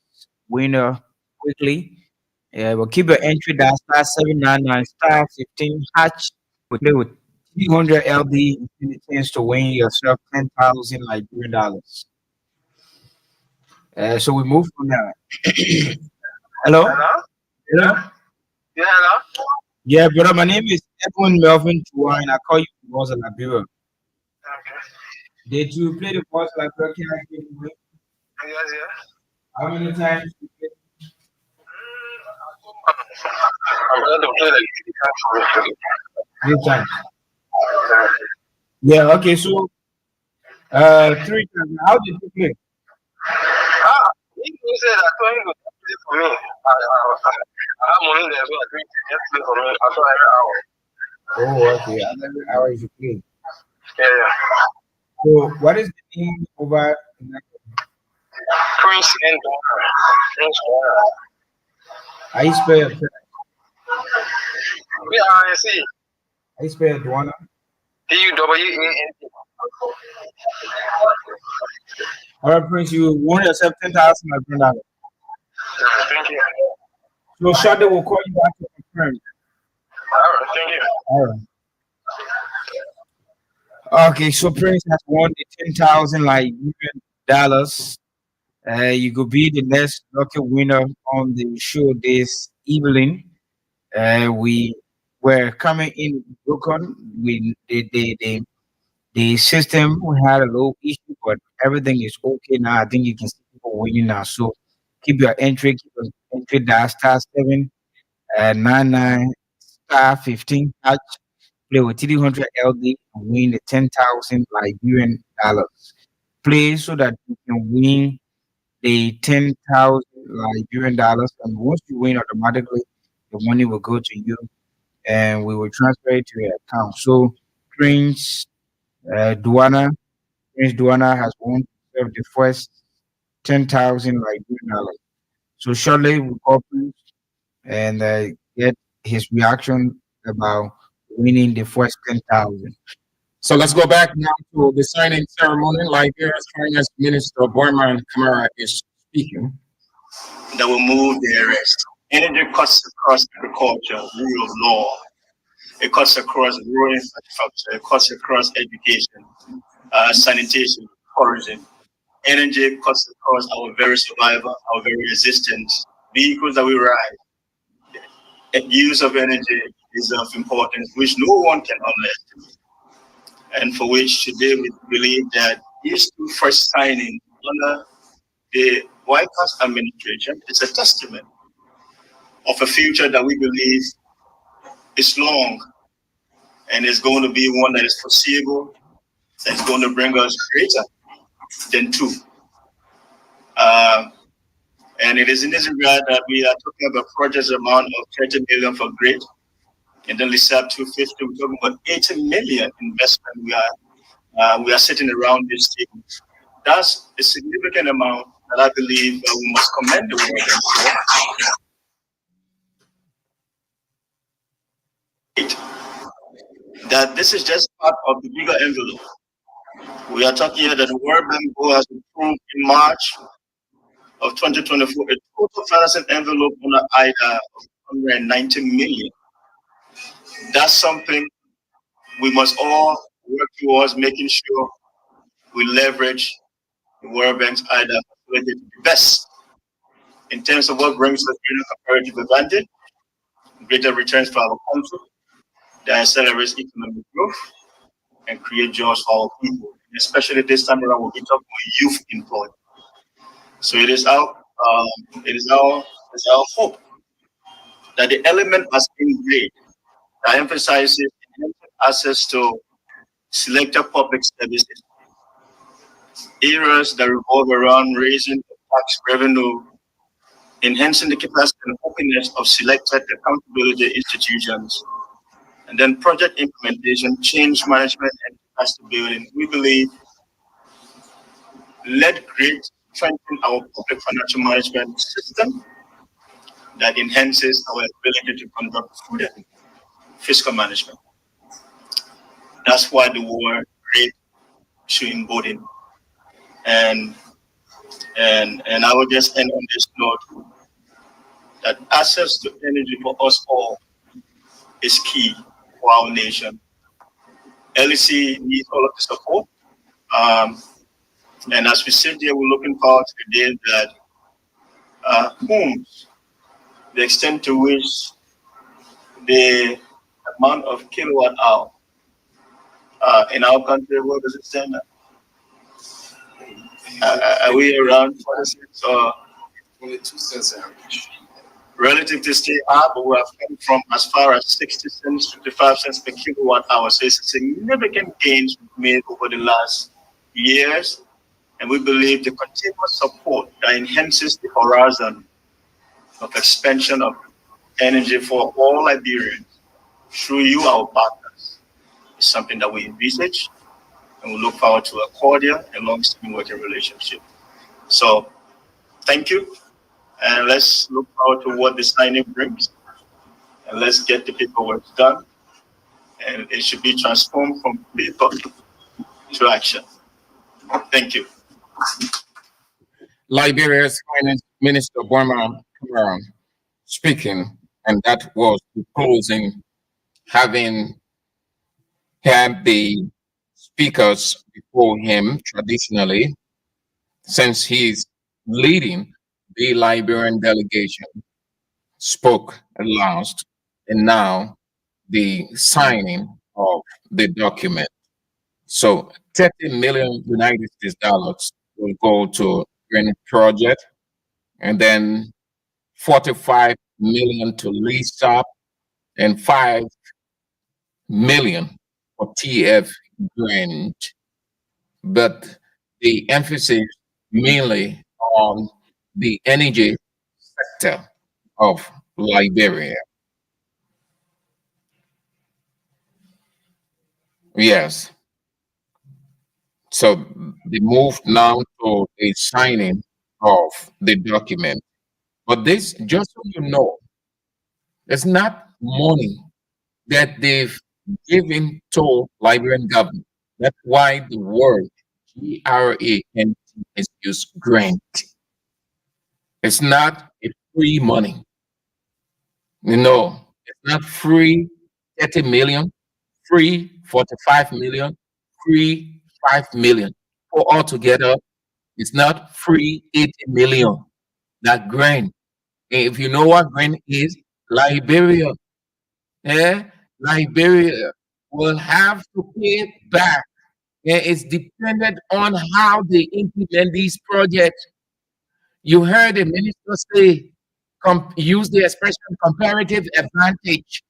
winner quickly. We'll keep your entry that star 799 star 15 hatch. We play with 300 LD and a chance to win yourself 10,000 Liberian dollars. So we move from there. Hello? Hello? Hello? Yeah, hello? Yeah, brother, my name is Edwin Melvin Chua, and I call you from Voice of Liberia. Okay. Did you play the Voice of Liberia? Can I give you? Yes, yes. How many times you played? I'm going to play like 3 times. Yeah, okay, so 3 times. How did you play? He said I told him to play for me. I have money there, so I think he just play for me. I saw every hour. Oh, okay. And every hour you play. Yeah, yeah. So, what is the name over? Prince and Donna. Prince Donna. How you spell your parents? Yeah, I see. How you spell your Duana? D-U-W-A-N-T. All right, Prince, you won yourself 10,000 Liberian dollars. Thank you. So, Shade will call you back to confirm. All right, thank you. All right. Okay, so Prince has won the 10,000 Liberian dollars. You could be the next lucky winner on the show this evening. We were coming in broken. The system we had a little issue, but everything is okay now. I think you can see people winning now. So keep your entry, keep your entry that star 799 star 15 hatch. Play with 300 LD and win the 10,000 Liberian dollars. Play so that you can win the 10,000 Liberian dollars, and once you win, automatically the money will go to you, and we will transfer it to your account. So, Prince Duana, Prince Duana has won the first 10,000 Liberian dollars. So shortly we'll call Prince and get his reaction about winning the first 10,000. So let's go back now to the signing ceremony. Liberia's Finance Minister, Boyman Kamara, is speaking. That will move the arrest. Energy cuts across agriculture, rule of law. It cuts across rural infrastructure. It cuts across education, sanitation, tourism. Energy cuts across our very survival, our very existence. Vehicles that we ride. The use of energy is of importance, which no one can underestimate. And for which today we believe that these two first signing under the White House administration is a testament of a future that we believe is long and is going to be one that is foreseeable, that's going to bring us greater than 2. And it is in this regard that we are talking about projects amount of 30 million for grid, and then LISAB 250. We're talking about 80 million investment. We are sitting around this table. That's a significant amount that I believe we must commend the World Bank for. That this is just part of the bigger envelope. We are talking here that the World Bank Board has approved in March of 2024 a total financing envelope on IDA of 190 million. That's something we must all work towards, making sure we leverage the World Bank's IDA facility to the best in terms of what brings us greater comparative advantage, greater returns for our country, that accelerates economic growth and create jobs for our people. And especially this time around, we'll be talking about youth employment. So it is our hope that the element has been great that emphasizes access to selected public services, areas that revolve around raising tax revenue, enhancing the capacity and openness of selected accountability institutions, and then project implementation, change management, and capacity building. We believe let grid strengthen our public financial management system that enhances our ability to conduct prudent fiscal management. That's why the word grid should embody. And I will just end on this note that access to energy for us all is key for our nation. LEC needs all of the support. And as we sit here, we're looking forward to the day that homes, the extent to which the amount of kilowatt hour in our country, what does it stand at? Are we around 46 or 22 cents average? Relative to state high, but we have come from as far as 60 cents, 55 cents per kilowatt hour. So it's a significant gains we've made over the last years. And we believe the continuous support that enhances the horizon of expansion of energy for all Liberians through you, our partners, is something that we envisage. And we look forward to a cordial and long-standing working relationship. So thank you. And let's look forward to what the signing brings. And let's get the paperwork done. And it should be transformed from paper to action. Thank you. Liberia's Finance Minister Burma Cameron speaking, and that was the closing, having had the speakers before him traditionally, since he's leading the Liberian delegation, spoke at last, and now the signing of the document. So 30 million United States dollars will go to Green Project, and then 45 million to lease up, and 5 million for TF Grant. But the emphasis mainly on the energy sector of Liberia. Yes. So they moved now to a signing of the document. But this, just so you know, it's not money that they've given to Liberian government. That's why the word GRANT is used, grant. It's not a free money. No, it's not free 30 million, free 45 million, free 5 million. For altogether, it's not free 80 million. That grant. If you know what grant is, Liberia, Liberia will have to pay it back. It's dependent on how they implement these projects. You heard the minister say, use the expression comparative advantage.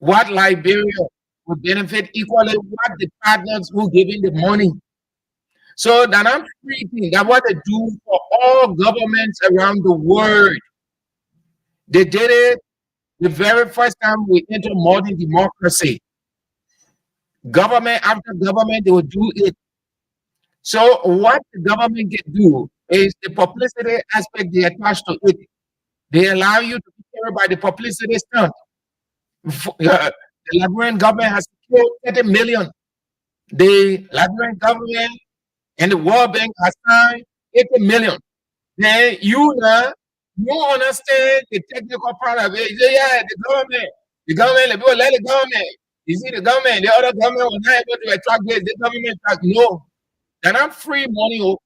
What Liberia will benefit equally what the partners who giving the money. So that I'm free thing. That's what they do for all governments around the world. They did it the very first time we entered modern democracy. Government after government, they will do it. So what the government can do is the publicity aspect they attach to it. They allow you to be carried by the publicity stunt. The Liberian government has secured 30 million. The Liberian government and the World Bank has signed 80 million. Then you understand the technical part of it. You say, yeah, the people let the government. You see, the other government was not able to attract this. The government attract no. And I'm free money,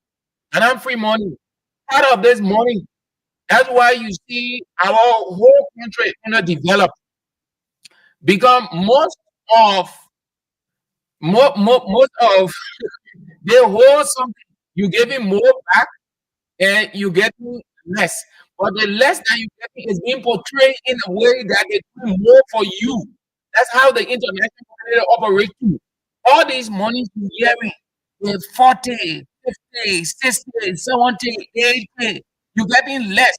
and I'm free money. Part of this money. That's why you see our whole country underdeveloped. Because most of they hold something. You giving more back and you getting less. But the less that you getting is being portrayed in a way that they do more for you. That's how the international community operates too. All these monies you're hearing with 40, 50, 60, 70, 80, you're getting less.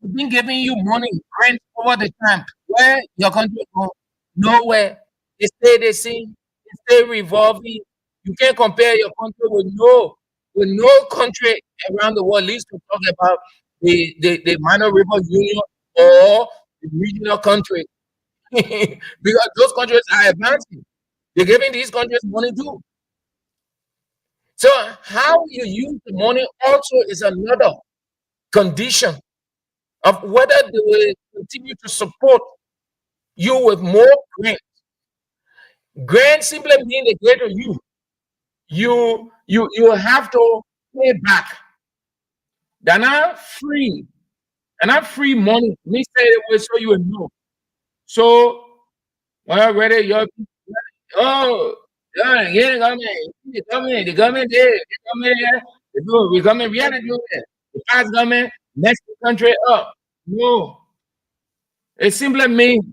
We've been giving you money, rent over the time. Where your country go? Nowhere. They stay the same. They stay revolving. You can't compare your country with no country around the world. At least to talk about the minor river union or the regional country. Because those countries are advancing. They're giving these countries money too. So how you use the money also is another condition of whether they will continue to support you with more grant. Grant simply means the greater you. You have to pay back. They're not free. And not free money. Me say it will so you will know. So well, whether you're yeah, the government there, the government there, the government we have to do it. The past government mess the country up. No, it simply means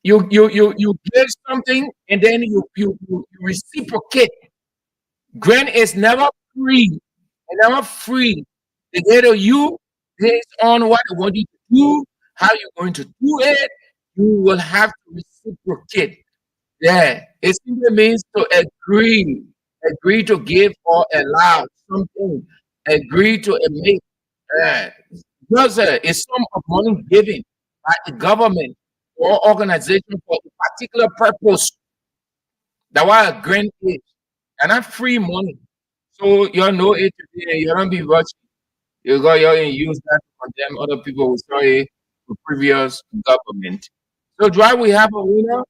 you give something and then you reciprocate. Grant is never free. It's never free. They get to you based on what they want you to do, how you're going to do it. You will have to reciprocate. Yeah, it simply means to agree to give or allow something, agree to make. Uh, because a sum of money given by the government or organization for a particular purpose. That's what a grant is, and not free money. So you know it today, you don't be watching. You go you and use that to condemn other people who saw it to previous government. So do I we have a winner?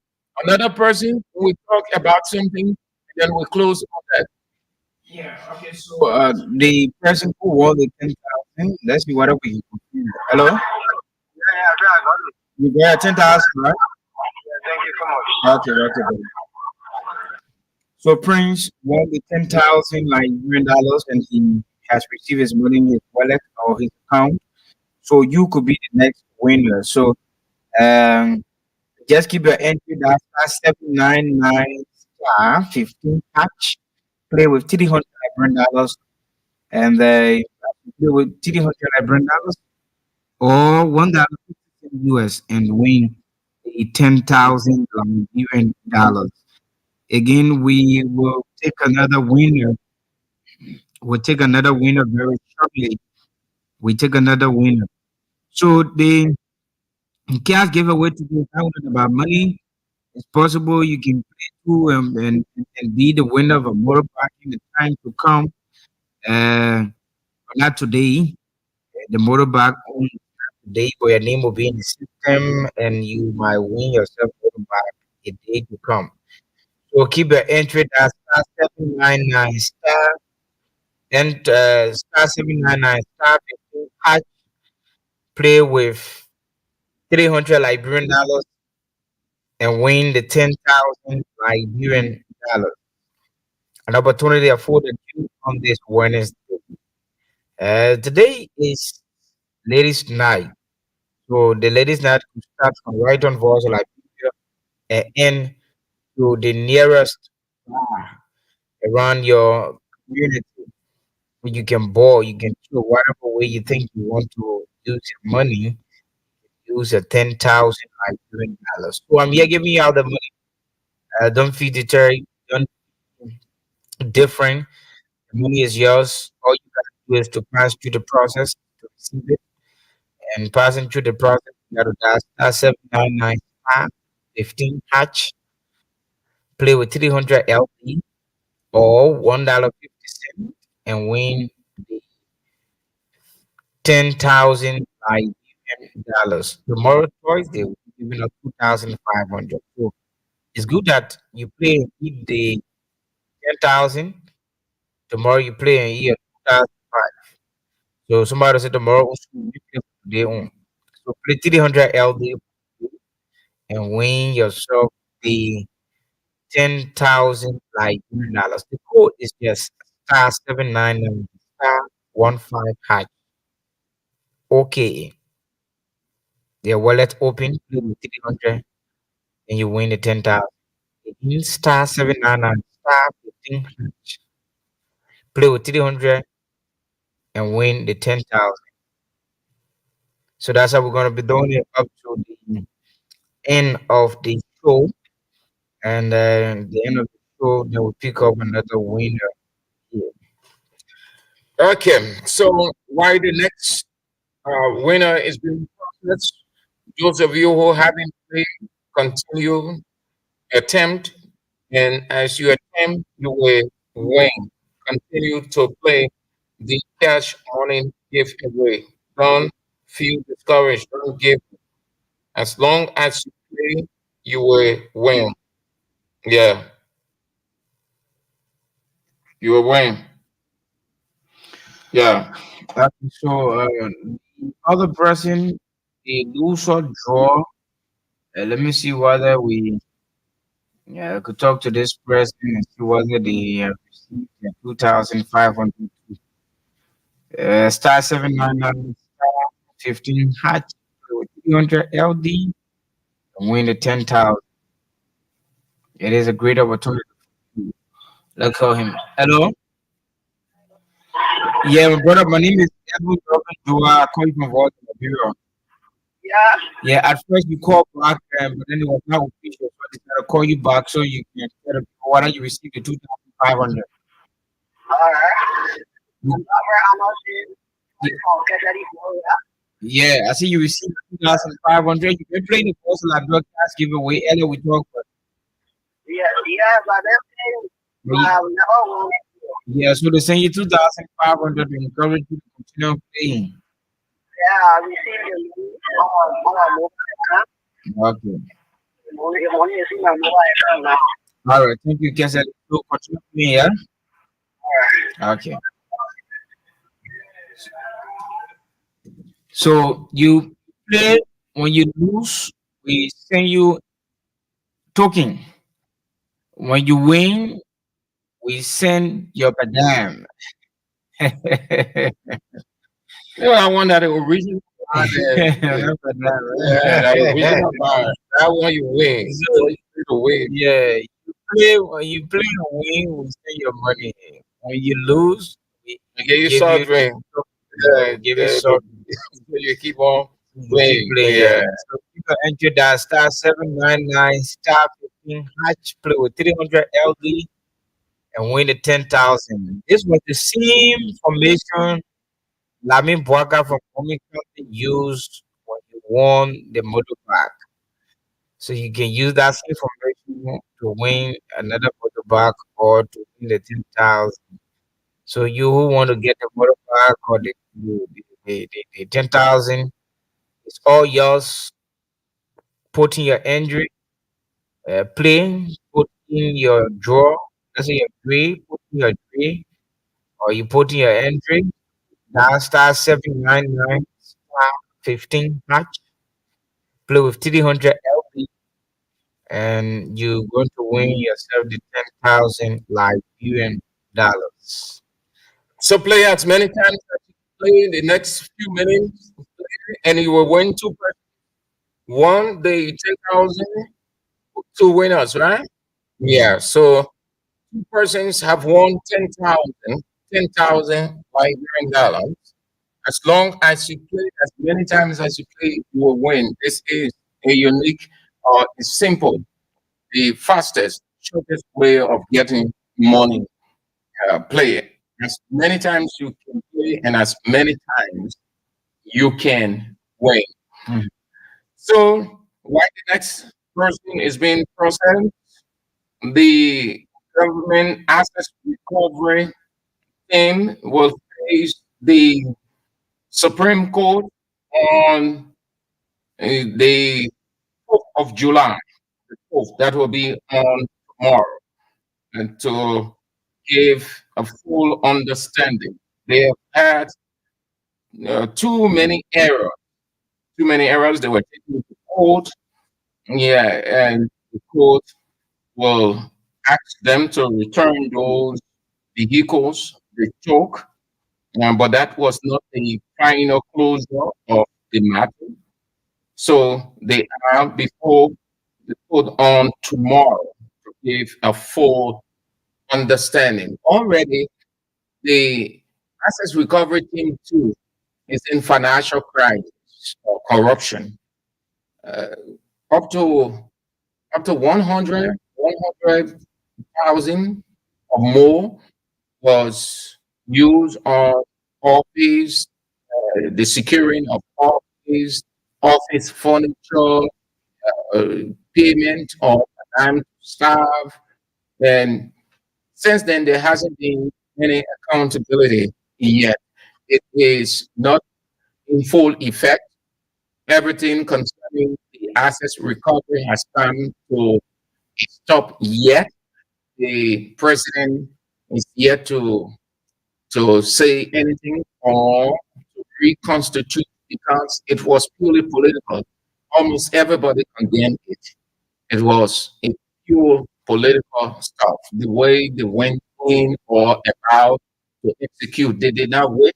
Another person who will talk about something, and then we close on that. Yeah. Okay. So the person who won the 10,000. Let's see what we can compare. Hello. Yeah, I got it. You got 10,000, right? Yeah, thank you so much. Okay. Okay. Buddy. So Prince won the 10,000 Nigerian dollars, and he has received his money in his wallet or his account. So you could be the next winner. So um, just keep your entry. That's *799 *15 hatch. Play with $300 and they play with $300 or $1.50 and win the 10,000 Liberian dollars. Again, we will take another winner. We'll take another winner very shortly. We take another winner. So the cash giveaway today is not about money. It's possible you can play too and be the winner of a motorbike in the time to come. But not today. The motorbike only today, but your name will be in the system and you might win yourself motorbike a day to come. So keep your entry at *799 and *799 *15 play with $300 and win the 10,000 Liberian dollars. An opportunity afforded you on this Wednesday. Today is ladies' night. So the ladies' night will start from right on Voice Liberia and end to the nearest bar. around your community. You can borrow, you can do whatever way you think you want to use your money. Use a 10,000 Nigerian dollars. So I'm here giving you all the money. Don't feel deterred. Don't feel different. The money is yours. All you gotta do is to pass through the process to receive it. And passing through the process, you gotta dial star 799 star 15 hatch. Play with 300 LP or $1.50 and win the 10,000 dollars. Tomorrow, choice they will be giving us 2,500. So it's good that you play and hit the 10,000. Tomorrow you play and hit 2,005. So somebody said tomorrow we play today on. So play 300 LD and win yourself the 10,000 dollars. The code is just star 799 star 15 hash. Okay. Their wallet open, play with 300 and you win the 10,000. Again, star 799 star 15 hash. Play with 300 and win the 10,000. So that's how we're gonna be doing it up to the end of the show. And the end of the show, then we'll pick up another winner here. Okay, so while the next winner is being processed, those of you who haven't played, continue attempt, and as you attempt, you will win. Continue to play the cash money giveaway. Don't feel discouraged. Don't give. As long as you play, you will win. Yeah, you will win. Yeah. Okay, so the other person, the loser draw. Let me see whether we could talk to this person and see whether they received the 2,500. Star 799 star 15 hatch with 300 LD and win the 10,000. It is a great opportunity. Let's call him. Hello? Yeah, my brother, my name is Edwin Dua. I call you from Liberia. Yeah. Yeah, at first you called back, but then it was not official. So I decided to call you back so you can get a why don't you receive the 2,500? Alright. Yeah, I see you received 2,500. You can play the first like broadcast giveaway earlier we talked about. But I've never won. Yeah, so they send you 2,500 to encourage you to continue playing. Yeah, I received the money. Okay. Money is in my mobile account now. All right, thank you, Kessel. So continue playing, yeah? Okay. So you play, when you lose, we send you token. When you win, we send your padam. Yeah, I want that original bar there. Yeah, that original bar. That one you win. So you play to win. Yeah, when you play and win, we send your money. When you lose, we give you give soft you drink. Yeah, give you soft So you keep on keep playing. playing. Yeah. Yeah. So you can enter that star 799 star 15 hatch, play with 300 LD and win the 10,000. This was the same formation Lamin Bwaga from Homing Company used when he won the motorbike. So you can use that same formation to win another motorbike or to win the 10,000. So you who want to get the motorbike or the 10,000, it's all yours. Put in your entry, play, put in your draw. Let's say your three, put in your three, or you put in your entry. Now star 799 star 15 hatch. Play with 300 LP, and you're going to win yourself the 10,000 Liberian dollars. So play as many times as you play in the next few minutes, and you will win two persons. One, the 10,000, two winners, right? Yeah. So two persons have won 10,000 Liberian dollars. As long as you play as many times as you play, you will win. This is a unique, it's simple, the fastest, shortest way of getting money. Play it as many times you can play, and as many times you can win. So, while the next person is being processed, the government assets recovery team will face the Supreme Court on the 4th of July. The 4th, that will be on tomorrow, and to give a full understanding. They have had too many errors. Too many errors. They were taken to court. Yeah, and the court will ask them to return those vehicles they took. But that was not the final closure of the matter. So they are before the court on tomorrow to give a full understanding. Already, the Assets Recovery Team 2 is in financial crisis or corruption. Uh, up to 100,000 or more was used on office, the securing of office furniture, payment of time staff, and since then there hasn't been any accountability yet. It is not in full effect. Everything concerning the assets recovery has come to a stop yet. The president is yet to say anything or to reconstitute because it was purely political. Almost everybody condemned it. It was a pure political stuff. The way they went in or about to execute, they did not wait.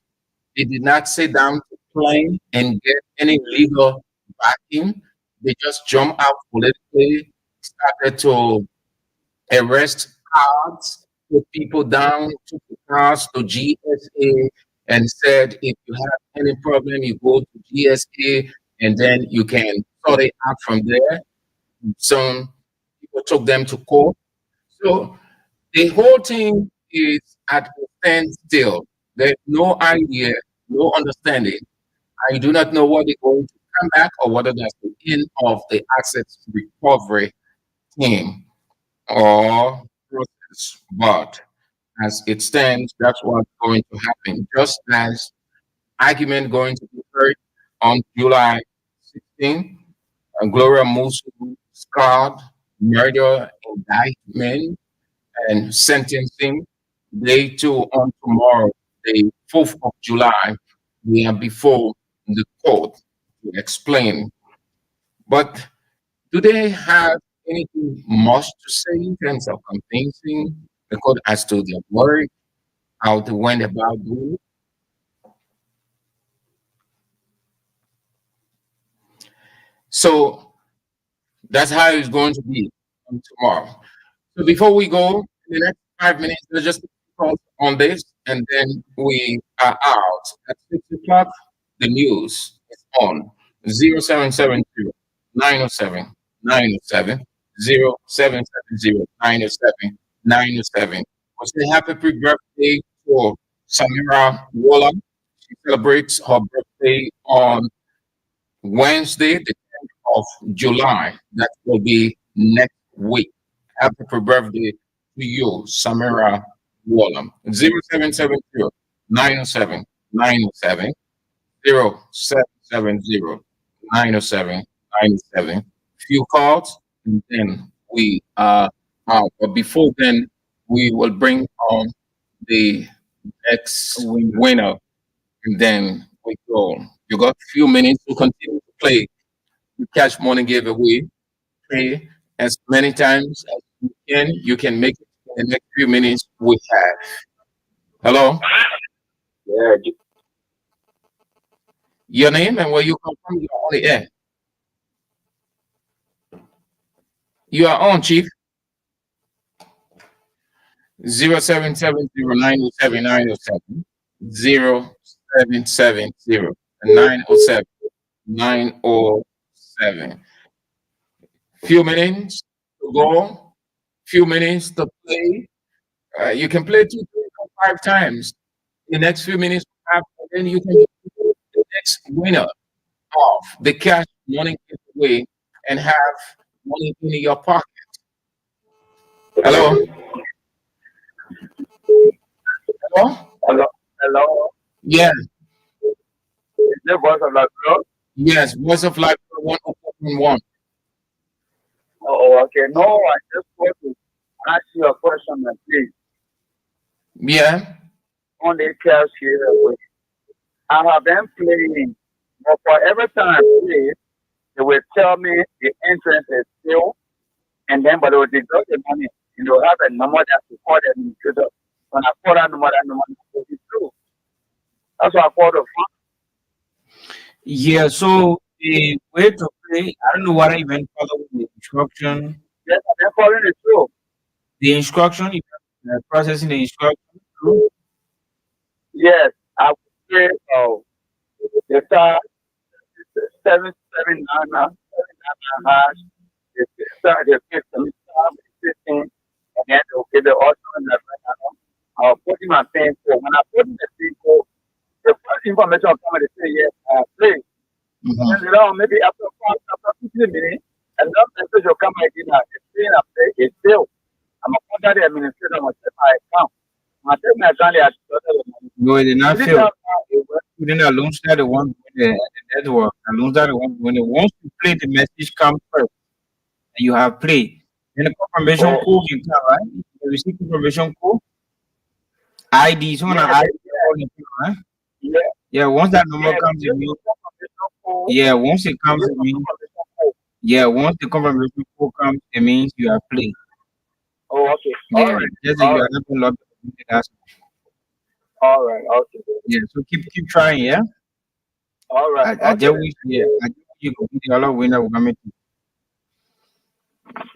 They did not sit down to plan and get any legal backing. They just jumped out politically, started to arrest cards, put people down, took the cars to GSA and said, if you have any problem, you go to GSA and then you can sort it out from there. Some people took them to court. So the whole thing is at a standstill. There's no idea, no understanding. I do not know what they're going to come back or whether that's the end of the assets recovery team or process. But as it stands, that's what's going to happen. Just as argument going to be heard on July 16th, Gloria Musu scarred murder indictment and sentencing. They too on tomorrow, the 4th of July, we are before the court to explain. But do they have anything much to say in terms of convincing the court as to their work, how they went about doing it? So that's how it's going to be on tomorrow. So before we go, in the next 5 minutes, let's just pause on this, and then we are out. At 6 o'clock, the news is on 0770 907 907 0770 907 907. We say happy pre-birthday to Samira Wola. She celebrates her birthday on Wednesday, the 10th of July. That will be next week. Happy birthday to you, Samira Wallam. 0770 907 907 0770 907 907. Few calls, and then we are out. But before then, we will bring on the next winner, and then we go. You got a few minutes to continue to play the Cash Money giveaway. Play as many times as you can. You can make it in the next few minutes we have. Hello? Yeah. Your name and where you come from? You're on the air. You are on, Chief. 0770-907-907. 0770-907-907. Few minutes to go. Few minutes to play. You can play 2, 3, 4, 5 times. The next few minutes, and then you can get the next winner of the cash money giveaway and have money in your pocket. Hello? Hello? Hello? Hello? Yeah. Is the voice of the girl? Yes, Voice of Life 101. Oh, okay. No, I just want to ask you a question, please. Yeah. On the cash here, I have been playing, but for every time I play, they will tell me the entrance is still, and then but they will deduct the money. And they'll have a number that to call the administrator. When I call that number will be true. That's what I call the phone. Yeah, so the way to play, I don't know what I even follow the instruction. Yes, I've been following it through. The instruction, processing the instruction through. Yes, I would say the star 779 hash, the star the 15, and then okay, the auto and the I'll put in my pin code. When I put in the pin code, the first information will come and they say yes, please. And you know, maybe after 15 minutes, another message will come again. It's saying it's still. I'm a contact the administrator on my account. I take my account there. No, it did not fail. Within the launch that the one with the network, the launch that the one when it wants to play, the message comes first, and you have played. Then the confirmation code can come, right? You receive confirmation code. ID, so on an ID, right? Yeah, once that number comes in me, yeah, once it comes in me, yeah, once the confirmation code comes, it means you have played. Oh, okay. Yeah, All right. just that you are not logged in. That's all right. Okay. Yeah, so keep trying, yeah. All right. I just wish, yeah, I just wish you could be the other winner. We're gonna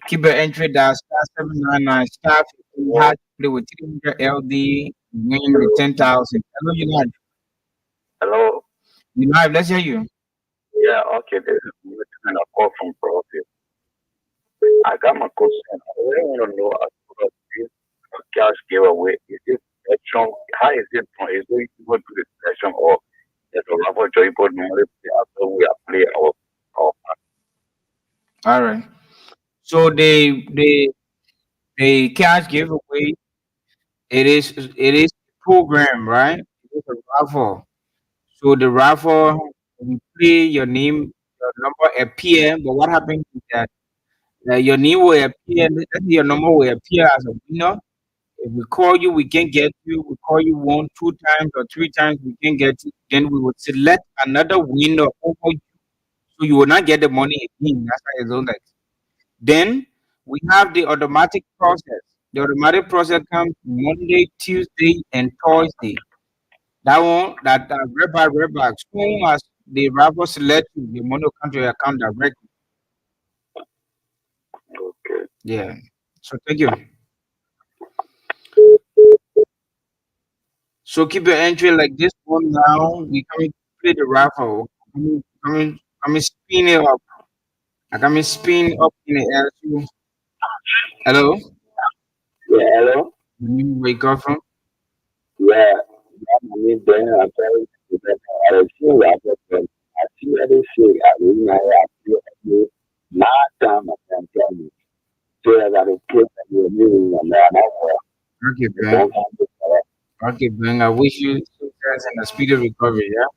keep your entry that star 799 star 15 had to play with 300 LD, win with 10,000. Hello, you live. Hello. You live? Let's hear you. Yeah. Okay. This is kind of call from Profit. I got my question. I really want to know about this cash giveaway. Is it selection? How is it? Is it go to the selection or there's a rubber joy board normally after we are play our All right. So the cash giveaway, it is program, right? It is a raffle. So the raffle, you play your name, your number appear, but what happens is that your name will appear, your number will appear as a winner. If we call you, we can get you. We call you 1, 2 times or 3 times, we can get you. Then we would select another winner over you, so you will not get the money again. That's why it's all like. Then we have the automatic process. The automatic process comes Monday, Tuesday, and Thursday. That one, that red bar. As soon as the raffle select you, the money will come to your account directly. Okay. Yeah. So thank you. So keep your entry like this one now. We coming to play the raffle. Coming spin it up. I coming spin up in the air too. Hello? Yeah, hello? You wake up from? Yeah. I mean, then I tell you that I feel like I feel every shit. I mean, I feel my time I can tell you. So I got a kid that you're moving and Okay, Ben. Okay, Ben. I wish you success and a speedy recovery, yeah?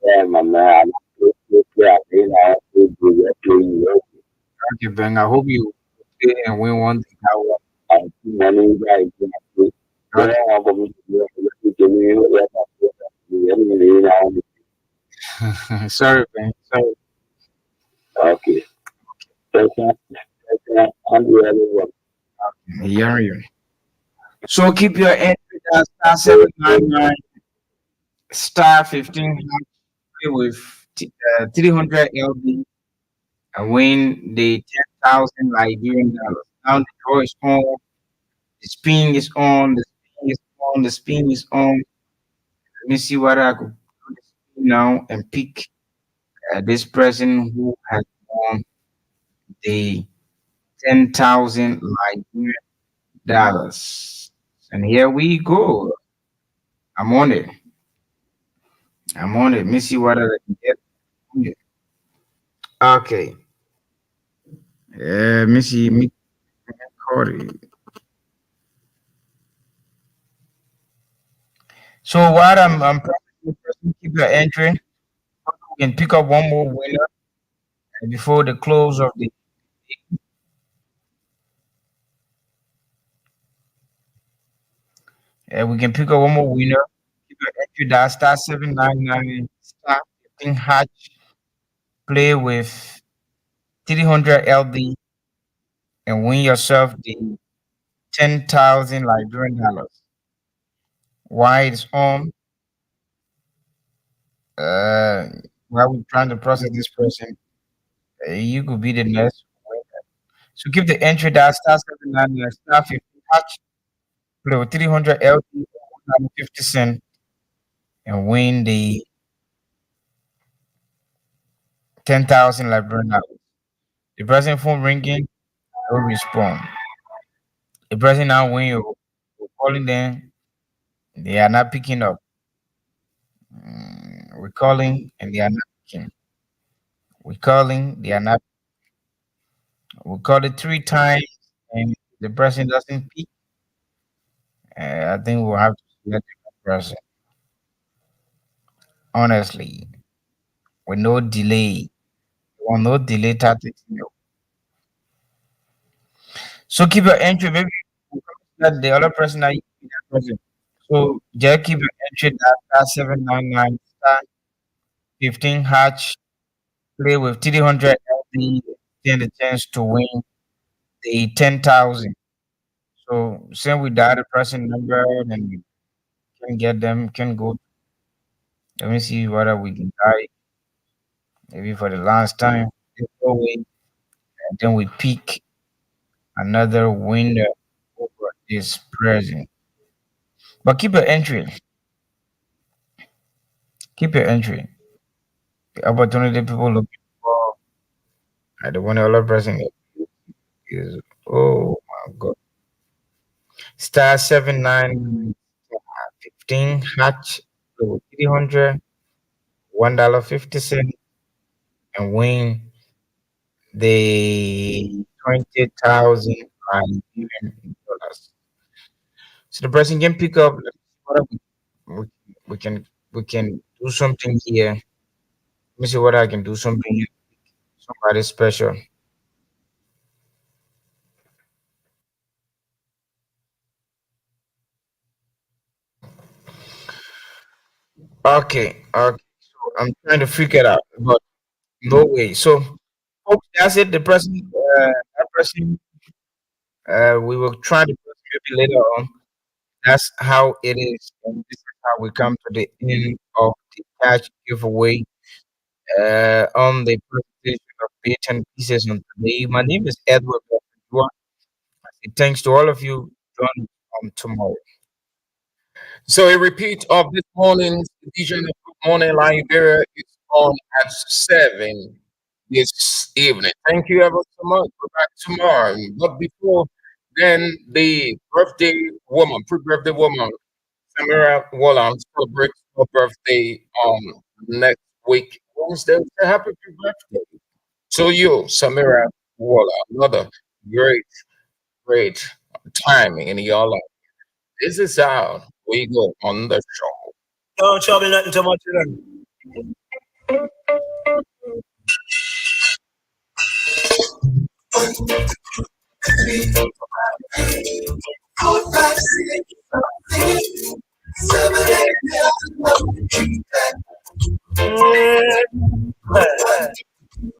Yeah, my man. Okay, Ben. I hope you play and win one thing. Sorry, Ben. Sorry. Okay. Yeah, yeah. So keep your entry at star 799 star 15 with 300 LB and win the 10,000 Liberian dollars. Now the draw is on. The spin is on. The spin is on. The spin is on. Let me see what I could do now and pick this person who has won the 10,000 Liberian dollars. And here we go. I'm on it. I'm on it. Let me see what I can get. Okay. Let me see. Me Corey. So what I'm pressing keep your entry. We can pick up one more winner before the close of the. We can pick up one more winner. Keep your entry that star 799 star 15 hatch. Play with 300 LD and win yourself the 10,000 Liberian dollars. Why it's on? While we're trying to process this person, you could be the next winner. So keep the entry that star 799 star 15 hatch. Play with 300 LD, 50 cent, and win the 10,000 Liberian dollars. The person phone ringing will respond. The person now when you're calling them, they are not picking up. We're calling and they are not picking. We're calling, they are not. We call it 3 times and the person doesn't pick. I think we'll have to select the person. Honestly, with no delay. Or no delay tactics. So keep your entry, maybe that the other person that you that person. So just keep your entry that star 799 star 15 hatch. Play with 300 LD, stand the chance to win the 10,000. So same with the other person number, and we can get them, can go. Let me see whether we can try maybe for the last time. Go away, and then we pick another winner over this present. But keep your entry. Keep your entry. The opportunity people looking for, the one other person is, oh my god. Star 799 15 hatch to 300 $1.50 and win the 20,000 Liberian dollars. So the person can pick up. What we, we can we can do something here. Let me see what I can do something here. Somebody special. Okay, okay. So I'm trying to figure it out, but no way. So, folks, that's it. The person, that person, we will try to post maybe later on. That's how it is, and this is how we come to the end of the cash giveaway on the presentation of bits and pieces on today. My name is Edward. I say thanks to all of you. Join on tomorrow. So a repeat of this morning's edition of Good Morning Liberia is on at 7 this evening. Thank you ever so much. We're back tomorrow. But before then, the birthday woman, pre-birthday woman, Samira Wallam celebrates her birthday on next week, Wednesday. So happy birthday to you, Samira Wallam. Another great, great timing in your life. This is how we go on the show. Don't trouble nothing too much, you know.